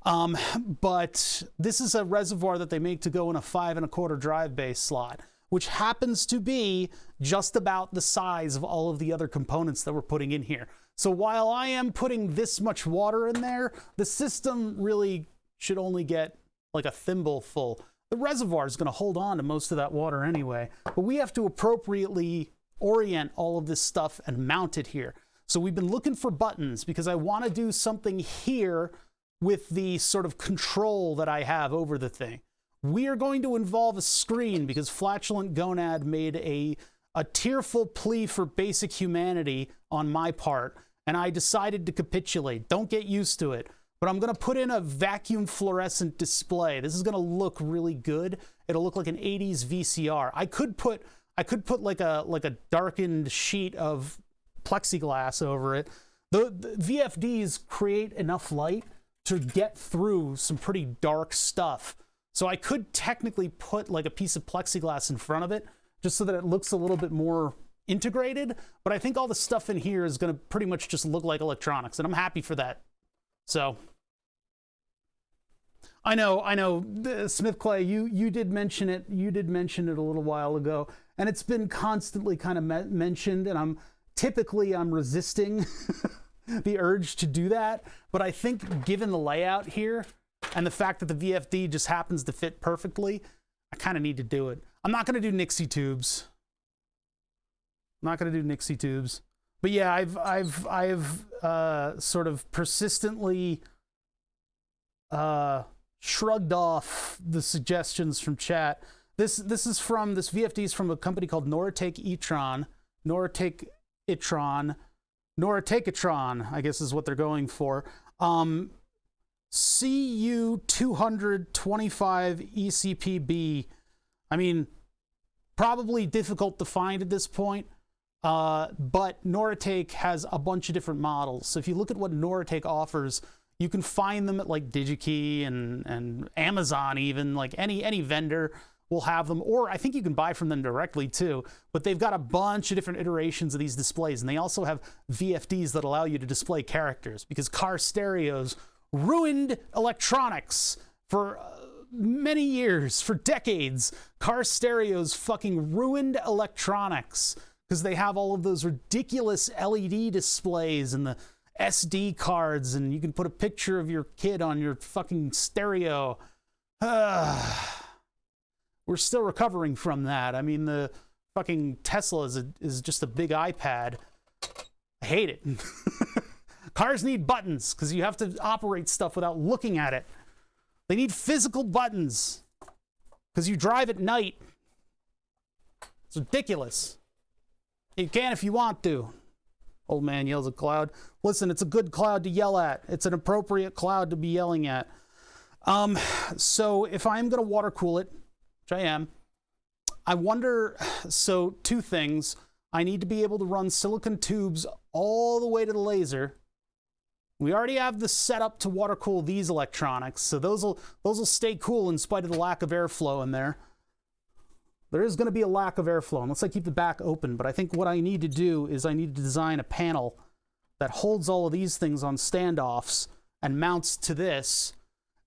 But this is a reservoir that they make to go in a 5 1/4 drive bay slot, which happens to be just about the size of all of the other components that we're putting in here. So while I am putting this much water in there, the system really should only get like a thimble full. The reservoir is going to hold on to most of that water anyway, but we have to appropriately orient all of this stuff and mount it here. So we've been looking for buttons because I want to do something here with the sort of control that I have over the thing. We are going to involve a screen because Flatulent Gonad made a tearful plea for basic humanity on my part, and I decided to capitulate. Don't get used to it. But I'm going to put in a vacuum fluorescent display. This is going to look really good. It'll look like an 80s VCR. I could put like a darkened sheet of plexiglass over it. The VFDs create enough light to get through some pretty dark stuff. So I could technically put like a piece of plexiglass in front of it just so that it looks a little bit more integrated. But I think all the stuff in here is going to pretty much just look like electronics, and I'm happy for that. So I know, Smith Clay, you did mention it. You did mention it a little while ago, and it's been constantly kind of mentioned, and I'm resisting the urge to do that. But I think given the layout here and the fact that the VFD just happens to fit perfectly, I kind of need to do it. I'm not going to do Nixie tubes. But yeah, I've sort of persistently shrugged off the suggestions from chat. This VFD is from a company called Noratake-Etron, I guess is what they're going for. CU225 ECPB. I mean, probably difficult to find at this point, but Noratake has a bunch of different models. So if you look at what Noratake offers, you can find them at like DigiKey and Amazon even, like any vendor will have them, or I think you can buy from them directly too, but they've got a bunch of different iterations of these displays, and they also have VFDs that allow you to display characters, because car stereos ruined electronics for many years, for decades. Car stereos fucking ruined electronics because they have all of those ridiculous LED displays and the SD cards, and you can put a picture of your kid on your fucking stereo. We're still recovering from that. I mean, the fucking Tesla is just a big iPad. I hate it. Cars need buttons because you have to operate stuff without looking at it. They need physical buttons because you drive at night. It's ridiculous. You can if you want to. Old man yells at cloud. Listen, it's a good cloud to yell at. It's an appropriate cloud to be yelling at. So if I'm going to water cool it, which I am, I wonder, so two things. I need to be able to run silicon tubes all the way to the laser. We already have the setup to water cool these electronics, so those will stay cool in spite of the lack of airflow in there. There is going to be a lack of airflow unless I keep the back open, but I think what I need to do is I need to design a panel that holds all of these things on standoffs and mounts to this,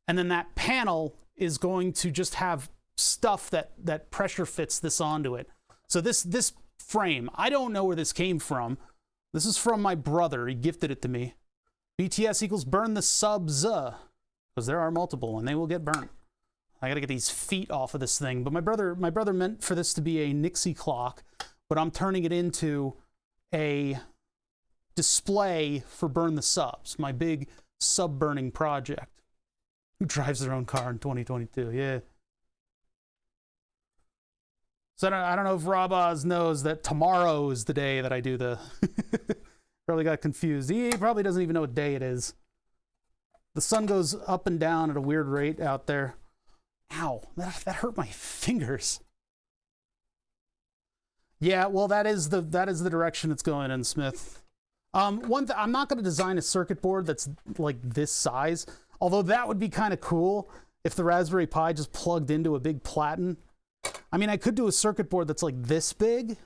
and then that panel is going to just have stuff that pressure fits this onto it. So this frame, I don't know where this came from. This is from my brother. He gifted it to me. BTS equals burn the subs, because there are multiple and they will get burnt. I gotta get these feet off of this thing. But my brother meant for this to be a Nixie clock, but I'm turning it into a display for burn the subs, my big sub burning project. Who drives their own car in 2022? Yeah. So I don't know if Rob Oz knows that tomorrow is the day that I do the... Probably got confused. He probably doesn't even know what day it is. The sun goes up and down at a weird rate out there. Ow, that hurt my fingers. Yeah, well, that is the direction it's going in, Smith. I'm not going to design a circuit board that's like this size, although that would be kind of cool if the Raspberry Pi just plugged into a big Platin. I mean, I could do a circuit board that's like this big,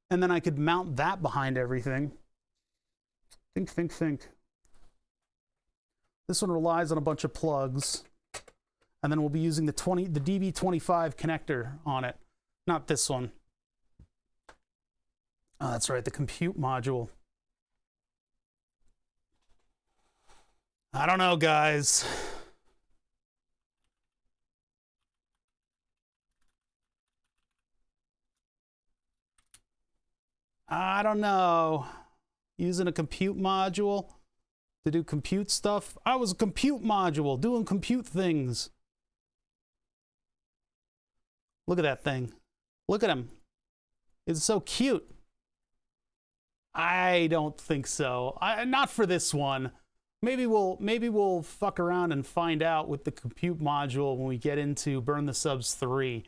and then I could mount that behind everything. Think. This one relies on a bunch of plugs, and then we'll be using the DB25 connector on it. Not this one. Oh, that's right, the compute module. I don't know, guys. I don't know. Using a compute module to do compute stuff. I was a compute module doing compute things. Look at that thing. Look at him. It's so cute. I don't think so. Not for this one. Maybe we'll fuck around and find out with the compute module when we get into Burn the Subs 3.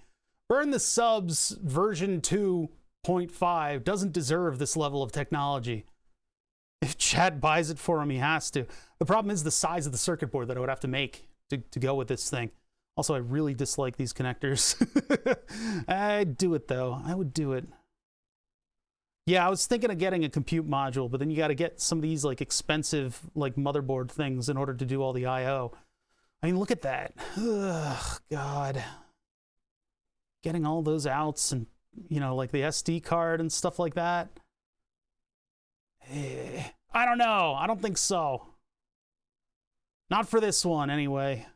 Burn the Subs version 2.5 doesn't deserve this level of technology. If Chad buys it for him, he has to. The problem is the size of the circuit board that I would have to make to go with this thing. Also, I really dislike these connectors. I'd do it, though. I would do it. Yeah, I was thinking of getting a compute module, but then you got to get some of these like expensive like motherboard things in order to do all the I/O. I mean, look at that. Ugh, God. Getting all those outs and, you know, like the SD card and stuff like that. I don't know. I don't think so. Not for this one, anyway.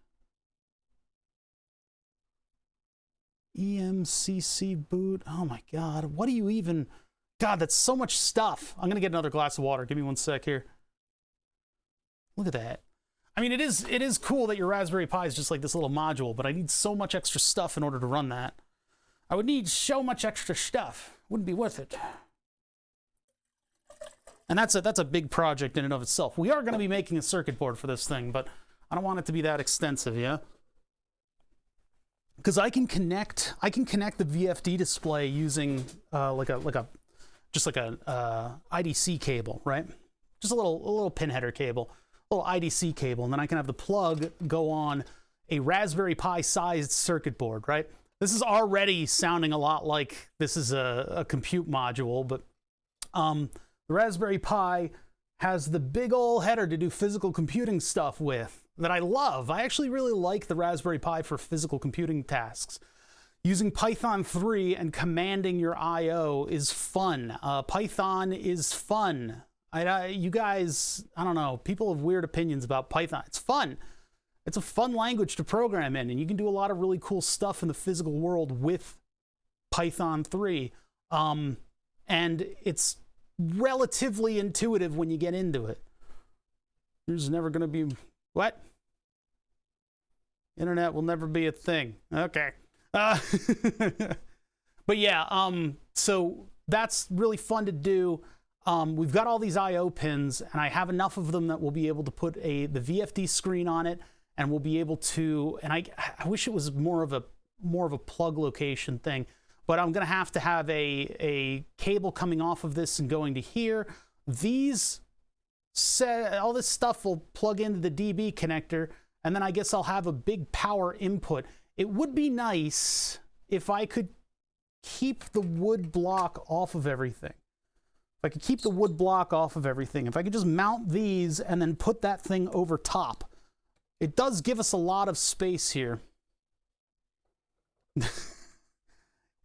EMCC boot. Oh my God. What do you even... God, that's so much stuff. I'm going to get another glass of water. Give me one sec here. Look at that. I mean, it is cool that your Raspberry Pi is just like this little module, but I need so much extra stuff in order to run that. I would need so much extra stuff. Wouldn't be worth it. And that's a big project in and of itself. We are going to be making a circuit board for this thing, but I don't want it to be that extensive, yeah? Because I can connect the VFD display using just like a IDC cable, right? Just a little pin header cable, a little IDC cable, and then I can have the plug go on a Raspberry Pi sized circuit board, right? This is already sounding a lot like this is a compute module, but the Raspberry Pi has the big ol' header to do physical computing stuff with that I love. I actually really like the Raspberry Pi for physical computing tasks. Using Python 3 and commanding your I/O is fun. Python is fun. You guys, I don't know, people have weird opinions about Python. It's fun. It's a fun language to program in, and you can do a lot of really cool stuff in the physical world with Python 3. And it's relatively intuitive when you get into it. There's never going to be... What? Internet will never be a thing. Okay. But yeah, so that's really fun to do. We've got all these I/O pins, and I have enough of them that we'll be able to put the VFD screen on it, and we'll be able to, and I wish it was more of a plug location thing, but I'm gonna have to have a cable coming off of this and going to here. All this stuff will plug into the DB connector, and then I guess I'll have a big power input. It would be nice if I could keep the wood block off of everything. If I could keep the wood block off of everything. If I could just mount these and then put that thing over top. It does give us a lot of space here.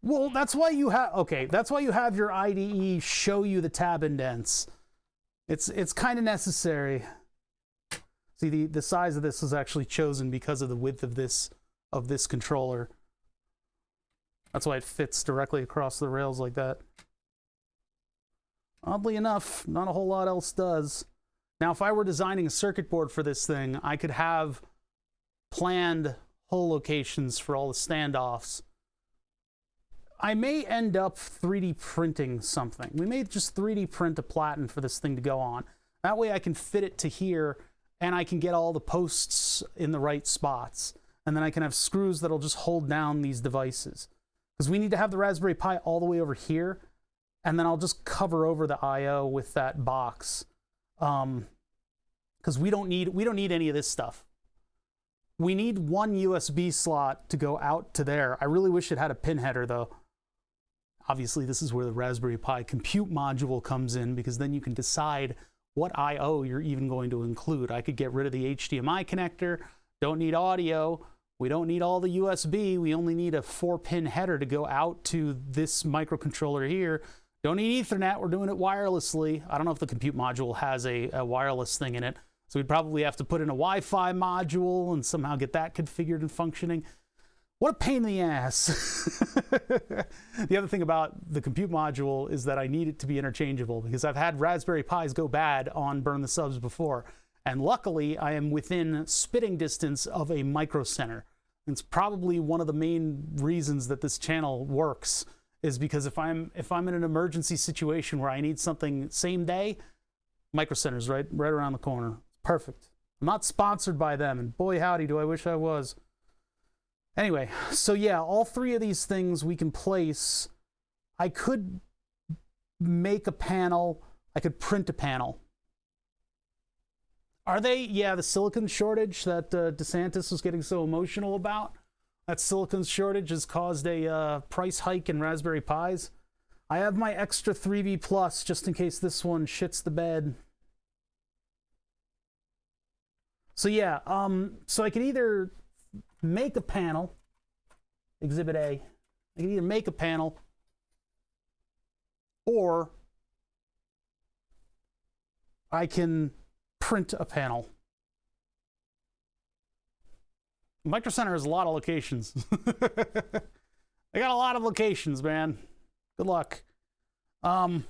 Well, that's why you have, okay, that's why you have your IDE show you the tab indents. It's kind of necessary. See, the size of this was actually chosen because of the width of this controller. That's why it fits directly across the rails like that. Oddly enough, not a whole lot else does. Now, if I were designing a circuit board for this thing, I could have planned hole locations for all the standoffs. I may end up 3D printing something. We may just 3D print a platen for this thing to go on. That way I can fit it to here, and I can get all the posts in the right spots. And then I can have screws that'll just hold down these devices. Because we need to have the Raspberry Pi all the way over here, and then I'll just cover over the I/O with that box. Because we don't need any of this stuff. We need one USB slot to go out to there. I really wish it had a pin header though. Obviously, this is where the Raspberry Pi compute module comes in, because then you can decide what I/O you're even going to include. I could get rid of the HDMI connector. Don't need audio. We don't need all the USB. We only need a 4-pin header to go out to this microcontroller here. Don't need Ethernet. We're doing it wirelessly. I don't know if the compute module has a wireless thing in it. So we'd probably have to put in a Wi-Fi module and somehow get that configured and functioning. What a pain in the ass. The other thing about the compute module is that I need it to be interchangeable, because I've had Raspberry Pis go bad on Burn the Subs before. And luckily, I am within spitting distance of a micro center. It's probably one of the main reasons that this channel works, is because if I'm in an emergency situation where I need something same day, micro center's right around the corner. Perfect. I'm not sponsored by them, and boy howdy do I wish I was. Anyway, so yeah, all three of these things we can place. I could make a panel. I could print a panel. Are they? Yeah, the silicon shortage that DeSantis was getting so emotional about. That silicon shortage has caused a price hike in Raspberry Pis. I have my extra 3V Plus just in case this one shits the bed. So yeah, so I could either make a panel, Exhibit A. I can either make a panel, or I can print a panel. Micro Center has a lot of locations. They got a lot of locations, man. Good luck. I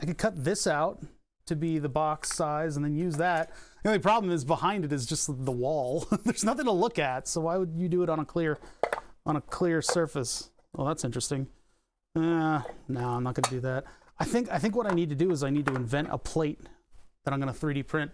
could cut this out to be the box size and then use that. The only problem is behind it is just the wall. There's nothing to look at, so why would you do it on a clear surface? Well, that's interesting. No, I'm not gonna do that. I think what I need to do is I need to invent a plate that I'm gonna 3D print.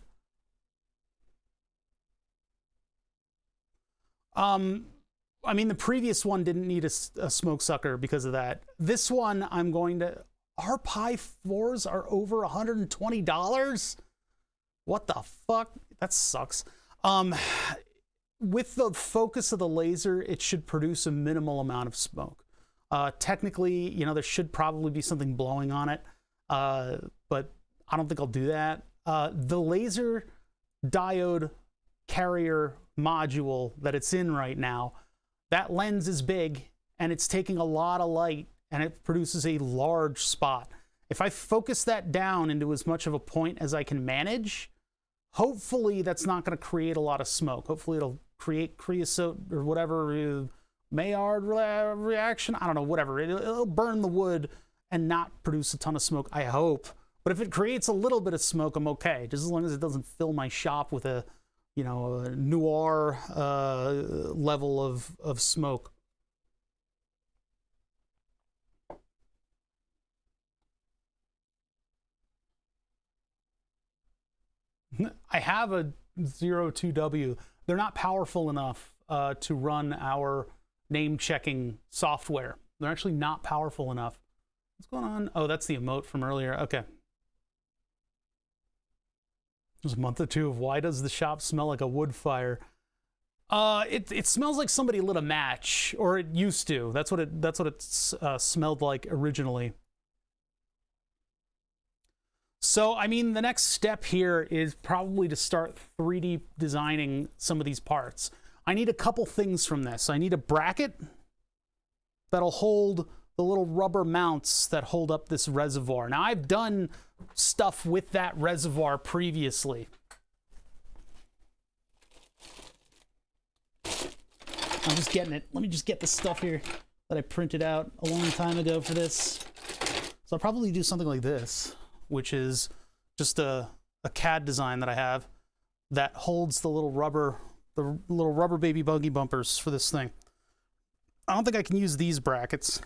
I mean, the previous one didn't need a smoke sucker because of that. This one, I'm going to... Our Pi 4s are over $120? What the fuck? That sucks. With the focus of the laser, it should produce a minimal amount of smoke. Technically, you know, there should probably be something blowing on it, but I don't think I'll do that. The laser diode carrier module that it's in right now, that lens is big and it's taking a lot of light and it produces a large spot. If I focus that down into as much of a point as I can manage, hopefully that's not going to create a lot of smoke. Hopefully it'll create creosote or whatever, Maillard reaction, I don't know, whatever. It'll burn the wood and not produce a ton of smoke, I hope. But if it creates a little bit of smoke, I'm okay, just as long as it doesn't fill my shop with a, you know, a noir level of smoke. I have a 02W. They're not powerful enough to run our name checking software. They're actually not powerful enough. What's going on? Oh, that's the emote from earlier. Okay. There's a month or two of why does the shop smell like a wood fire? It smells like somebody lit a match, or it used to. That's what it smelled like originally. So, I mean, the next step here is probably to start 3D designing some of these parts. I need a couple things from this. I need a bracket, that'll hold the little rubber mounts that hold up this reservoir. Now, I've done stuff with that reservoir previously. I'm just getting it. Let me just get the stuff here that I printed out a long time ago for this. So I'll probably do something like this, which is just a CAD design that I have that holds the little rubber baby buggy bumpers for this thing. I don't think I can use these brackets.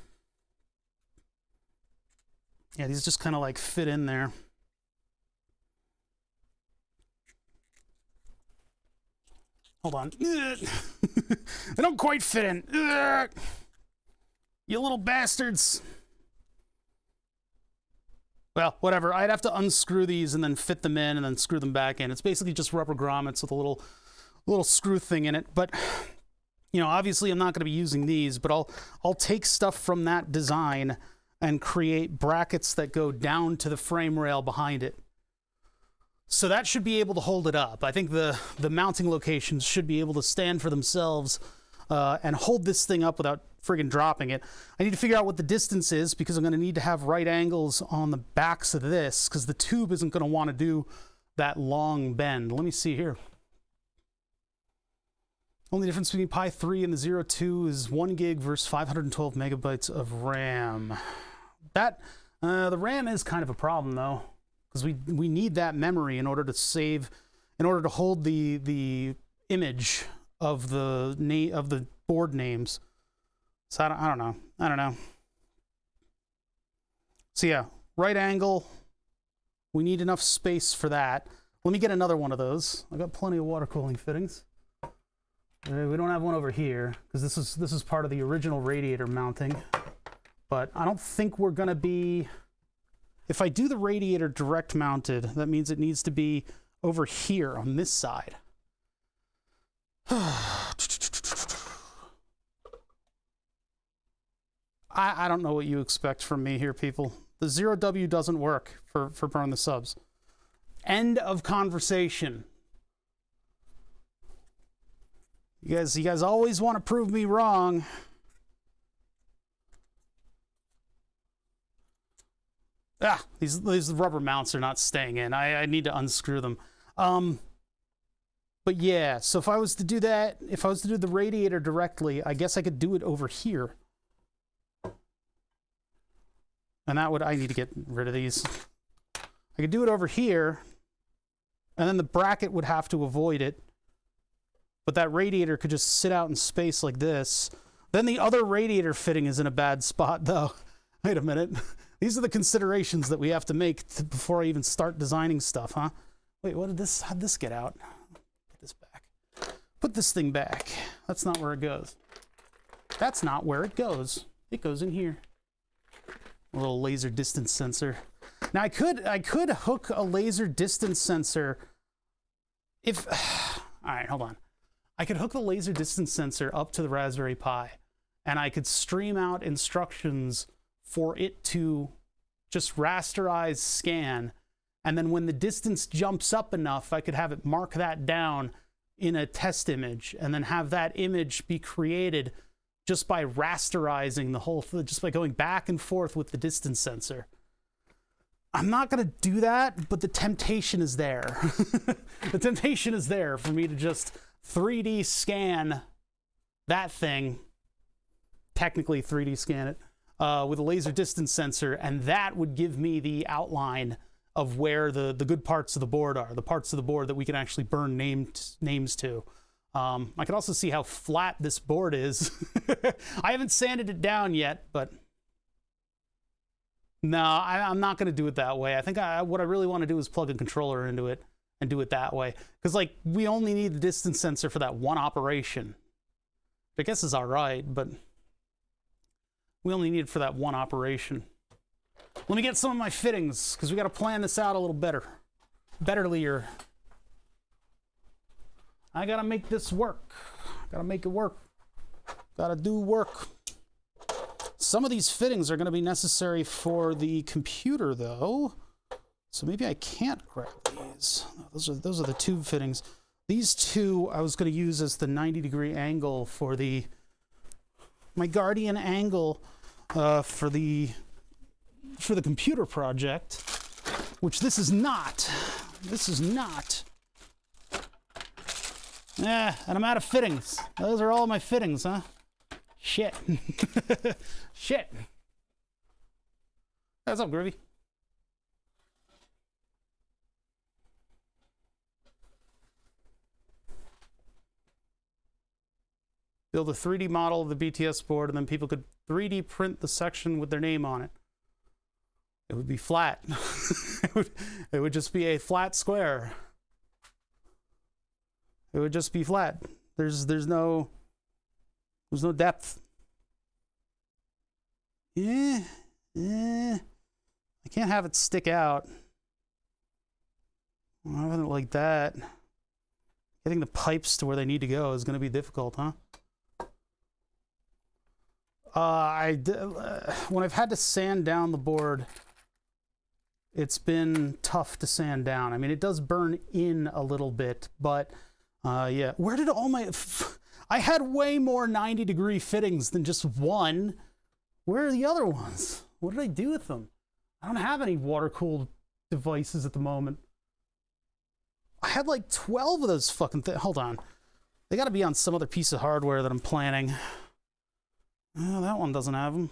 Yeah, these just kind of like fit in there. Hold on. They don't quite fit in. You little bastards. Well, whatever. I'd have to unscrew these and then fit them in and then screw them back in. It's basically just rubber grommets with a little screw thing in it. But, you know, obviously I'm not going to be using these, but I'll take stuff from that design and create brackets that go down to the frame rail behind it. So that should be able to hold it up. I think the mounting locations should be able to stand for themselves and hold this thing up without friggin' dropping it. I need to figure out what the distance is because I'm going to need to have right angles on the backs of this because the tube isn't going to want to do that long bend. Let me see here. Only difference between Pi 3 and the 02 is 1 gig versus 512 megabytes of RAM. That the RAM is kind of a problem though, because we need that memory in order to save, in order to hold the image of the board names. So I don't know. So yeah, right angle. We need enough space for that. Let me get another one of those. I've got plenty of water cooling fittings. We don't have one over here because this is part of the original radiator mounting. But I don't think we're gonna be. If I do the radiator direct mounted, that means it needs to be over here on this side. I don't know what you expect from me here, people. The 0W doesn't work for Burn the Subs. End of conversation. You guys always want to prove me wrong. These rubber mounts are not staying in. I need to unscrew them. But yeah, so if I was to do that, if I was to do the radiator directly, I guess I could do it over here. And that would, I need to get rid of these. I could do it over here, and then the bracket would have to avoid it. But that radiator could just sit out in space like this. Then the other radiator fitting is in a bad spot, though. Wait a minute. These are the considerations that we have to make before I even start designing stuff, huh? Wait, how'd this get out? Put this back. Put this thing back. That's not where it goes. That's not where it goes. It goes in here. A little laser distance sensor. Now I could hook a laser distance sensor if, all right, hold on. I could hook the laser distance sensor up to the Raspberry Pi and I could stream out instructions for it to just rasterize scan. And then when the distance jumps up enough, I could have it mark that down in a test image and then have that image be created just by rasterizing the whole thing, just by going back and forth with the distance sensor. I'm not going to do that, but the temptation is there. The temptation is there for me to just 3D scan that thing, technically 3D scan it, with a laser distance sensor, and that would give me the outline of where the good parts of the board are, the parts of the board that we can actually burn names to. I can also see how flat this board is. I haven't sanded it down yet, but no, I'm not going to do it that way. I think what I really want to do is plug a controller into it and do it that way. Because, like, we only need the distance sensor for that one operation. I guess is all right, but we only need it for that one operation. Let me get some of my fittings, because we got to plan this out a little better. Betterlier. I got to make this work. Got to make it work. Got to do work. Some of these fittings are going to be necessary for the computer, though. So maybe I can't grab these. Those are the tube fittings. These two I was going to use as the 90-degree angle for the my guardian angle for the computer project, which this is not. This is not. Yeah, and I'm out of fittings. Those are all my fittings, huh? Shit. Shit. What's up, Groovy? Build a 3D model of the BTS board, and then people could 3D print the section with their name on it. It would be flat. It would just be a flat square. It would just be flat. There's no depth. I can't have it stick out. I have it like that. Getting the pipes to where they need to go is going to be difficult, huh? When I've had to sand down the board, it's been tough to sand down. I mean, it does burn in a little bit, but yeah. Where did all my... I had way more 90-degree fittings than just one. Where are the other ones? What did I do with them? I don't have any water-cooled devices at the moment. I had like 12 of those fucking things. Hold on. They got to be on some other piece of hardware that I'm planning. Oh, that one doesn't have them.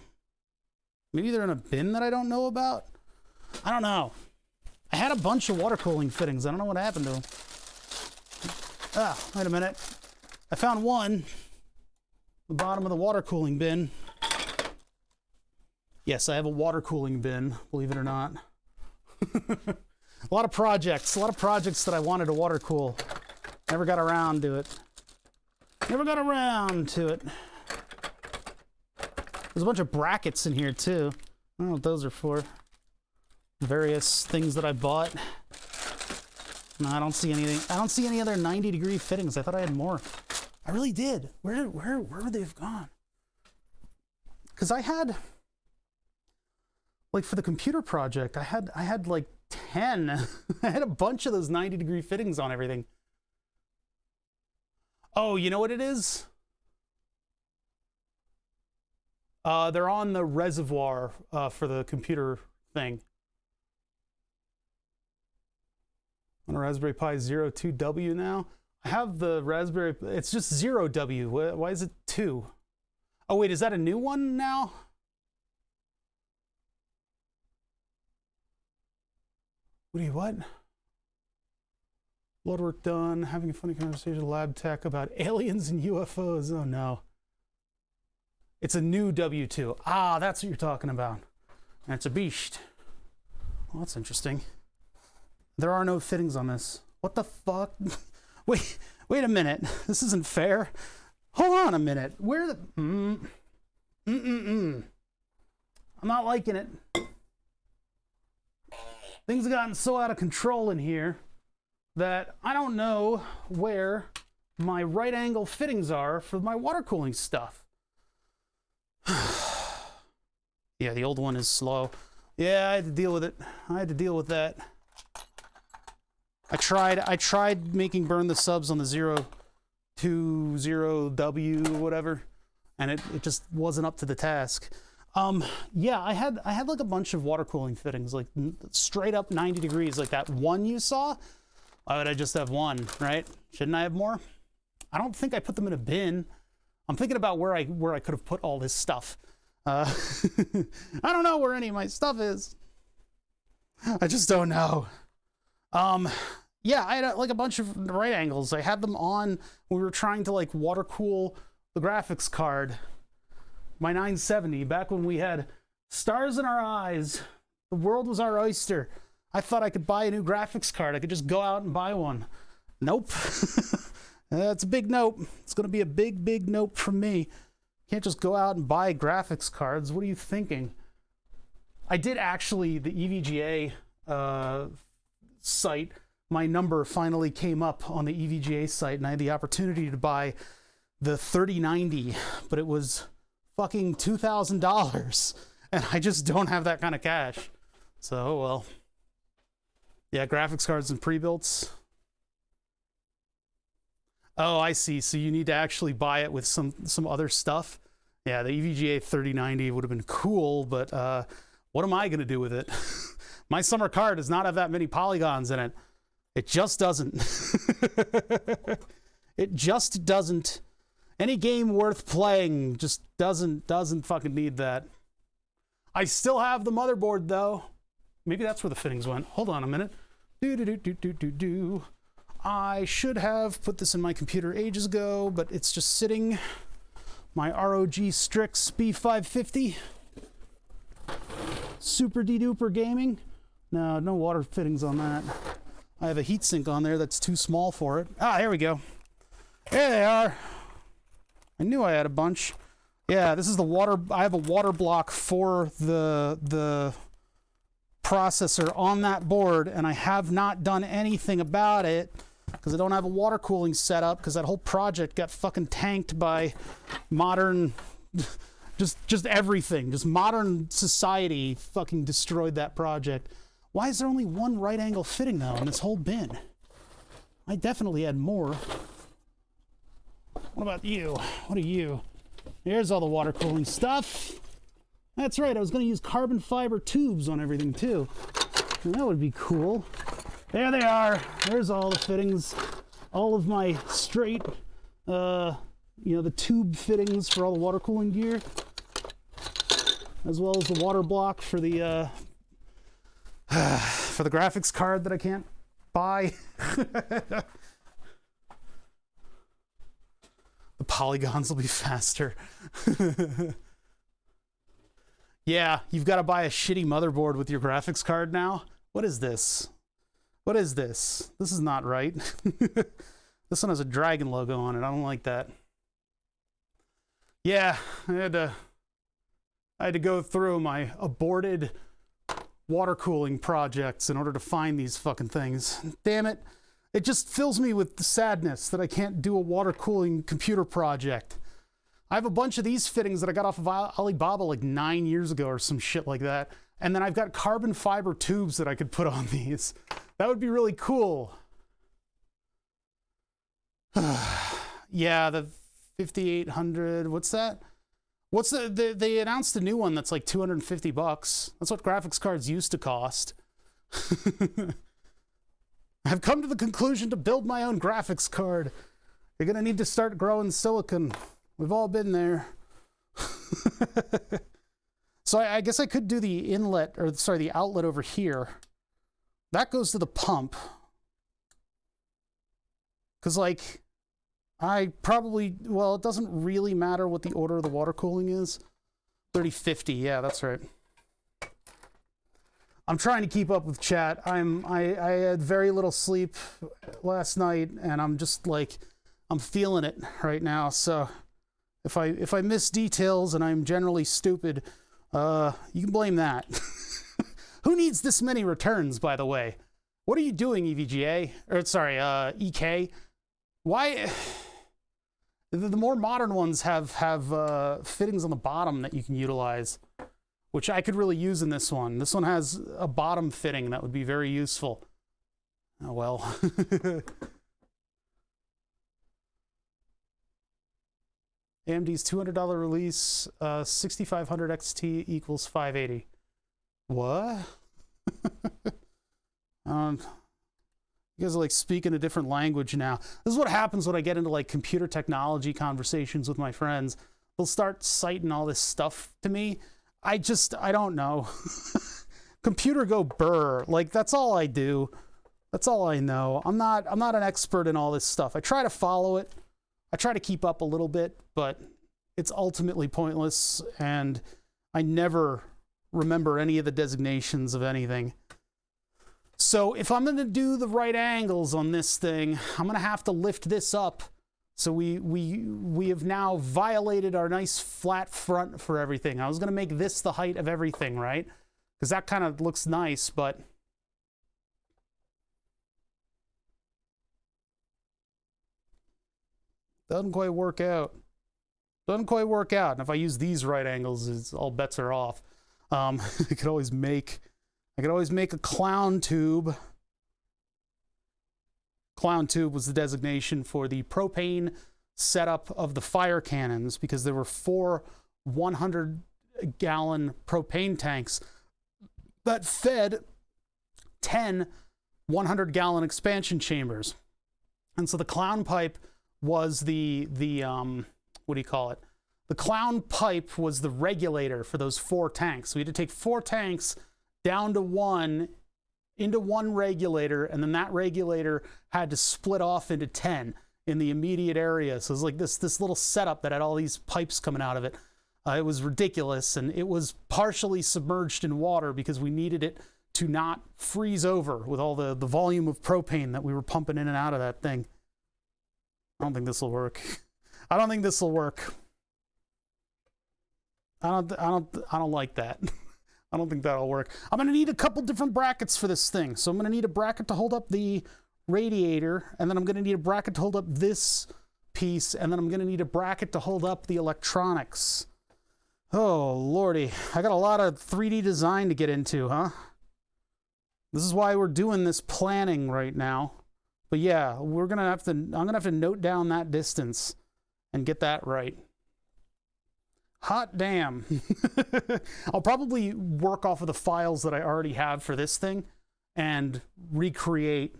Maybe they're in a bin that I don't know about? I don't know. I had a bunch of water cooling fittings. I don't know what happened to them. Ah, wait a minute. I found one. The bottom of the water cooling bin. Yes, I have a water cooling bin, believe it or not. A lot of projects that I wanted to water cool. Never got around to it. Never got around to it. There's a bunch of brackets in here too. I don't know what those are for. Various things that I bought. No, I don't see anything. I don't see any other 90-degree fittings. I thought I had more. I really did. Where would they have gone? Because I had, like, for the computer project, I had like 10. I had a bunch of those 90-degree fittings on everything. Oh, you know what it is? They're on the reservoir for the computer thing. On a Raspberry Pi 02W now. I have the Raspberry, it's just 0W. Why is it 2? Oh wait, is that a new one now? What? Blood work done, having a funny conversation with lab tech about aliens and UFOs. Oh no. It's a new W2. Ah, that's what you're talking about. And it's a beast. Well, that's interesting. There are no fittings on this. What the fuck? Wait a minute. This isn't fair. Hold on a minute. Where the... I'm not liking it. Things have gotten so out of control in here that I don't know where my right angle fittings are for my water cooling stuff. Yeah, the old one is slow. Yeah, I had to deal with it. I had to deal with that. I tried making burn the subs on the 020W or whatever, and it just wasn't up to the task. Yeah, I had like a bunch of water cooling fittings, like straight up 90 degrees, like that one you saw. Why would I just have one, right? Shouldn't I have more? I don't think I put them in a bin. I'm thinking about where I could have put all this stuff. I don't know where any of my stuff is. I just don't know. Yeah, I had like a bunch of right angles. I had them on when we were trying to like water cool the graphics card. My 970, back when we had stars in our eyes. The world was our oyster. I thought I could buy a new graphics card. I could just go out and buy one. Nope. That's a big nope. It's going to be a big nope from me. Can't just go out and buy graphics cards. What are you thinking? I did actually, the EVGA site, my number finally came up on the EVGA site, and I had the opportunity to buy the 3090, but it was fucking $2,000, and I just don't have that kind of cash. So, well, yeah, graphics cards and pre-builts. Oh, I see. So you need to actually buy it with some other stuff. Yeah, the EVGA 3090 would have been cool, but what am I going to do with it? My summer car does not have that many polygons in it. It just doesn't. It just doesn't. Any game worth playing just doesn't fucking need that. I still have the motherboard, though. Maybe that's where the fittings went. Hold on a minute. I should have put this in my computer ages ago, but it's just sitting. My ROG Strix B550. Super de-duper gaming. No water fittings on that. I have a heatsink on there that's too small for it. Ah, here we go. There they are. I knew I had a bunch. Yeah, this is the water. I have a water block for the processor on that board, and I have not done anything about it because I don't have a water cooling setup because that whole project got fucking tanked by modern, just everything. Just modern society fucking destroyed that project. Why is there only one right angle fitting though in this whole bin? I definitely had more. What about you? What are you? Here's all the water cooling stuff. That's right, I was going to use carbon fiber tubes on everything too. That would be cool. There they are. There's all the fittings. All of my straight, the tube fittings for all the water cooling gear. As well as the water block for the graphics card that I can't buy. The polygons will be faster. Yeah, you've got to buy a shitty motherboard with your graphics card now. What is this? What is this? This is not right. This one has a dragon logo on it. I don't like that. Yeah, I had to go through my aborted water cooling projects in order to find these fucking things. Damn it. It just fills me with sadness that I can't do a water cooling computer project. I have a bunch of these fittings that I got off of Alibaba like 9 years ago or some shit like that. And then I've got carbon fiber tubes that I could put on these. That would be really cool. Yeah, the 5800, what's that? What's they announced a new one that's like $250. That's what graphics cards used to cost. I've come to the conclusion to build my own graphics card. You're gonna need to start growing silicon. We've all been there. So I guess I could do the the outlet over here. That goes to the pump. Because like, it doesn't really matter what the order of the water cooling is. 3050, yeah, that's right. I'm trying to keep up with chat. I had very little sleep last night, and I'm just like, I'm feeling it right now. So if I miss details and I'm generally stupid, you can blame that. Who needs this many returns, by the way? What are you doing, EVGA? Or sorry, EK? Why? The more modern ones have fittings on the bottom that you can utilize, which I could really use in this one. This one has a bottom fitting that would be very useful. Oh well. AMD's $200 release, 6500 XT equals 580. What? You guys are like speaking a different language now. This is what happens when I get into like computer technology conversations with my friends. They'll start citing all this stuff to me. I don't know. Computer go burr. Like, that's all I do. That's all I know. I'm not an expert in all this stuff. I try to follow it. I try to keep up a little bit, but it's ultimately pointless, and I never remember any of the designations of anything. So if I'm going to do the right angles on this thing, I'm going to have to lift this up. So we have now violated our nice flat front for everything. I was going to make this the height of everything, right? Because that kind of looks nice, but doesn't quite work out. Doesn't quite work out. And if I use these right angles, all bets are off. I could always make a clown tube. Clown tube was the designation for the propane setup of the fire cannons, because there were 4 100-gallon propane tanks that fed 10 100-gallon expansion chambers. And so the clown pipe was the what do you call it? The clown pipe was the regulator for those 4 tanks. So we had to take 4 tanks down to 1 into 1 regulator, and then that regulator had to split off into 10 in the immediate area. So it was like this little setup that had all these pipes coming out of it. It was ridiculous, and it was partially submerged in water because we needed it to not freeze over with all the volume of propane that we were pumping in and out of that thing. I don't think this will work. I don't think this will work. I don't like that. I don't think that'll work. I'm gonna need a couple different brackets for this thing. So I'm gonna need a bracket to hold up the radiator, and then I'm gonna need a bracket to hold up this piece, and then I'm gonna need a bracket to hold up the electronics. Oh lordy, I got a lot of 3D design to get into, huh? This is why we're doing this planning right now. But yeah, I'm gonna have to note down that distance and get that right. Hot damn. I'll probably work off of the files that I already have for this thing and recreate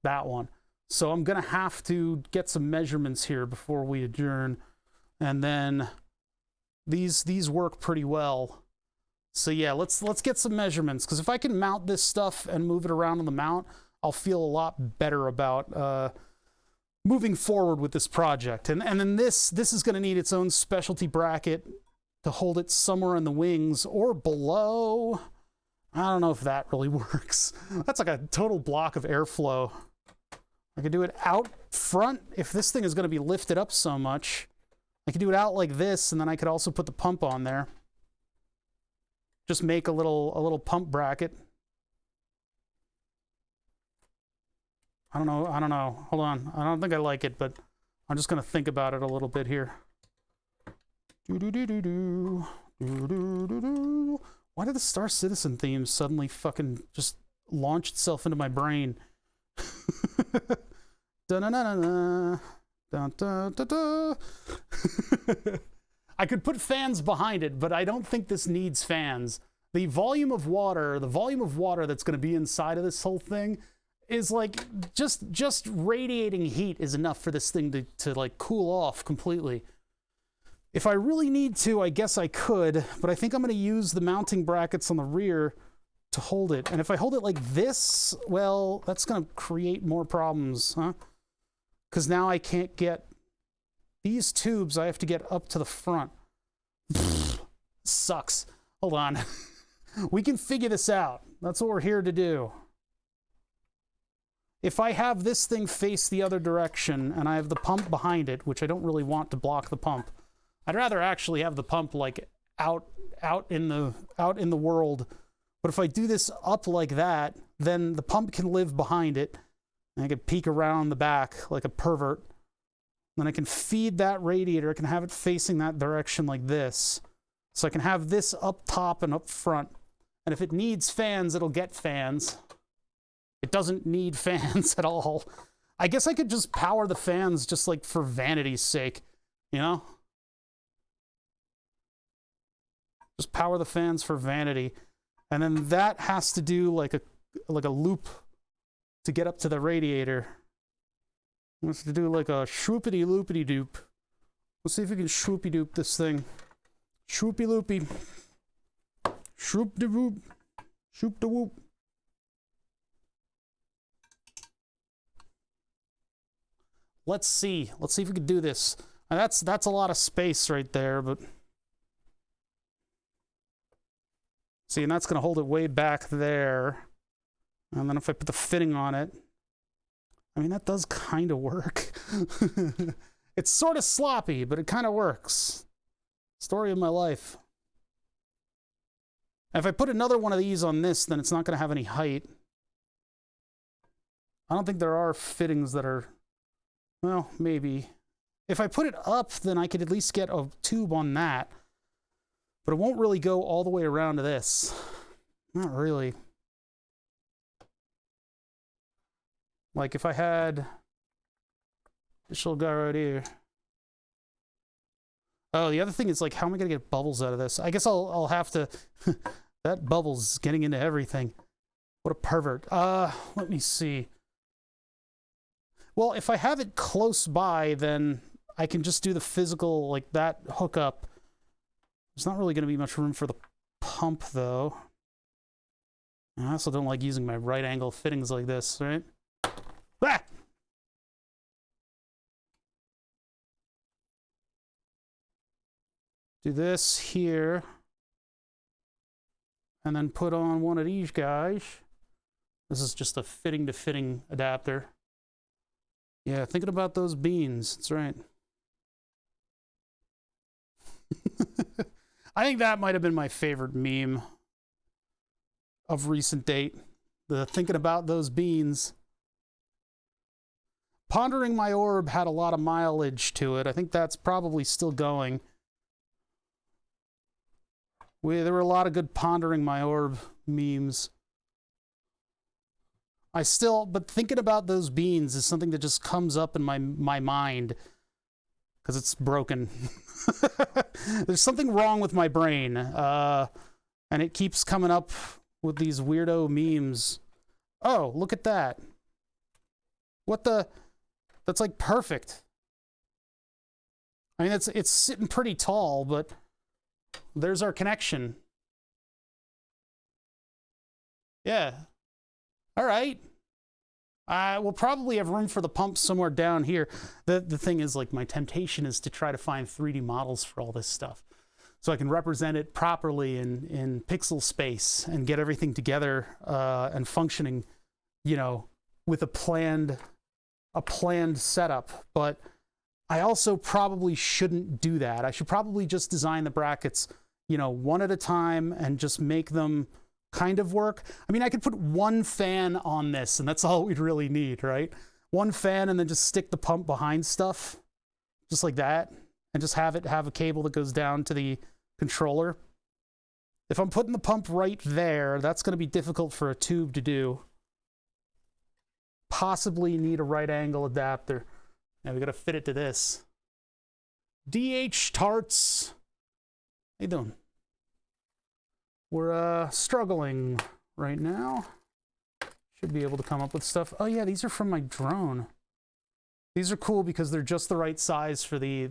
that one. So I'm gonna have to get some measurements here before we adjourn. And then these work pretty well. So yeah, let's get some measurements, because if I can mount this stuff and move it around on the mount, I'll feel a lot better about moving forward with this project. And then this is going to need its own specialty bracket to hold it somewhere in the wings or below. I don't know if that really works. That's like a total block of airflow. I could do it out front if this thing is going to be lifted up so much. I could do it out like this, and then I could also put the pump on there. Just make a little pump bracket. I don't know. Hold on. I don't think I like it, but I'm just going to think about it a little bit here. Why did the Star Citizen theme suddenly fucking just launch itself into my brain? I could put fans behind it, but I don't think this needs fans. The volume of water that's going to be inside of this whole thing is like just radiating heat is enough for this thing to like cool off completely. If I really need to, I guess I could, but I think I'm going to use the mounting brackets on the rear to hold it. And if I hold it like this, well, that's going to create more problems, huh? Because now I can't get these tubes, I have to get up to the front. Sucks. Hold on. We can figure this out. That's what we're here to do. If I have this thing face the other direction and I have the pump behind it, which I don't really want to block the pump, I'd rather actually have the pump like out in the world. But if I do this up like that, then the pump can live behind it, and I can peek around the back like a pervert. Then I can feed that radiator. I can have it facing that direction like this. So I can have this up top and up front. And if it needs fans, it'll get fans. It doesn't need fans at all. I guess I could just power the fans just like for vanity's sake, you know? Just power the fans for vanity. And then that has to do like a loop to get up to the radiator. It has to do like a shroopity loopity doop. Let's see if we can shroopy doop this thing. Shroopy loopy. Shroop de whoop. Shoop de whoop. Let's see if we can do this. Now that's a lot of space right there, but see, and that's going to hold it way back there. And then if I put the fitting on it, I mean, that does kind of work. It's sort of sloppy, but it kind of works. Story of my life. And if I put another one of these on this, then it's not going to have any height. I don't think there are fittings that are, well, maybe. If I put it up, then I could at least get a tube on that. But it won't really go all the way around to this. Not really. Like if I had this little guy right here. Oh, the other thing is, like, how am I gonna get bubbles out of this? I guess I'll have to... That bubble's getting into everything. What a pervert. Let me see. Well, if I have it close by, then I can just do the physical, like, that hookup. There's not really gonna be much room for the pump, though. I also don't like using my right angle fittings like this, right? Ah! Do this here. And then put on one of these guys. This is just a fitting to fitting adapter. Yeah, thinking about those beans. That's right. I think that might have been my favorite meme of recent date. The thinking about those beans. Pondering my orb had a lot of mileage to it. I think that's probably still going. There were a lot of good pondering my orb memes. But thinking about those beans is something that just comes up in my mind because it's broken. There's something wrong with my brain, and it keeps coming up with these weirdo memes. Oh, look at that. What the? That's like perfect. I mean, it's sitting pretty tall, but there's our connection. Yeah. All right. We'll probably have room for the pump somewhere down here. The thing is, like, my temptation is to try to find 3D models for all this stuff, so I can represent it properly in pixel space and get everything together and functioning, you know, with a planned setup. But I also probably shouldn't do that. I should probably just design the brackets, you know, one at a time and just make them kind of work. I mean, I could put one fan on this and that's all we'd really need, right? One fan and then just stick the pump behind stuff, just like that, and just have a cable that goes down to the controller. If I'm putting the pump right there, that's going to be difficult for a tube to do. Possibly need a right angle adapter. Now we got to fit it to this. DH Tarts. How you doing? We're struggling right now. Should be able to come up with stuff. Oh yeah, these are from my drone. These are cool because they're just the right size for the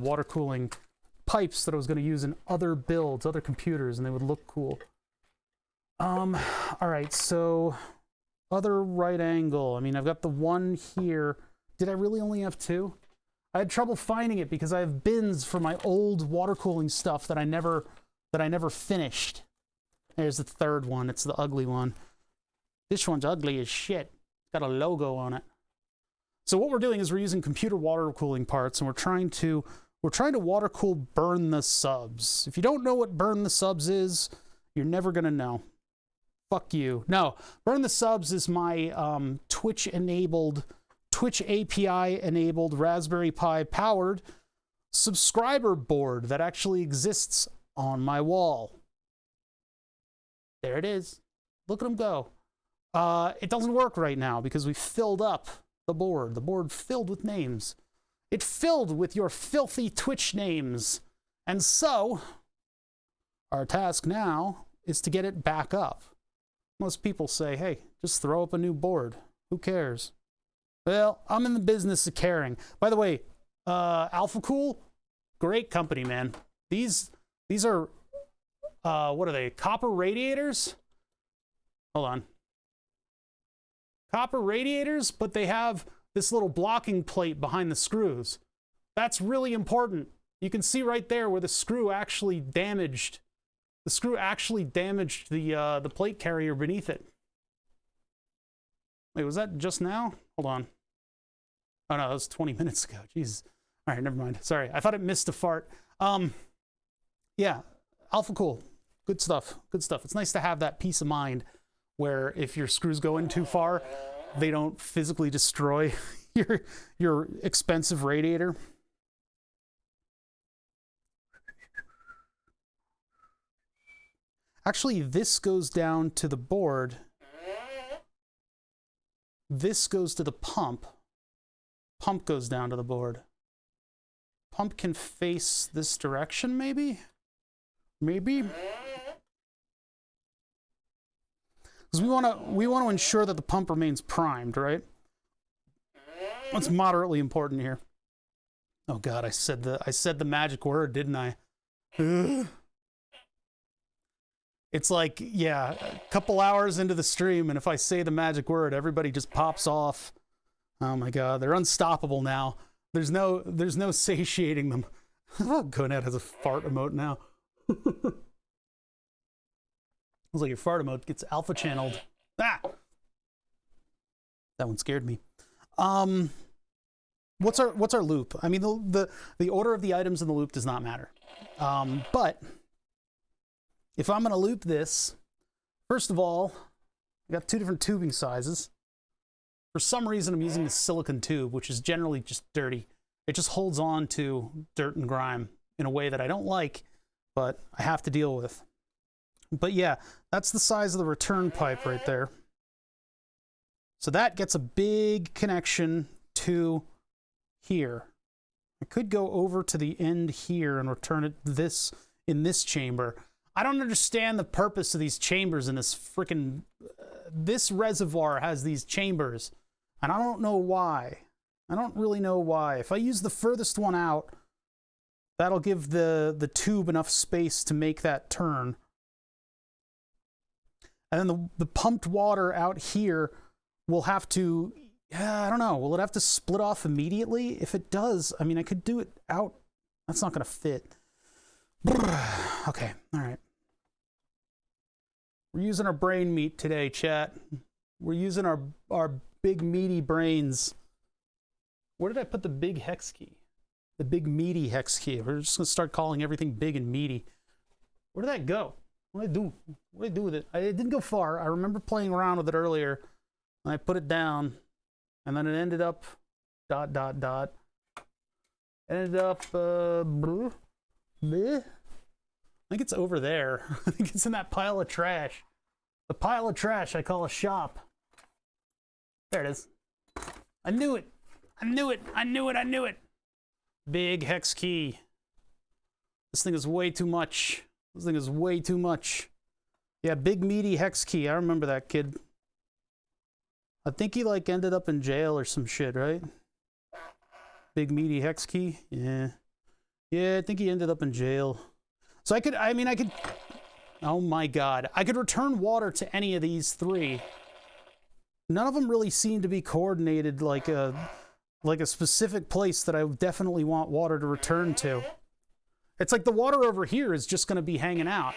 water cooling pipes that I was going to use in other builds, other computers, and they would look cool. All right, so other right angle. I mean, I've got the one here. Did I really only have two? I had trouble finding it because I have bins for my old water cooling stuff that I never finished. There's the third one. It's the ugly one. This one's ugly as shit. It's got a logo on it. So what we're doing is we're using computer water cooling parts, and we're trying to water cool burn the subs. If you don't know what burn the subs is, you're never gonna know. Fuck you. No, burn the subs is my Twitch API enabled Raspberry Pi powered subscriber board that actually exists on my wall. There it is. Look at them go. It doesn't work right now because we filled up the board. The board filled with names. It filled with your filthy Twitch names. And so, our task now is to get it back up. Most people say, hey, just throw up a new board. Who cares? Well, I'm in the business of caring. By the way, Alpha Cool, great company, man. These are, what are they? Copper radiators? Hold on. Copper radiators, but they have this little blocking plate behind the screws. That's really important. You can see right there where the screw actually damaged. The screw actually damaged the plate carrier beneath it. Wait, was that just now? Hold on. Oh no, that was 20 minutes ago. Jesus. All right, never mind. Sorry, I thought it missed a fart. Yeah, Alpha Cool. Good stuff. Good stuff. It's nice to have that peace of mind where if your screws go in too far, they don't physically destroy your expensive radiator. Actually, this goes down to the board. This goes to the pump. Pump goes down to the board. pump can face this direction, maybe? Maybe? Because we want to ensure that the pump remains primed, right? That's moderately important here. Oh God, I said the magic word, didn't I? Ugh. It's like, yeah, a couple hours into the stream, and if I say the magic word, everybody just pops off. Oh my God, they're unstoppable now. There's no satiating them. Gonad has a fart emote now. Looks like your fart emote gets alpha channeled. Ah! That one scared me. What's our loop? I mean, the order of the items in the loop does not matter. But if I'm gonna loop this, first of all, I got 2 different tubing sizes. For some reason, I'm using the silicone tube, which is generally just dirty. It just holds on to dirt and grime in a way that I don't like, but I have to deal with. But yeah, that's the size of the return pipe right there. So that gets a big connection to here. I could go over to the end here and return it in this chamber. I don't understand the purpose of these chambers in this freaking... this reservoir has these chambers, and I don't know why. I don't really know why. If I use the furthest one out, that'll give the tube enough space to make that turn. And then the pumped water out here will have to... I don't know. Will it have to split off immediately? If it does, I mean, I could do it out. That's not going to fit. Okay, all right. We're using our brain meat today, chat. We're using our big meaty brains. Where did I put the big hex key? The big meaty hex key. We're just going to start calling everything big and meaty. Where did that go? What did I do? What did I do with it? It didn't go far. I remember playing around with it earlier. And I put it down. And then it ended up... ... Ended up... bleh. I think it's over there. I think it's in that pile of trash. The pile of trash I call a shop. There it is. I knew it. I knew it. I knew it. I knew it. Big hex key. This thing is way too much. This thing is way too much. Yeah, big meaty hex key. I remember that kid. I think he like ended up in jail or some shit, right? Big meaty hex key. Yeah. Yeah, I think he ended up in jail. So I could, oh my God. I could return water to any of these 3. None of them really seem to be coordinated like a specific place that I definitely want water to return to. It's like the water over here is just going to be hanging out.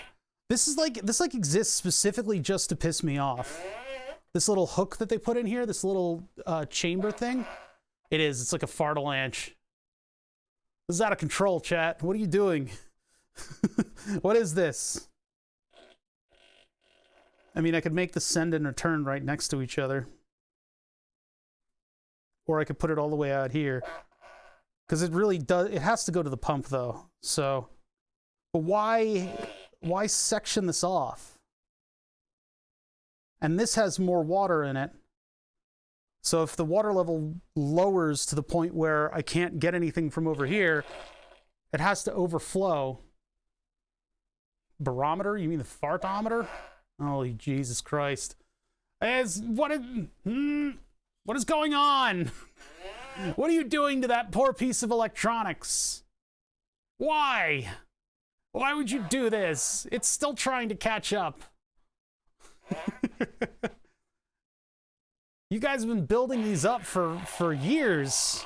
This exists specifically just to piss me off. This little hook that they put in here, this little chamber thing. It is. It's like a fart-a-lanche. This is out of control, chat. What are you doing? What is this? I mean, I could make the send and return right next to each other. Or I could put it all the way out here. Because it really does... It has to go to the pump, though. So... But why section this off? And this has more water in it. So if the water level lowers to the point where I can't get anything from over here, it has to overflow. Barometer? You mean the fartometer? Holy Jesus Christ. What is going on? What are you doing to that poor piece of electronics? Why? Why would you do this? It's still trying to catch up. You guys have been building these up for years.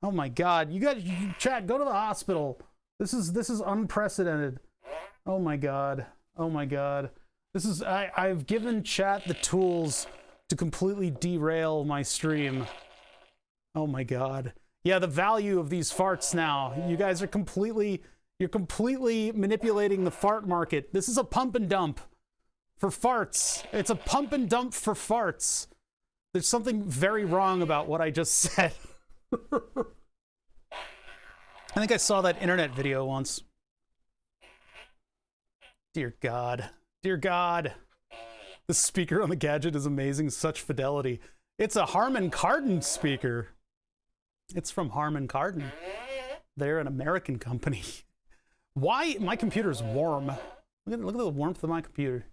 Oh my God. You guys, chat, go to the hospital. This is unprecedented. Oh my God. Oh my God. I've given chat the tools to completely derail my stream. Oh my God. Yeah, the value of these farts now. You guys are you're completely manipulating the fart market. This is a pump and dump for farts. It's a pump and dump for farts. There's something very wrong about what I just said. I think I saw that internet video once. Dear God. Dear God. The speaker on the gadget is amazing. Such fidelity. It's a Harman Kardon speaker. It's from Harman Kardon. They're an American company. Why? My computer's warm. Look at the warmth of my computer.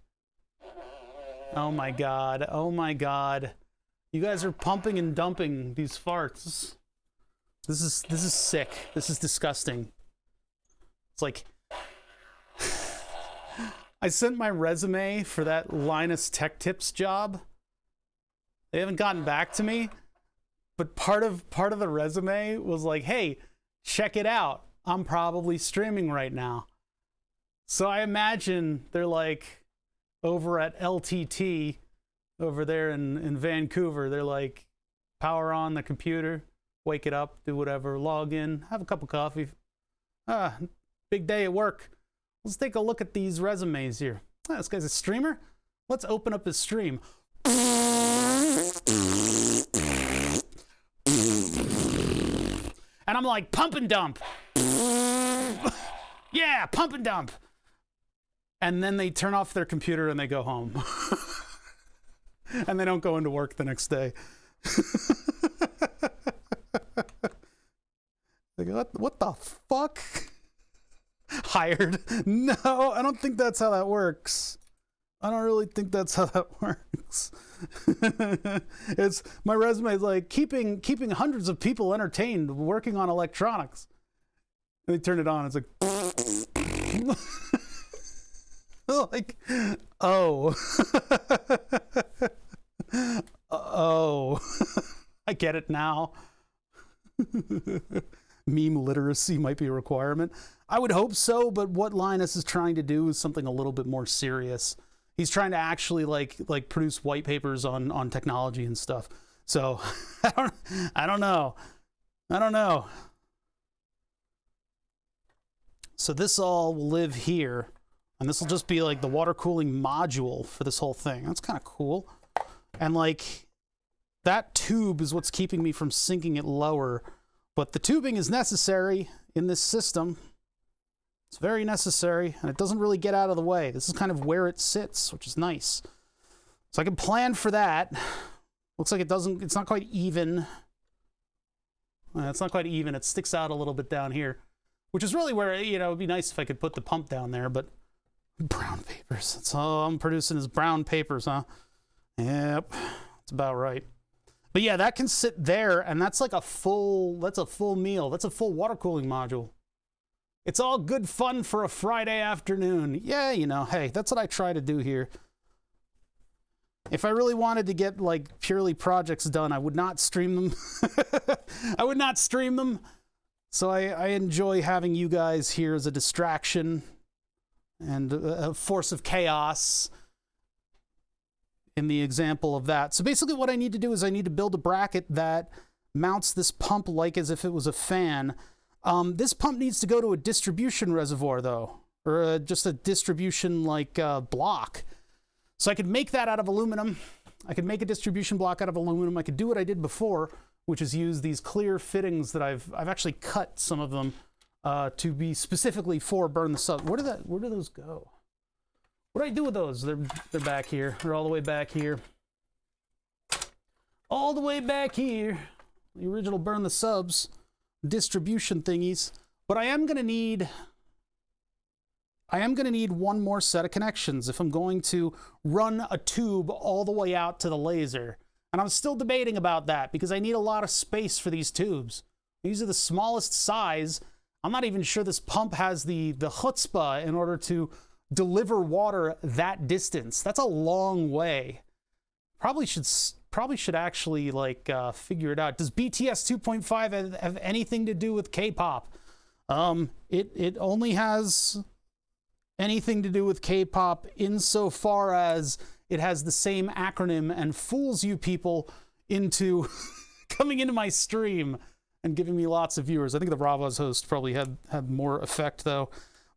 Oh my god. Oh my god. You guys are pumping and dumping these farts. This is sick. This is disgusting. It's like I sent my resume for that Linus Tech Tips job. They haven't gotten back to me, but part of the resume was like, "Hey, check it out. I'm probably streaming right now." So I imagine they're like over at LTT over there in Vancouver. They're like, power on the computer, wake it up, do whatever, log in, have a cup of coffee. Big day at work. Let's take a look at these resumes here. This guy's a streamer. Let's open up his stream. And I'm like, pump and dump. Yeah, pump and dump. And then they turn off their computer and they go home. And they don't go into work the next day. Like, what the fuck? Hired? No, I don't think that's how that works. I don't really think that's how that works. It's my resume is like keeping hundreds of people entertained working on electronics. And they turn it on. It's like, like, oh, oh, I get it now. Meme literacy might be a requirement. I would hope so, but what Linus is trying to do is something a little bit more serious. He's trying to actually like produce white papers on technology and stuff. So I don't know. So this all will live here, and this will just be like the water cooling module for this whole thing. That's kind of cool. And like that tube is what's keeping me from sinking it lower. But the tubing is necessary in this system. It's very necessary, and it doesn't really get out of the way. This is kind of where it sits, which is nice. So I can plan for that. Looks like it's not quite even. It's not quite even. It sticks out a little bit down here, which is really where, you know, it'd be nice if I could put the pump down there, but brown papers. That's all I'm producing is brown papers, huh? Yep, that's about right. But yeah, that can sit there, and that's like a full meal. That's a full water cooling module. It's all good fun for a Friday afternoon. Yeah, you know, hey, that's what I try to do here. If I really wanted to get like purely projects done, I would not stream them. I would not stream them. So I enjoy having you guys here as a distraction and a force of chaos in the example of that. So basically what I need to do is I need to build a bracket that mounts this pump like as if it was a fan. This pump needs to go to a distribution reservoir though, or just a distribution like block. So I could make that out of aluminum. I could make a distribution block out of aluminum. I could do what I did before, which is use these clear fittings that I've actually cut some of them to be specifically for burn the sub. Where do those go? What do I do with those? They're back here. They're all the way back here. All the way back here. The original burn the subs distribution thingies. But I am gonna need one more set of connections if I'm going to run a tube all the way out to the laser. And I'm still debating about that because I need a lot of space for these tubes. These are the smallest size. I'm not even sure this pump has the chutzpah in order to deliver water that distance. That's a long way. Probably should actually like figure it out. Does BTS 2.5 have anything to do with K-pop? It only has anything to do with K-pop insofar as it has the same acronym and fools you people into coming into my stream and giving me lots of viewers. I think the Ravaz host probably had more effect though.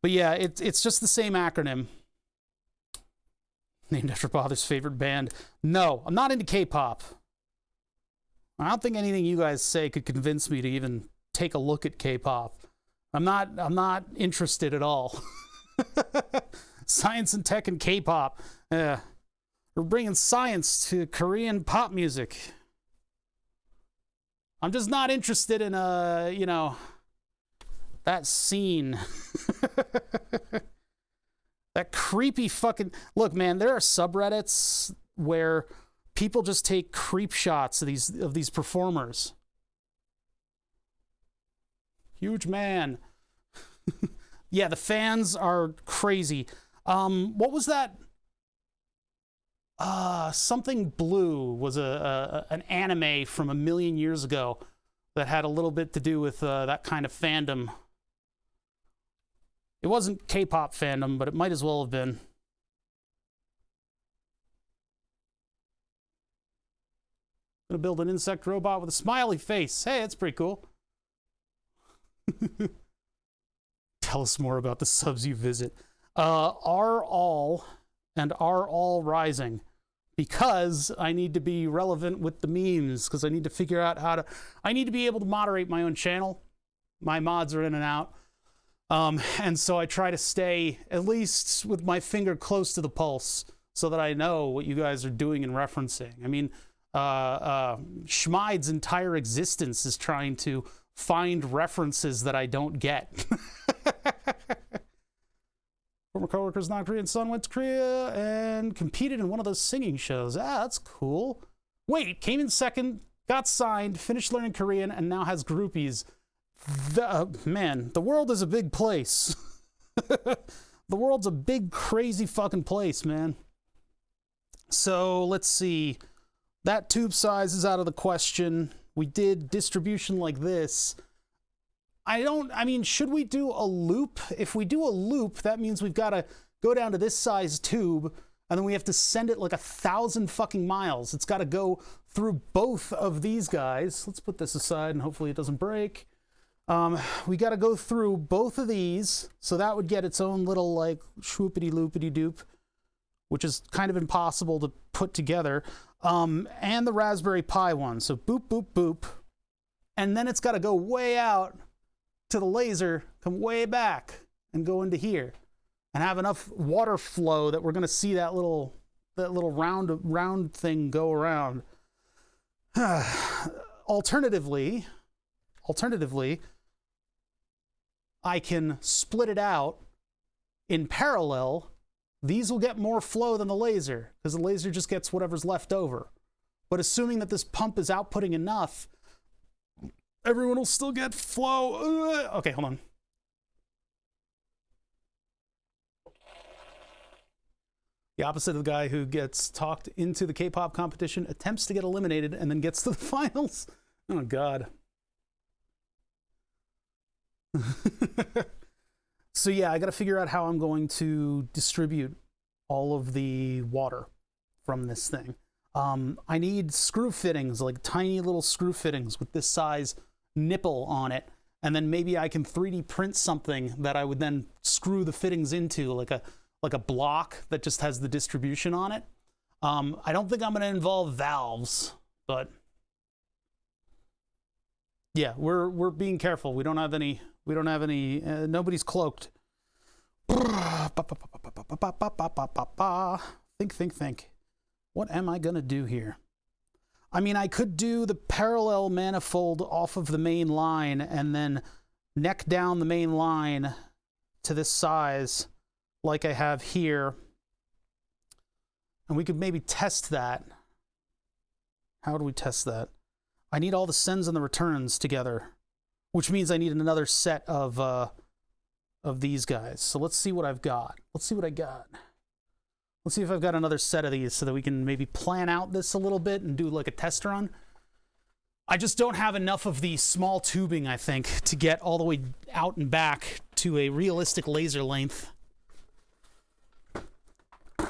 But yeah, it's just the same acronym. Named after Father's favorite band. No, I'm not into K-pop. I don't think anything you guys say could convince me to even take a look at K-pop. I'm not interested at all. Science and tech and K-pop. We're bringing science to Korean pop music. I'm just not interested in That scene. That creepy fucking... Look, man, there are subreddits where people just take creep shots of these performers. Huge man. Yeah, the fans are crazy. What was that? Something Blue was an anime from 1,000,000 years ago that had a little bit to do with that kind of fandom. It wasn't K-pop fandom, but it might as well have been. Gonna build an insect robot with a smiley face. Hey, that's pretty cool. Tell us more about the subs you visit. Are all and are all rising, because I need to be relevant with the memes, because I need to figure out how to... I need to be able to moderate my own channel. My mods are in and out. And so I try to stay at least with my finger close to the pulse so that I know what you guys are doing and referencing. I mean, Schmide's entire existence is trying to find references that I don't get. Former coworkers not Korean son went to Korea and competed in one of those singing shows. Ah, that's cool. Wait, came in second, got signed, finished learning Korean, and now has groupies. Man, the world is a big place. The world's a big, crazy fucking place, man. So let's see. That tube size is out of the question. We did distribution like this. I mean, should we do a loop? If we do a loop, that means we've got to go down to this size tube, and then we have to send it like 1,000 fucking miles. It's got to go through both of these guys. Let's put this aside, and hopefully it doesn't break. We got to go through both of these, so that would get its own little, like, swoopity-loopity-doop, which is kind of impossible to put together, and the Raspberry Pi one. So boop, boop, boop. And then it's got to go way out to the laser, come way back, and go into here, and have enough water flow that we're going to see that little round thing go around. Alternatively, I can split it out in parallel. These will get more flow than the laser, because the laser just gets whatever's left over. But assuming that this pump is outputting enough, everyone will still get flow. Okay, hold on. The opposite of the guy who gets talked into the K-pop competition, attempts to get eliminated, and then gets to the finals. Oh, God. So yeah, I got to figure out how I'm going to distribute all of the water from this thing. I need screw fittings, like tiny little screw fittings with this size nipple on it, and then maybe I can 3D print something that I would then screw the fittings into, like a block that just has the distribution on it. I don't think I'm going to involve valves, but yeah, we're being careful. We don't have any. Nobody's cloaked. Think. What am I gonna do here? I mean, I could do the parallel manifold off of the main line and then neck down the main line to this size like I have here. And we could maybe test that. How do we test that? I need all the sends and the returns together, which means I need another set of these guys. So let's see what I've got. Let's see what I got. Let's see if I've got another set of these so that we can maybe plan out this a little bit and do like a test run. I just don't have enough of the small tubing, I think, to get all the way out and back to a realistic laser length. Oh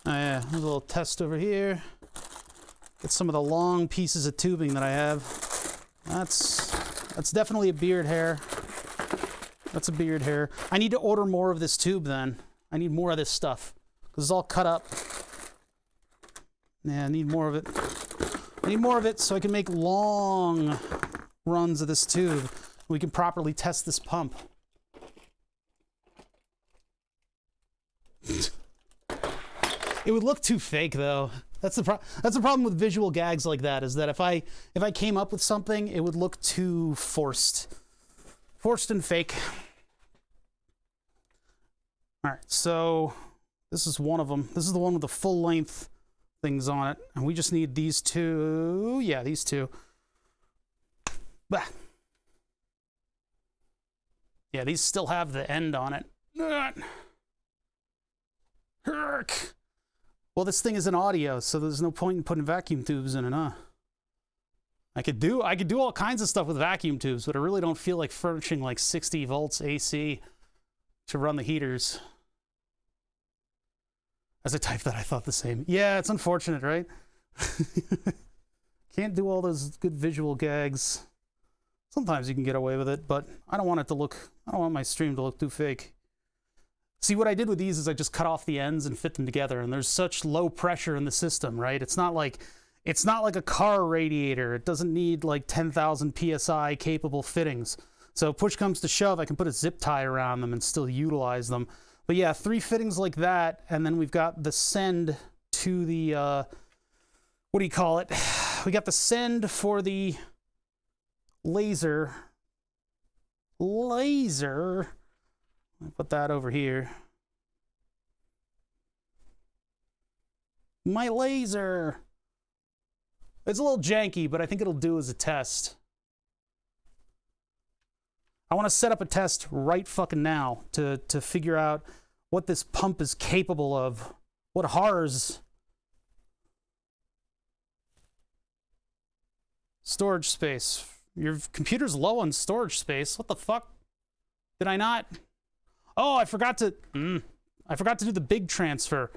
yeah, there's a little test over here. Get some of the long pieces of tubing that I have. That's definitely a beard hair. That's a beard hair. I need to order more of this tube then. I need more of this stuff, because it's all cut up. Yeah, I need more of it. I need more of it so I can make long runs of this tube. We can properly test this pump. It would look too fake, though. That's the problem with visual gags like that, is that if I came up with something, it would look too forced. Forced and fake. All right, so this is one of them. This is the one with the full length things on it. And we just need these two. Yeah, these two. Bah. Yeah, these still have the end on it. Well, this thing is an audio, so there's no point in putting vacuum tubes in it, huh? I could do all kinds of stuff with vacuum tubes, but I really don't feel like furnishing like 60 volts AC to run the heaters. As I typed that, I thought the same. Yeah, it's unfortunate, right? Can't do all those good visual gags. Sometimes you can get away with it, but I don't want my stream to look too fake. See, what I did with these is I just cut off the ends and fit them together, and there's such low pressure in the system, right? It's not like a car radiator. It doesn't need like 10,000 PSI capable fittings. So push comes to shove, I can put a zip tie around them and still utilize them. But yeah, 3 fittings like that, and then we've got the send to the, what do you call it? We got the send for the laser. I'll put that over here. My laser. It's a little janky, but I think it'll do as a test. I want to set up a test right fucking now to figure out what this pump is capable of. What horrors. Storage space. Your computer's low on storage space. What the fuck? Did I not? Oh, I forgot to do the big transfer.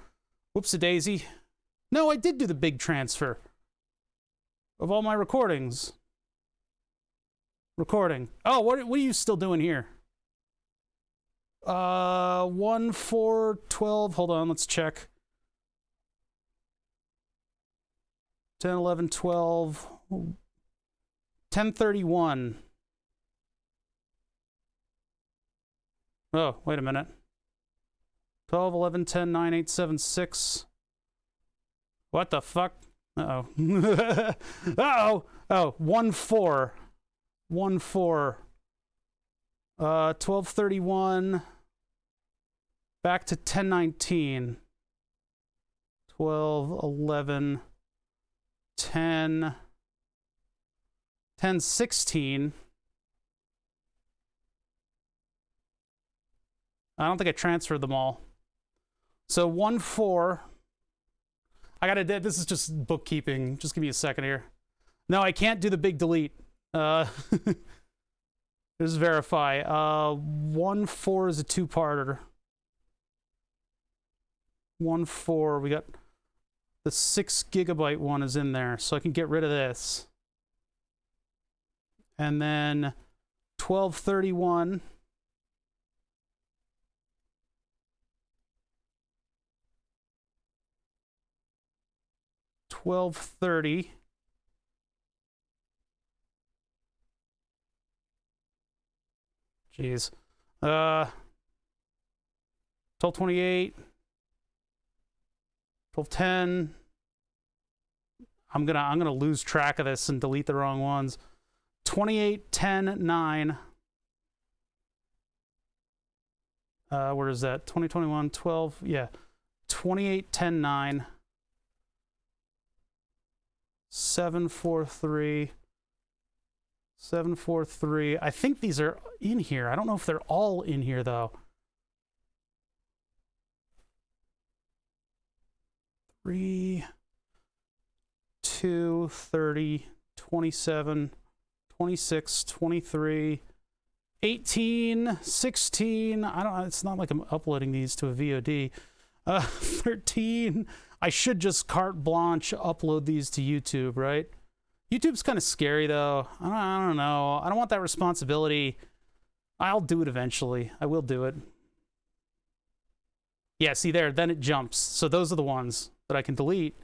Whoops-a-daisy. No, I did do the big transfer of all my recordings. Recording. Oh, what are you still doing here? 1, 4, 12. Hold on, let's check. 10, 11, 12. 1031. Oh, wait a minute. 12, 11, 10, 9, 8, 7, 6. What the fuck? Uh-oh. Uh-oh. Oh, 1, 4. 1, 4. 1231. Back to 1019. 12, 11, 10. 1016. I don't think I transferred them all. So 1, 4. I gotta, this is just bookkeeping. Just give me a second here. No, I can't do the big delete. Just verify. 1, 4 is a 2-parter. 1, 4. We got the 6 gigabyte one is in there, so I can get rid of this. And then 1231. 1230. Jeez. 1228. 1210. I'm gonna lose track of this and delete the wrong ones. 28, 10, 9. Where is that? 2021, 12. Yeah. 28, 10, 9. 743. 743. I think these are in here. I don't know if they're all in here though. 3, 2, 30, 27, 26, 23, 18, 16. I don't, it's not like I'm uploading these to a VOD. 13. I should just carte blanche upload these to YouTube, right? YouTube's kind of scary though. I don't know. I don't want that responsibility. I'll do it eventually. I will do it. Yeah, see there, then it jumps. So those are the ones that I can delete.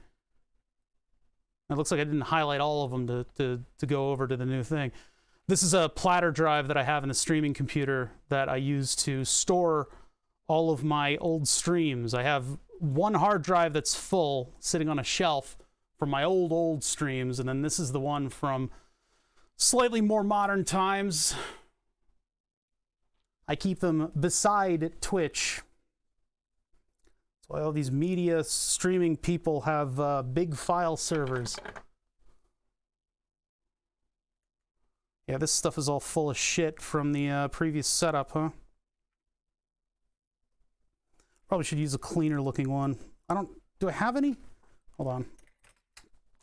It looks like I didn't highlight all of them to go over to the new thing. This is a platter drive that I have in a streaming computer that I use to store all of my old streams. I have one hard drive that's full sitting on a shelf from my old streams, and then this is the one from slightly more modern times. I keep them beside Twitch. That's why all these media streaming people have big file servers. Yeah, this stuff is all full of shit from the previous setup, huh? Probably should use a cleaner looking one. Do I have any? Hold on.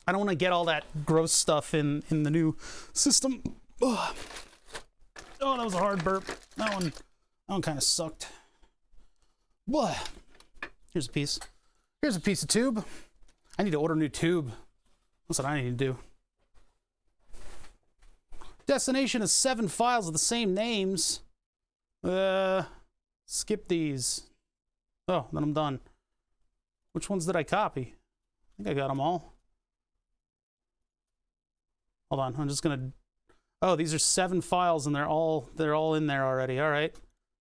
I don't want to get all that gross stuff in the new system. Ugh. Oh, that was a hard burp. That one kind of sucked. But here's a piece. Here's a piece of tube. I need to order a new tube. That's what I need to do. Destination is 7 files with the same names. Skip these. Oh, then I'm done. Which ones did I copy? I think I got them all. Hold on, I'm just gonna... Oh, these are 7 files and they're all in there already. All right,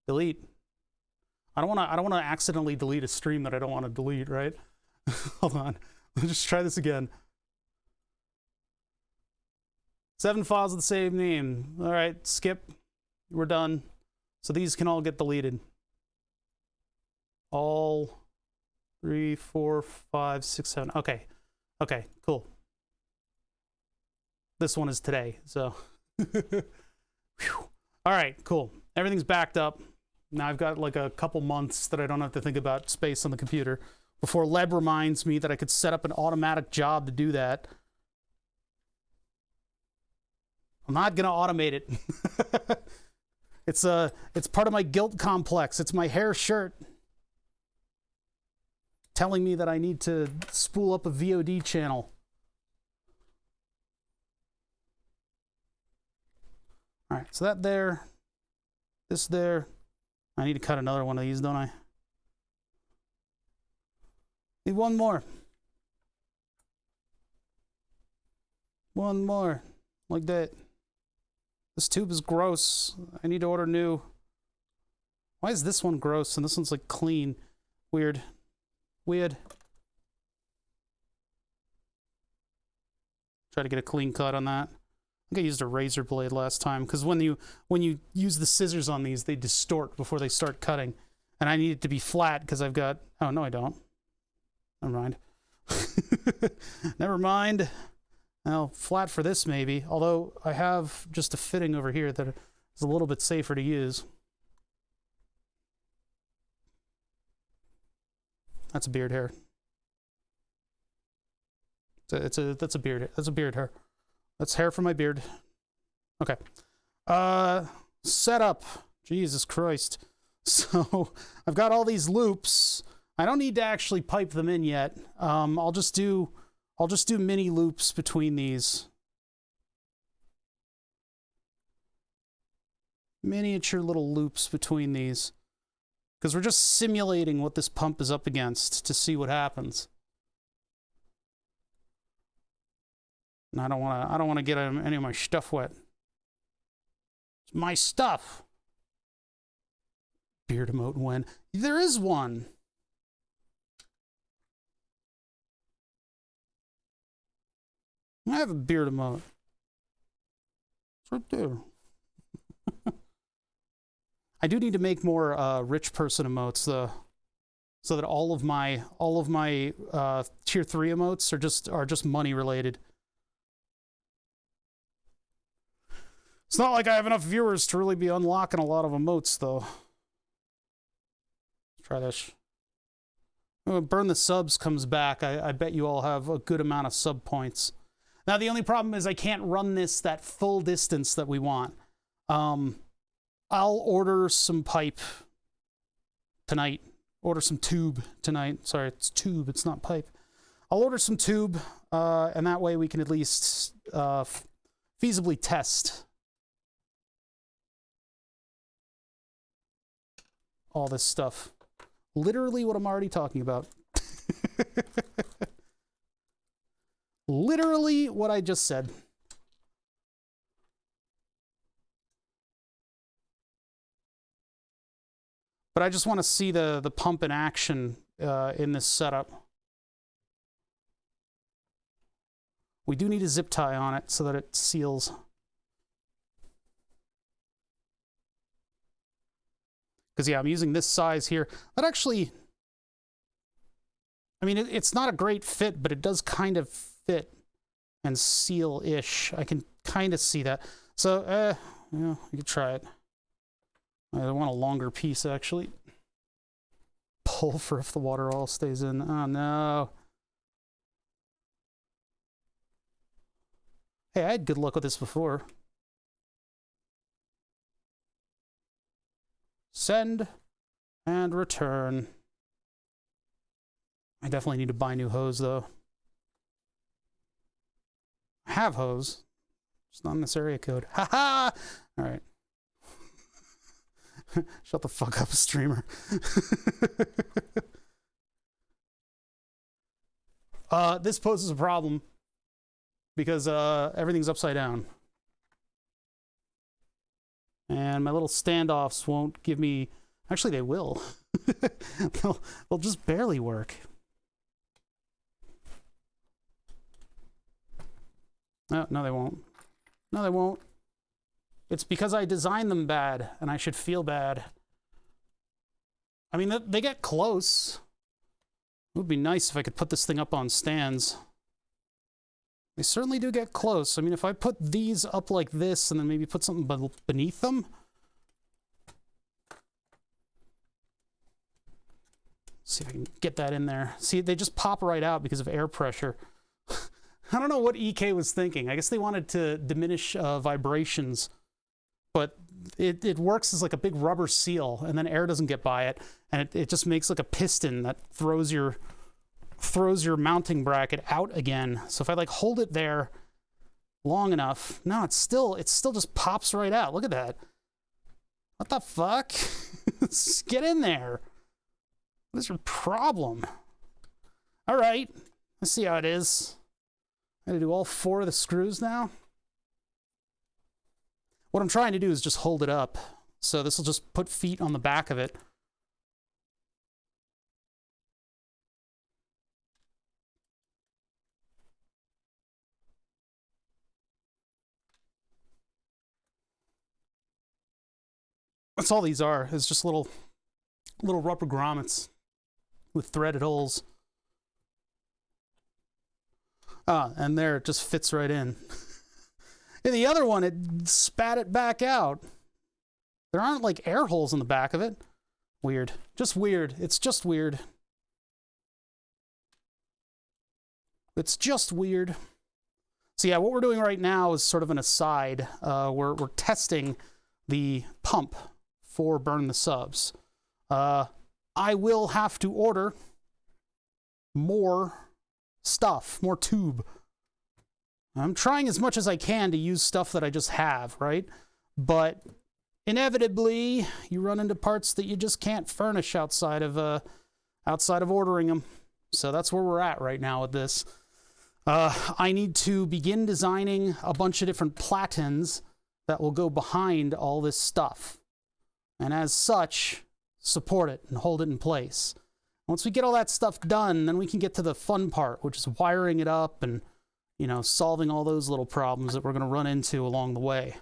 delete. I don't want to accidentally delete a stream that I don't want to delete, right? Hold on, let's just try this again. 7 files with the same name. All right, skip. We're done. So these can all get deleted. All 3, 4, 5, 6, 7. Okay. Okay, cool. This one is today, so. All right, cool. Everything's backed up. Now I've got like a couple months that I don't have to think about space on the computer before Leb reminds me that I could set up an automatic job to do that. I'm not gonna automate it. It's part of my guilt complex. It's my hair shirt telling me that I need to spool up a VOD channel. All right, so that there, this there. I need to cut another one of these, don't I? Need one more. One more, like that. This tube is gross. I need to order new. Why is this one gross and this one's like clean? Weird. Weird. Try to get a clean cut on that. I think I used a razor blade last time because when you use the scissors on these, they distort before they start cutting. And I need it to be flat because I've got... Oh, no, I don't. Never mind. Never mind. Well, flat for this maybe. Although I have just a fitting over here that is a little bit safer to use. That's a beard hair. That's a beard. That's a beard hair. That's hair from my beard. Okay. Setup. Jesus Christ. So I've got all these loops. I don't need to actually pipe them in yet. I'll just do mini loops between these. Miniature little loops between these. Because we're just simulating what this pump is up against to see what happens. And I don't want to get any of my stuff wet. It's my stuff. Beard emote when there is one. I have a beard emote. It's right there. I do need to make more rich person emotes though, so that all of my tier 3 emotes are just money related. It's not like I have enough viewers to really be unlocking a lot of emotes, though. Let's try this. Oh, Burn the Subs comes back. I bet you all have a good amount of sub points. Now, the only problem is I can't run this that full distance that we want. I'll order some pipe tonight. Order some tube tonight. Sorry, it's tube. It's not pipe. I'll order some tube, and that way we can at least feasibly test all this stuff. Literally what I'm already talking about. Literally what I just said. But I just want to see the pump in action in this setup. We do need a zip tie on it so that it seals. Because, yeah, I'm using this size here. That actually, I mean, it's not a great fit, but it does kind of fit and seal-ish. I can kind of see that. So, yeah, you could try it. I want a longer piece, actually. Pull for if the water all stays in. Oh, no. Hey, I had good luck with this before. Send and return. I definitely need to buy new hose, though. I have hose. It's not in this area code. Ha ha! All right. Shut the fuck up, streamer. This poses a problem because everything's upside down. And my little standoffs won't give me... Actually, they will. they'll just barely work. No, they won't. No, they won't. It's because I designed them bad, and I should feel bad. I mean, they get close. It would be nice if I could put this thing up on stands. They certainly do get close. I mean, if I put these up like this and then maybe put something beneath them. See if I can get that in there. See, they just pop right out because of air pressure. I don't know what EK was thinking. I guess they wanted to diminish vibrations, but it works as like a big rubber seal, and then air doesn't get by it, and it just makes like a piston that throws your mounting bracket out again. So if I like hold it there long enough, no, it still just pops right out. Look at that. What the fuck? Get in there. What is your problem? All right, let's see how it is. I gotta do all 4 of the screws now. What I'm trying to do is just hold it up. So this will just put feet on the back of it. That's all these are. It's just little rubber grommets with threaded holes. Ah, and there it just fits right in. In the other one, it spat it back out. There aren't like air holes in the back of it. Weird. Just weird. It's just weird. It's just weird. So yeah, what we're doing right now is sort of an aside. We're testing the pump for Burn the Subs. I will have to order more stuff, more tube. I'm trying as much as I can to use stuff that I just have, right? But inevitably, you run into parts that you just can't furnish outside of ordering them. So that's where we're at right now with this. I need to begin designing a bunch of different platens that will go behind all this stuff. And as such, support it and hold it in place. Once we get all that stuff done, then we can get to the fun part, which is wiring it up and, you know, solving all those little problems that we're going to run into along the way.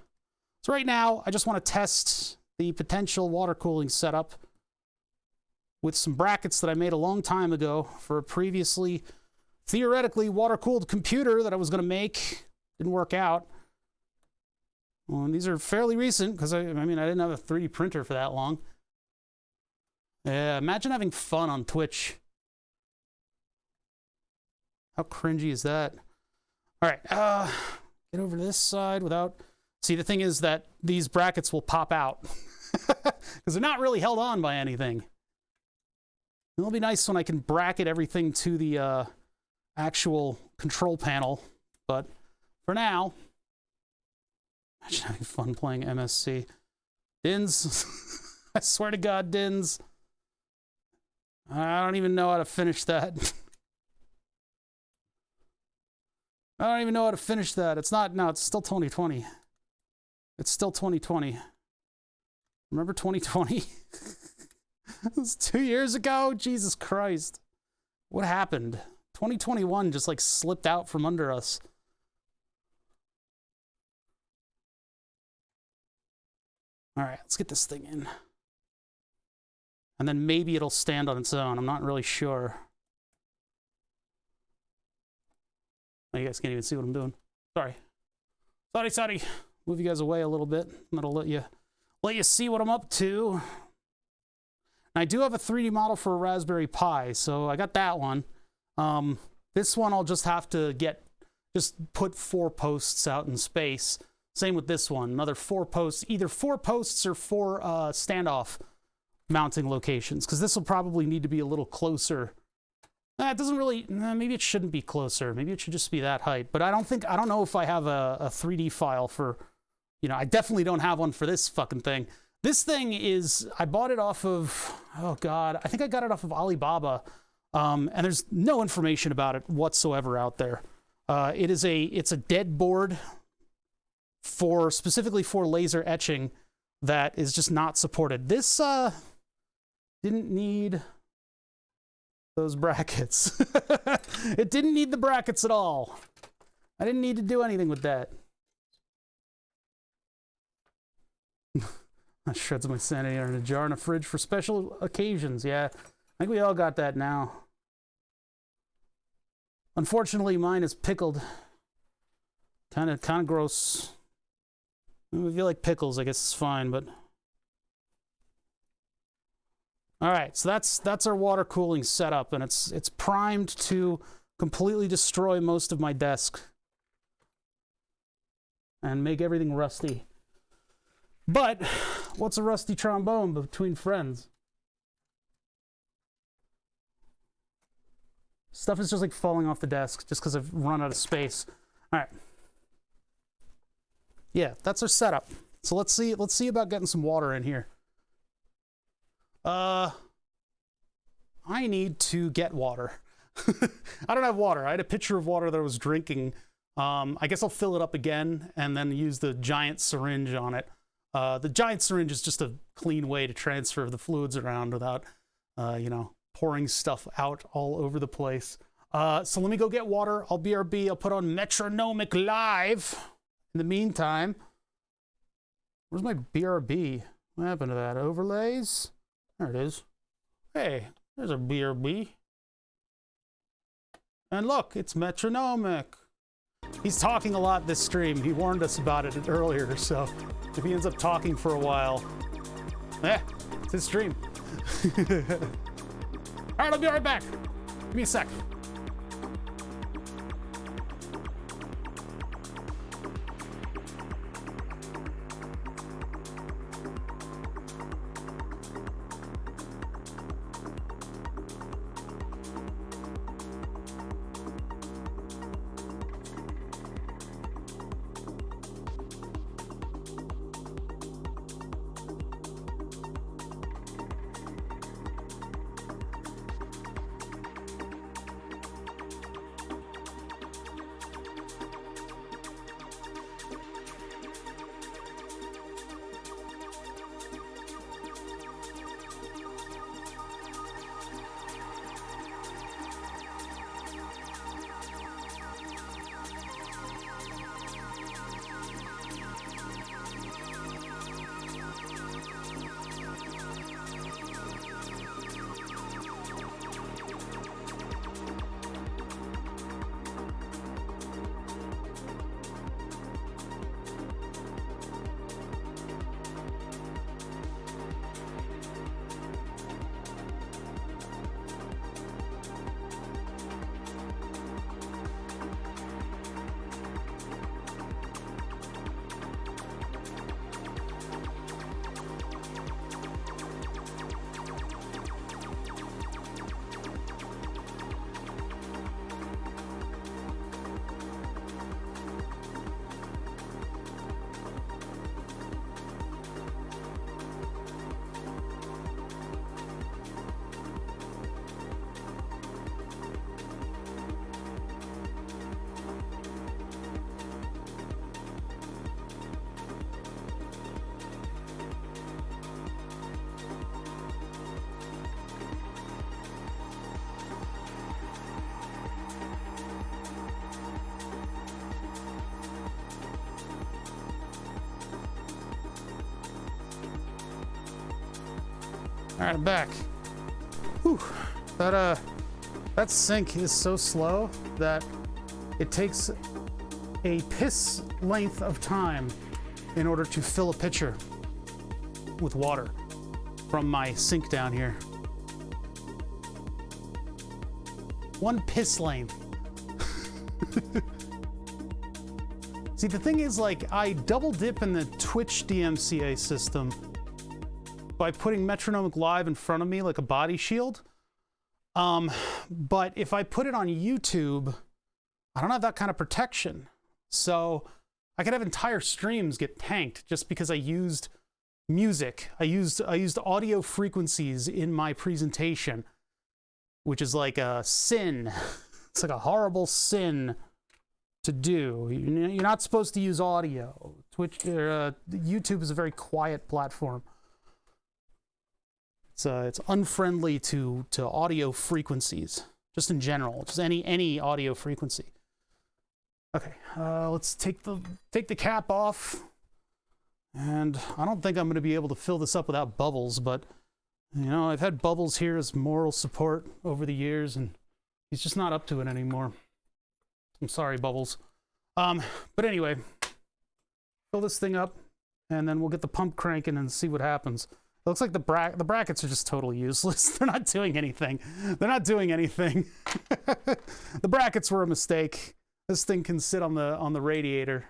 So right now, I just want to test the potential water cooling setup with some brackets that I made a long time ago for a previously, theoretically, water-cooled computer that I was going to make. Didn't work out. Well, and these are fairly recent because, I mean, I didn't have a 3D printer for that long. Yeah, imagine having fun on Twitch. How cringy is that? All right, get over to this side without... See, the thing is that these brackets will pop out because they're not really held on by anything. It'll be nice when I can bracket everything to the actual control panel, but for now, imagine having fun playing MSC. Dins, I swear to God, Dins. I don't even know how to finish that. I don't even know how to finish that. It's not, no, it's still 2020. It's still 2020. Remember 2020? It was 2 years ago? Jesus Christ. What happened? 2021 just like slipped out from under us. All right, let's get this thing in. and then maybe it'll stand on its own. I'm not really sure. Oh, you guys can't even see what I'm doing. Sorry. Move you guys away a little bit. That'll let you see what I'm up to. And I do have a 3D model for a Raspberry Pi, so I got that one. This one I'll just have to put 4 posts out in space. Same with this one, another 4 posts, either 4 posts or 4 standoff mounting locations, because this will probably need to be a little closer. It doesn't really, maybe it shouldn't be closer. Maybe it should just be that height. But I don't know if I have a 3D file for, I definitely don't have one for this fucking thing. This thing is, I bought it off of, oh God, I think I got it off of Alibaba. And there's no information about it whatsoever out there. It's a dead board specifically for laser etching that is just not supported. This, didn't need those brackets. It didn't need the brackets at all. I didn't need to do anything with that. That shreds my sanity in a jar in a fridge for special occasions. Yeah, I think we all got that now. Unfortunately, mine is pickled. Kind of gross. If you like pickles, I guess it's fine, but... All right, so that's our water cooling setup, and it's primed to completely destroy most of my desk and make everything rusty. But what's a rusty trombone between friends? Stuff is just like falling off the desk just because I've run out of space. All right. Yeah, that's our setup. So let's see about getting some water in here. I need to get water. I don't have water. I had a pitcher of water that I was drinking. I guess I'll fill it up again and then use the giant syringe on it. The giant syringe is just a clean way to transfer the fluids around without, pouring stuff out all over the place. So let me go get water. I'll BRB. I'll put on Metronomic Live. In the meantime, where's my BRB? What happened to that? Overlays? There it is. Hey, there's a BRB. And look, it's Metronomic. He's talking a lot this stream. He warned us about it earlier, so if he ends up talking for a while, it's his stream. All right, I'll be right back. Give me a sec. All right, I'm back. Whew. That sink is so slow that it takes a piss length of time in order to fill a pitcher with water from my sink down here. One piss length. See, the thing is, like, I double dip in the Twitch DMCA system by putting Metronomic Live in front of me like a body shield. But if I put it on YouTube, I don't have that kind of protection. So I could have entire streams get tanked just because I used music. I used audio frequencies in my presentation, which is like a sin. It's like a horrible sin to do. You're not supposed to use audio. YouTube is a very quiet platform. It's unfriendly to audio frequencies, just in general, just any audio frequency. Okay, let's take the cap off, and I don't think I'm going to be able to fill this up without Bubbles, but you know, I've had Bubbles here as moral support over the years, and he's just not up to it anymore. I'm sorry, Bubbles. But anyway, fill this thing up, and then we'll get the pump cranking and see what happens. It looks like the brackets are just totally useless. They're not doing anything. They're not doing anything. The brackets were a mistake. This thing can sit on the radiator.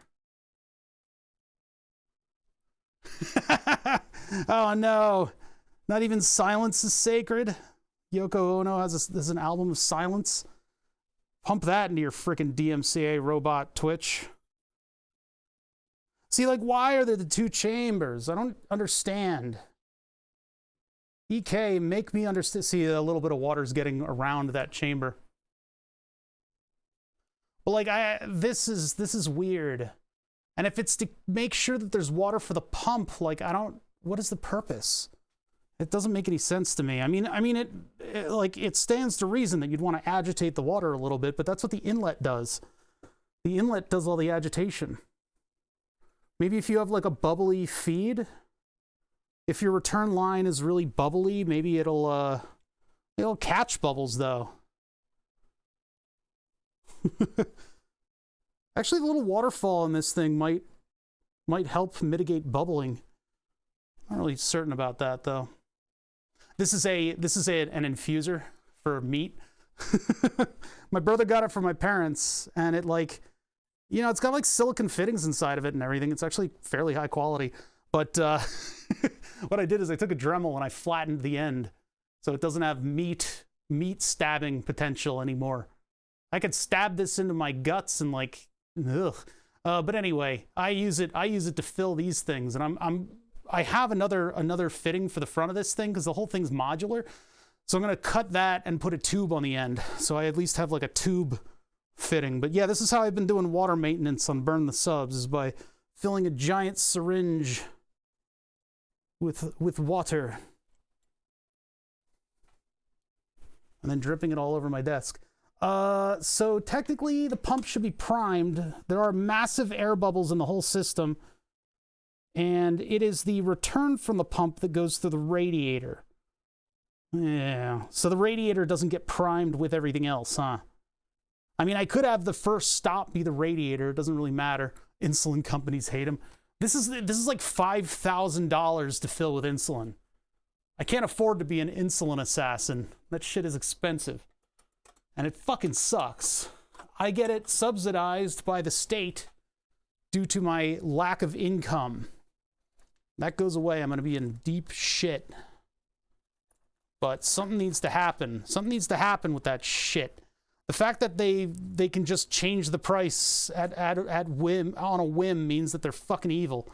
Oh no. Not even silence is sacred. Yoko Ono has an album of silence. Pump that into your frickin' DMCA robot Twitch. See, like, why are there the two chambers? I don't understand. EK, make me understand. See, a little bit of water's getting around that chamber. But like, this is weird. And if it's to make sure that there's water for the pump, like, what is the purpose? It doesn't make any sense to me. I mean, it stands to reason that you'd want to agitate the water a little bit, but that's what the inlet does. The inlet does all the agitation. Maybe if you have like a bubbly feed, if your return line is really bubbly, maybe it'll catch bubbles though. Actually, the little waterfall in this thing might help mitigate bubbling. I'm not really certain about that though. This is an infuser for meat. My brother got it from my parents, and it it's got like silicone fittings inside of it and everything. It's actually fairly high quality. But what I did is I took a Dremel and I flattened the end so it doesn't have meat stabbing potential anymore. I could stab this into my guts and like, ugh. But anyway, I use it to fill these things, and I have another fitting for the front of this thing because the whole thing's modular. So I'm gonna cut that and put a tube on the end, so I at least have like a tube fitting. But yeah, this is how I've been doing water maintenance on Burn the Subs, is by filling a giant syringe with water and then dripping it all over my desk. So technically the pump should be primed. There are massive air bubbles in the whole system, and it is the return from the pump that goes through the radiator. Yeah, so the radiator doesn't get primed with everything else, huh? I mean, I could have the first stop be the radiator. It doesn't really matter. Insulin companies hate them. This is like $5,000 to fill with insulin. I can't afford to be an insulin assassin. That shit is expensive. And it fucking sucks. I get it subsidized by the state due to my lack of income. That goes away, I'm going to be in deep shit. But something needs to happen. Something needs to happen with that shit. The fact that they can just change the price at whim, on a whim, means that they're fucking evil.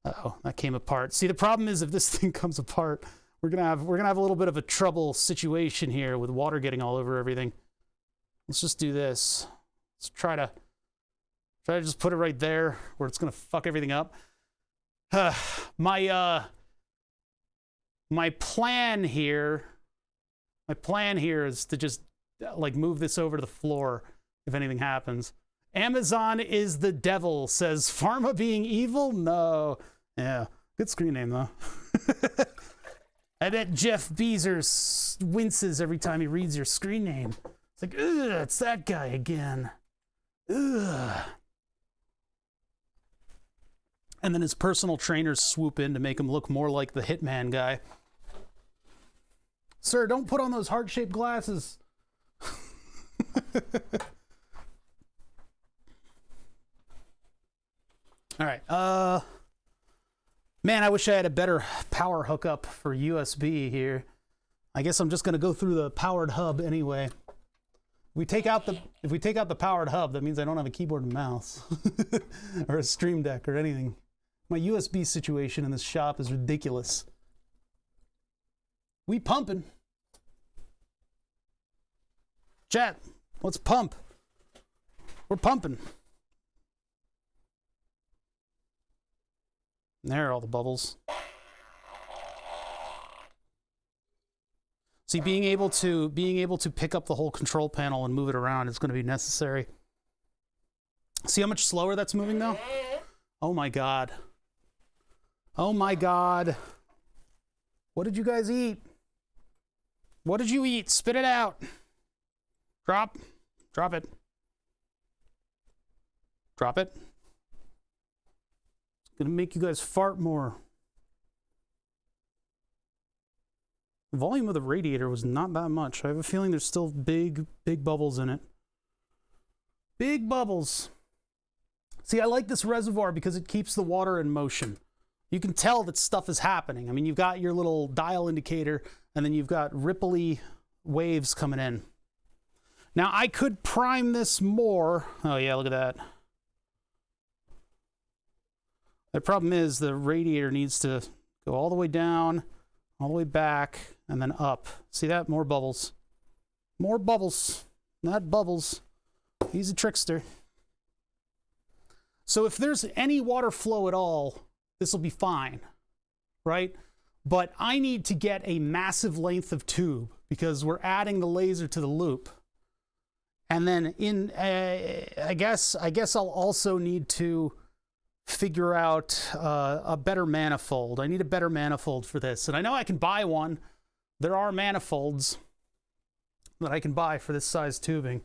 Uh-oh, that came apart. See, the problem is if this thing comes apart, we're gonna have a little bit of a trouble situation here with water getting all over everything. Let's just do this. Let's try to just put it right there where it's gonna fuck everything up. My plan here is to just like move this over to the floor if anything happens. Amazon is the devil, says Pharma being evil? No. Yeah. Good screen name though. I bet Jeff Bezos winces every time he reads your screen name. It's like, ugh, it's that guy again. Ugh. And then his personal trainers swoop in to make him look more like the Hitman guy. Sir, don't put on those heart-shaped glasses. All right. Man, I wish I had a better power hookup for USB here. I guess I'm just going to go through the powered hub anyway. If we take out the powered hub, that means I don't have a keyboard and mouse or a Stream Deck or anything. My USB situation in this shop is ridiculous. We pumping. Chat, let's pump. We're pumping. There are all the bubbles. See, being able to pick up the whole control panel and move it around is going to be necessary. See how much slower that's moving though? Oh my god. Oh my god. What did you guys eat? What did you eat? Spit it out. Drop it. Drop it. It's gonna make you guys fart more. The volume of the radiator was not that much. I have a feeling there's still big bubbles in it. Big bubbles. See, I like this reservoir because it keeps the water in motion. You can tell that stuff is happening. I mean, you've got your little dial indicator, and then you've got ripply waves coming in. Now, I could prime this more. Oh, yeah, look at that. The problem is the radiator needs to go all the way down, all the way back, and then up. See that? More bubbles. More bubbles. Not bubbles. He's a trickster. So if there's any water flow at all, this will be fine, right? But I need to get a massive length of tube because we're adding the laser to the loop. And then I guess I'll also need to figure out a better manifold. I need a better manifold for this. And I know I can buy one. There are manifolds that I can buy for this size tubing.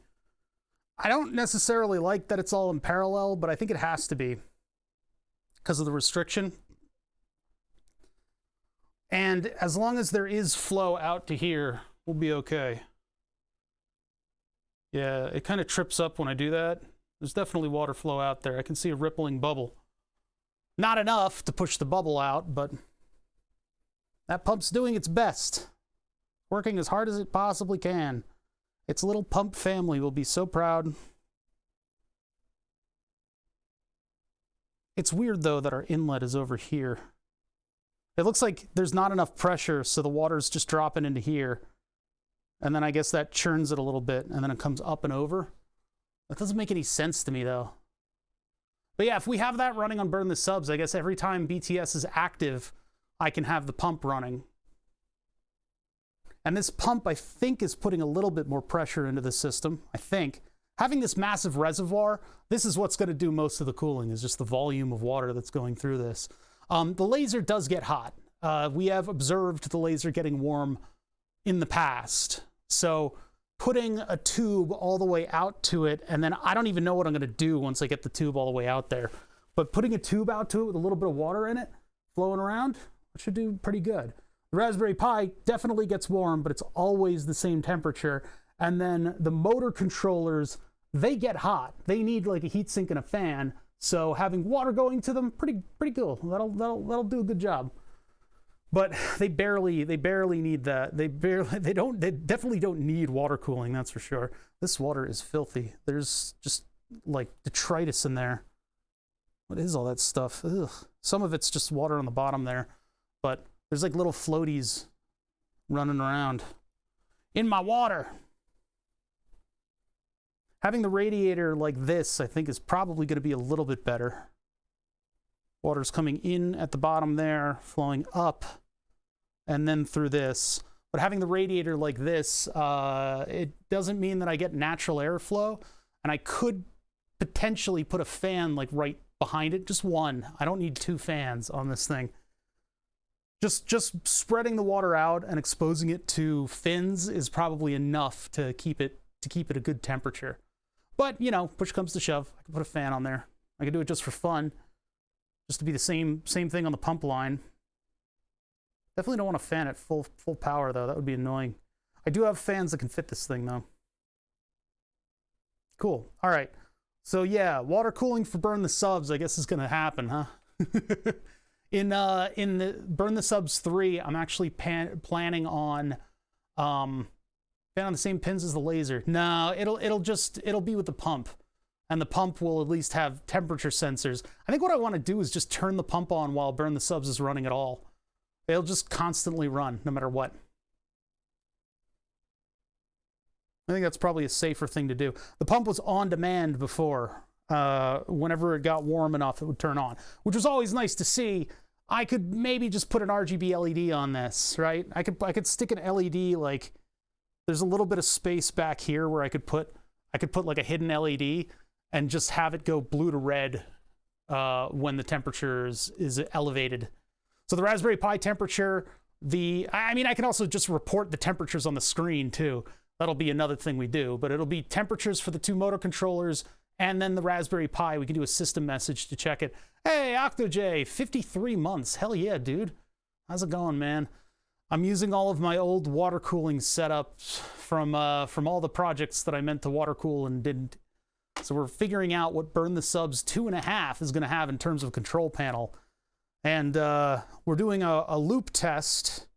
I don't necessarily like that it's all in parallel, but I think it has to be because of the restriction. And as long as there is flow out to here, we'll be okay. Yeah, it kind of trips up when I do that. There's definitely water flow out there. I can see a rippling bubble. Not enough to push the bubble out, but that pump's doing its best. Working as hard as it possibly can. Its little pump family will be so proud. It's weird, though, that our inlet is over here. It looks like there's not enough pressure, so the water's just dropping into here. And then I guess that churns it a little bit, and then it comes up and over. That doesn't make any sense to me, though. But yeah, if we have that running on Burn the Subs, I guess every time BTS is active, I can have the pump running. And this pump, I think, is putting a little bit more pressure into the system, I think. Having this massive reservoir, this is what's going to do most of the cooling, is just the volume of water that's going through this. The laser does get hot. We have observed the laser getting warm in the past. So putting a tube all the way out to it, and then I don't even know what I'm going to do once I get the tube all the way out there. But putting a tube out to it with a little bit of water in it, flowing around, it should do pretty good. The Raspberry Pi definitely gets warm, but it's always the same temperature. And then the motor controllers, they get hot. They need like a heat sink and a fan. So having water going to them, pretty cool. That'll do a good job. But they barely need that. They definitely don't need water cooling, that's for sure. This water is filthy. There's just like detritus in there. What is all that stuff? Ugh. Some of it's just water on the bottom there, but there's like little floaties running around in my water. Having the radiator like this, I think, is probably going to be a little bit better. Water's coming in at the bottom there, flowing up, and then through this. But having the radiator like this, it doesn't mean that I get natural airflow, and I could potentially put a fan like right behind it, just one. I don't need two fans on this thing. Just spreading the water out and exposing it to fins is probably enough to keep it a good temperature. But, you know, push comes to shove, I can put a fan on there. I can do it just for fun, just to be the same thing on the pump line. Definitely don't want to fan at full power, though. That would be annoying. I do have fans that can fit this thing, though. Cool. All right. So, yeah, water cooling for Burn the Subs, I guess, is going to happen, huh? In the Burn the Subs 3, I'm actually planning on fan on the same pins as the laser. No, it'll be with the pump, and the pump will at least have temperature sensors. I think what I want to do is just turn the pump on while Burn the Subs is running at all. It'll just constantly run no matter what. I think that's probably a safer thing to do. The pump was on demand before. Whenever it got warm enough, it would turn on, which was always nice to see. I could maybe just put an RGB LED on this, right? I could stick an LED, like, there's a little bit of space back here where I could put like a hidden LED and just have it go blue to red when the temperature is elevated. So the Raspberry Pi temperature, I mean, I can also just report the temperatures on the screen too. That'll be another thing we do, but it'll be temperatures for the two motor controllers and then the Raspberry Pi. We can do a system message to check it. Hey, OctoJ, 53 months. Hell yeah, dude. How's it going, man? I'm using all of my old water cooling setups from all the projects that I meant to water cool and didn't. So we're figuring out what Burn the Subs 2.5 is going to have in terms of control panel. And we're doing a loop test.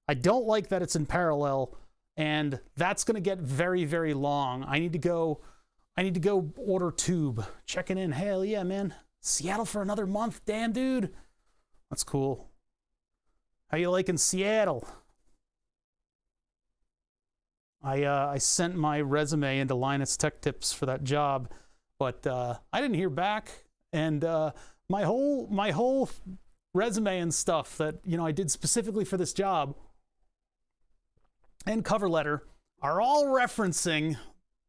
I don't like that it's in parallel, and that's going to get very, very long. I need to go order tube. Checking in. Hell yeah, man. Seattle for another month. Damn, dude. That's cool. How you liking Seattle? I sent my resume into Linus Tech Tips for that job, but I didn't hear back. And my whole resume and stuff that, you know, I did specifically for this job and cover letter are all referencing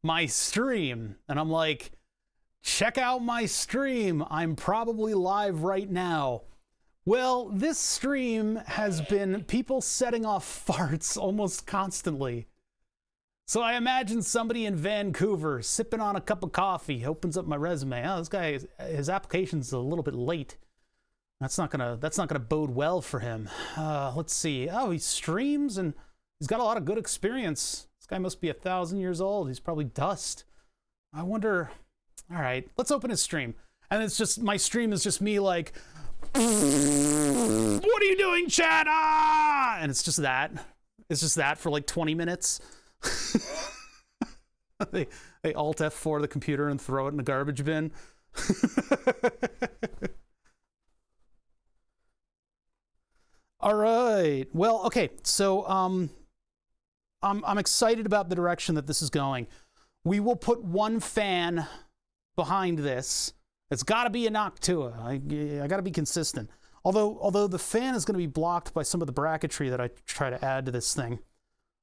my stream. And I'm like, check out my stream. I'm probably live right now. Well, this stream has been people setting off farts almost constantly. So I imagine somebody in Vancouver sipping on a cup of coffee opens up my resume. Oh, this guy, his application's a little bit late. That's not gonna bode well for him. Let's see. Oh, he streams and he's got a lot of good experience. This guy must be 1,000 years old. He's probably dust. I wonder. All right, let's open his stream. And it's just, my stream is just me like, what are you doing, chat? Ah! And it's just that. It's just that for like 20 minutes. They Alt F4 the computer and throw it in the garbage bin. All right. Well, okay. So I'm excited about the direction that this is going. We will put one fan behind this. It's got to be a Noctua. I got to be consistent. Although the fan is going to be blocked by some of the bracketry that I try to add to this thing.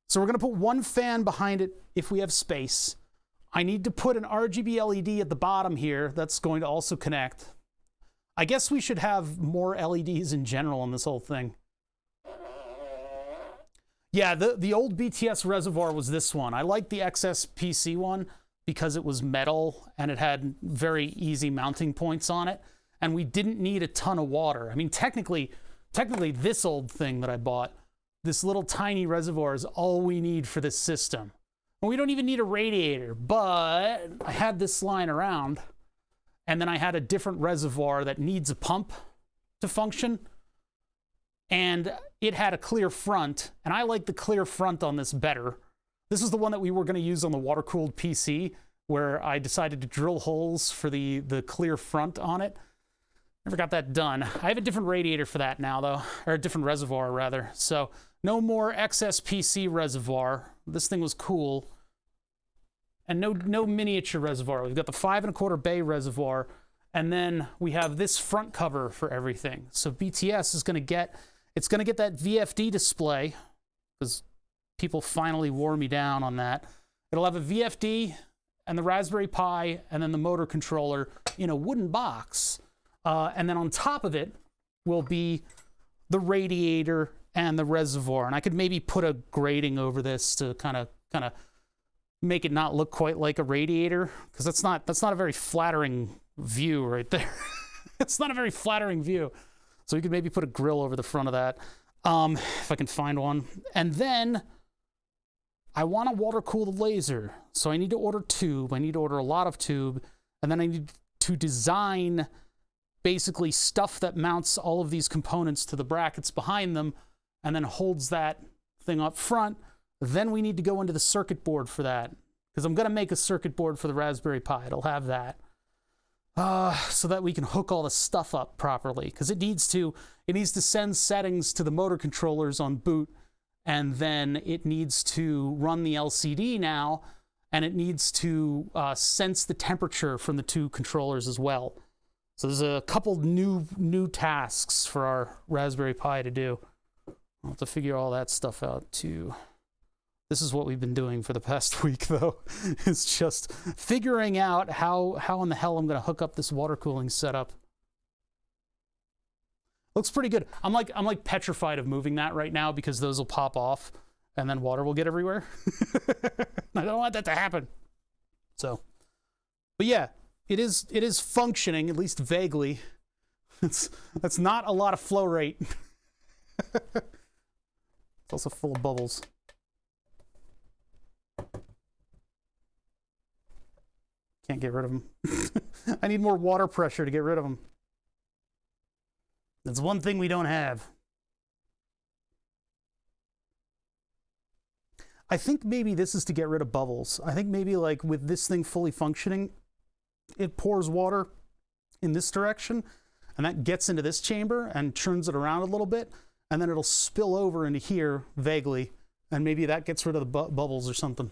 So we're going to put one fan behind it if we have space. I need to put an RGB LED at the bottom here that's going to also connect. I guess we should have more LEDs in general in this whole thing. Yeah, the old BTS reservoir was this one. I like the XSPC one because it was metal and it had very easy mounting points on it. And we didn't need a ton of water. I mean, technically this old thing that I bought, this little tiny reservoir is all we need for this system. And we don't even need a radiator, but I had this lying around and then I had a different reservoir that needs a pump to function. And it had a clear front, and I like the clear front on this better. This is the one that we were going to use on the water-cooled PC, where I decided to drill holes for the clear front on it. Never got that done. I have a different radiator for that now, though, or a different reservoir, rather. So no more XSPC reservoir. This thing was cool. And no miniature reservoir. We've got the 5 1/4 bay reservoir, and then we have this front cover for everything. So BTS is going to get... It's going to get that VFD display, because people finally wore me down on that. It'll have a VFD and the Raspberry Pi and then the motor controller in a wooden box. And then on top of it will be the radiator and the reservoir. And I could maybe put a grating over this to kind of make it not look quite like a radiator, because that's not a very flattering view right there. It's not a very flattering view. So you could maybe put a grill over the front of that, if I can find one. And then I want to water cool the laser. So I need to order tube. I need to order a lot of tube. And then I need to design basically stuff that mounts all of these components to the brackets behind them and then holds that thing up front. Then we need to go into the circuit board for that, because I'm going to make a circuit board for the Raspberry Pi. It'll have that. So that we can hook all the stuff up properly, because it needs to send settings to the motor controllers on boot, and then it needs to run the LCD now, and it needs to sense the temperature from the two controllers as well. So there's a couple new tasks for our Raspberry Pi to do. I'll have to figure all that stuff out too. This is what we've been doing for the past week, though. It's just figuring out how in the hell I'm going to hook up this water cooling setup. Looks pretty good. I'm like petrified of moving that right now, because those will pop off and then water will get everywhere. I don't want that to happen. So, but yeah, it is functioning, at least vaguely. That's not a lot of flow rate. It's also full of bubbles. Can't get rid of them. I need more water pressure to get rid of them. That's one thing we don't have. I think maybe this is to get rid of bubbles. I think maybe like with this thing fully functioning, it pours water in this direction, and that gets into this chamber and turns it around a little bit, and then it'll spill over into here vaguely, and maybe that gets rid of the bubbles or something.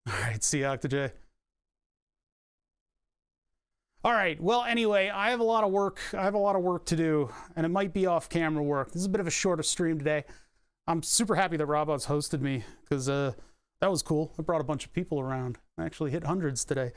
All right, see you, Octaj. All right, well, anyway, I have a lot of work. I have a lot of work to do, and it might be off-camera work. This is a bit of a shorter stream today. I'm super happy that Robots hosted me, because that was cool. I brought a bunch of people around. I actually hit hundreds today.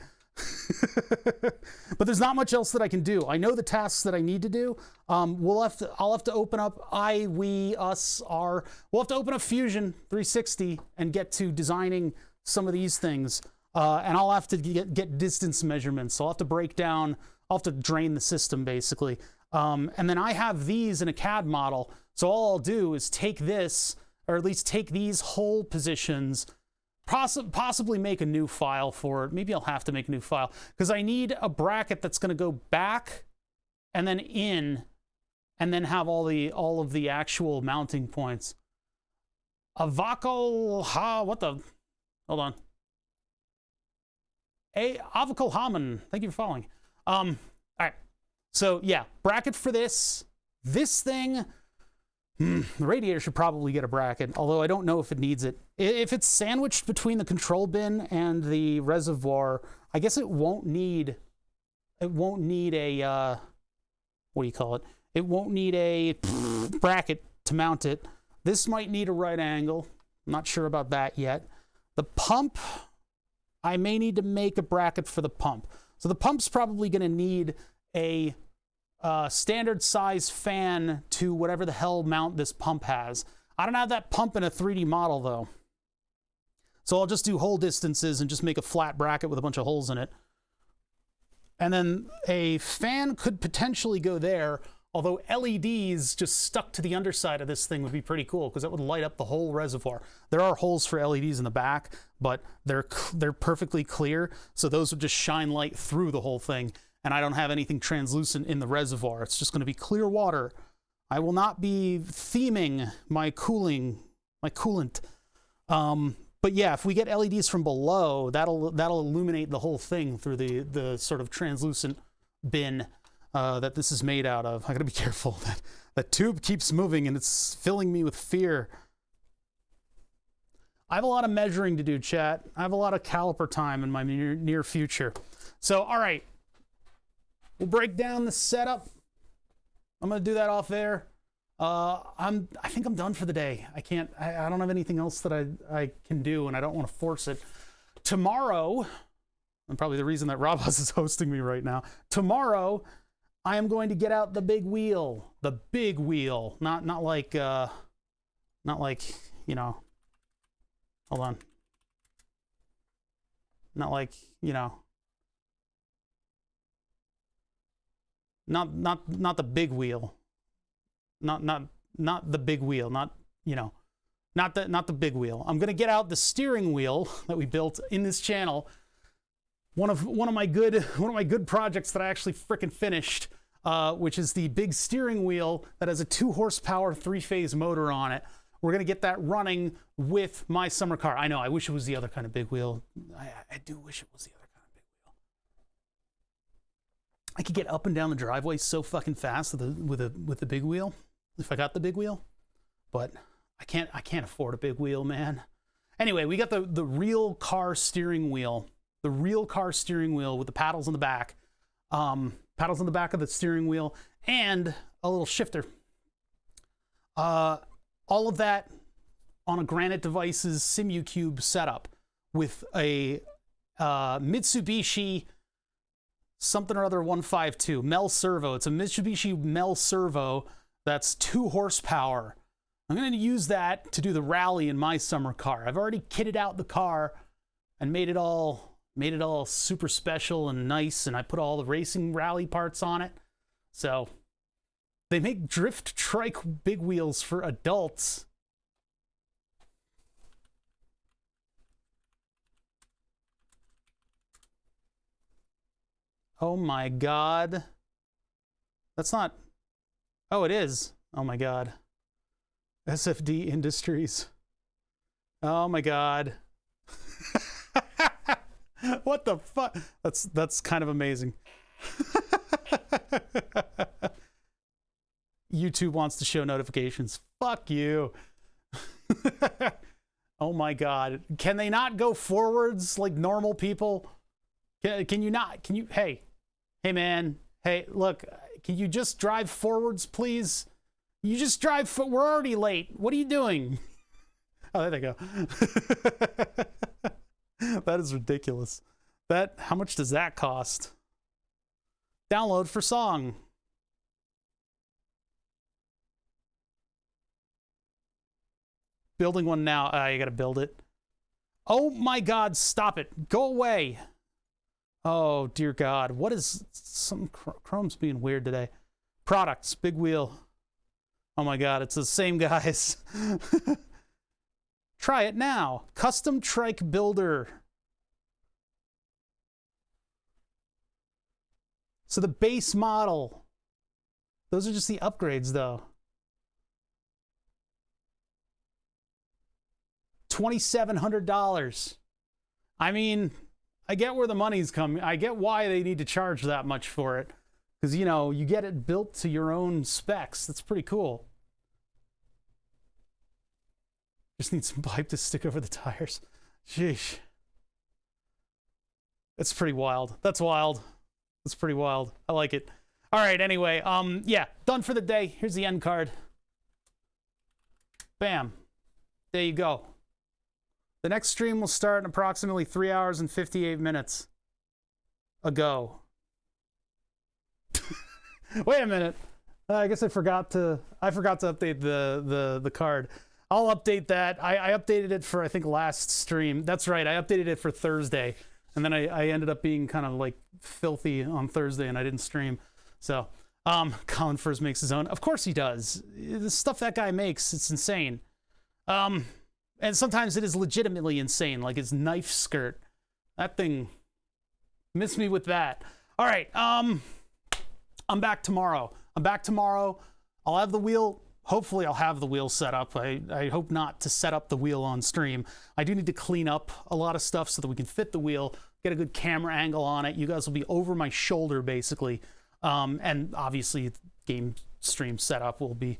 But there's not much else that I can do. I know the tasks that I need to do. I'll have to open up we'll have to open up Fusion 360 and get to designing some of these things. And I'll have to get distance measurements. So I'll have to break down, I'll have to drain the system basically. And then I have these in a CAD model. So all I'll do is take this, or at least take these hole positions, possibly make a new file for it. Maybe I'll have to make a new file, because I need a bracket that's going to go back and then in, and then have all of the actual mounting points. Hold on. Avakal Haman, thank you for following. All right, so yeah, bracket for this thing. The radiator should probably get a bracket, although I don't know if it needs it. If it's sandwiched between the control bin and the reservoir, I guess it won't need a what do you call it? It won't need a bracket to mount it. This might need a right angle. I'm not sure about that yet. The pump, I may need to make a bracket for the pump. So the pump's probably going to need a standard size fan to whatever the hell mount this pump has. I don't have that pump in a 3D model though. So I'll just do hole distances and just make a flat bracket with a bunch of holes in it. And then a fan could potentially go there, although LEDs just stuck to the underside of this thing would be pretty cool, because that would light up the whole reservoir. There are holes for LEDs in the back, but they're perfectly clear, so those would just shine light through the whole thing, and I don't have anything translucent in the reservoir. It's just going to be clear water. I will not be theming my coolant. But yeah, if we get LEDs from below, that'll illuminate the whole thing through the sort of translucent bin that this is made out of. I gotta be careful. That tube keeps moving and it's filling me with fear. I have a lot of measuring to do, chat. I have a lot of caliper time in my near future. So, all right. We'll break down the setup. I'm gonna do that off air. I think I'm done for the day. I don't have anything else that I can do, and I don't want to force it. Tomorrow, and probably the reason that Robots is hosting me right now, tomorrow, I am going to get out the big wheel. The big wheel. Not like, you know, hold on. Not like, you know, not the big wheel. Not the big wheel. Not, you know, not the big wheel. I'm gonna get out the steering wheel that we built in this channel. One of my good projects that I actually frickin' finished, which is the big steering wheel that has a 2 horsepower 3-phase motor on it. We're gonna get that running with my summer car. I know, I wish it was the other kind of big wheel. I do wish it was the other kind of big wheel. I could get up and down the driveway so fucking fast with the big wheel if I got the big wheel, but I can't afford a big wheel, man. Anyway, we got the real car steering wheel. The real car steering wheel with the paddles on the back. Paddles on the back of the steering wheel and a little shifter. All of that on a Granite Devices SimuCube setup with a Mitsubishi something or other 152 Mel Servo. It's a Mitsubishi Mel Servo that's 2 horsepower. I'm going to use that to do the rally in my summer car. I've already kitted out the car and made it all super special and nice, and I put all the racing rally parts on it. So they make drift trike big wheels for adults. Oh my God. That's not... Oh, it is. Oh my God. SFD Industries. Oh my God. What the fuck? That's kind of amazing. YouTube wants to show notifications. Fuck you. Oh my God. Can they not go forwards like normal people? Can you not? Can you? Hey man. Hey, look, can you just drive forwards, please? You just drive, we're already late. What are you doing? Oh, there they go. That is ridiculous. How much does that cost? Download for song. Building one now. You gotta build it. Oh my God, stop it. Go away. Oh, dear God. What is... Chrome's being weird today. Products, big wheel. Oh my God, it's the same guys. Try it now. Custom trike builder. So the base model. Those are just the upgrades, though. $2,700. I mean... I get where the money's coming. I get why they need to charge that much for it. Because, you know, you get it built to your own specs. That's pretty cool. Just need some pipe to stick over the tires. Sheesh. That's pretty wild. That's wild. That's pretty wild. I like it. All right, anyway. Yeah, done for the day. Here's the end card. Bam. There you go. The next stream will start in approximately 3 hours and 58 minutes ago. Wait a minute. I guess I forgot to update the card. I'll update that. I updated it for, I think, last stream. That's right. I updated it for Thursday. And then I ended up being kind of like filthy on Thursday and I didn't stream. So, Colin Furs makes his own. Of course he does. The stuff that guy makes, it's insane. And sometimes it is legitimately insane, like his knife skirt. That thing, miss me with that. All right, I'm back tomorrow. I'll have the wheel, hopefully I'll have the wheel set up. I hope not to set up the wheel on stream. I do need to clean up a lot of stuff so that we can fit the wheel, get a good camera angle on it. You guys will be over my shoulder, basically. And obviously, game stream setup will be...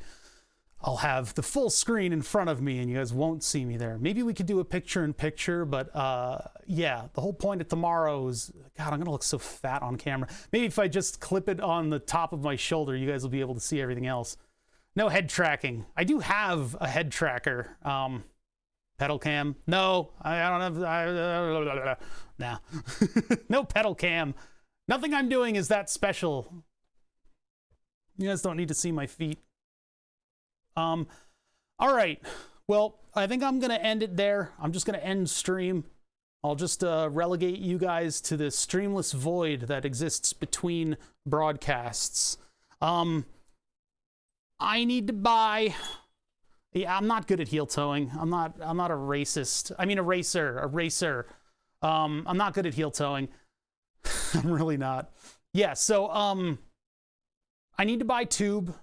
I'll have the full screen in front of me and you guys won't see me there. Maybe we could do a picture-in-picture, but yeah, the whole point of tomorrow is... God, I'm going to look so fat on camera. Maybe if I just clip it on the top of my shoulder, you guys will be able to see everything else. No head tracking. I do have a head tracker. Pedal cam. No, I don't have... nah. No pedal cam. Nothing I'm doing is that special. You guys don't need to see my feet. All right. Well, I think I'm going to end it there. I'm just going to end stream. I'll just relegate you guys to the streamless void that exists between broadcasts. I need to buy... Yeah, I'm not good at heel toeing. I'm not a racist. I mean, a racer. I'm not good at heel toeing. I'm really not. Yeah, so I need to buy tube.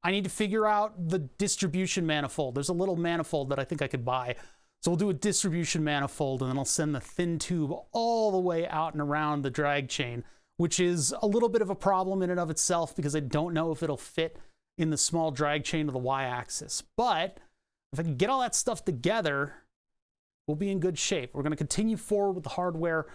I need to figure out the distribution manifold. There's a little manifold that I think I could buy. So we'll do a distribution manifold, and then I'll send the thin tube all the way out and around the drag chain, which is a little bit of a problem in and of itself because I don't know if it'll fit in the small drag chain of the y-axis. But if I can get all that stuff together, we'll be in good shape. We're going to continue forward with the hardware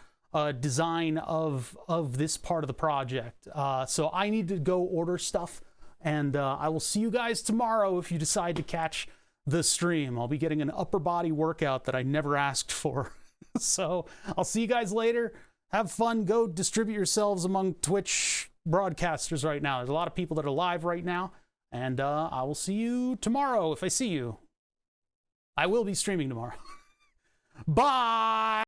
design of this part of the project. So I need to go order stuff, and I will see you guys tomorrow if you decide to catch the stream. I'll be getting an upper body workout that I never asked for. So I'll see you guys later. Have fun. Go distribute yourselves among Twitch broadcasters right now. There's a lot of people that are live right now, and I will see you tomorrow if I see you. I will be streaming tomorrow. Bye!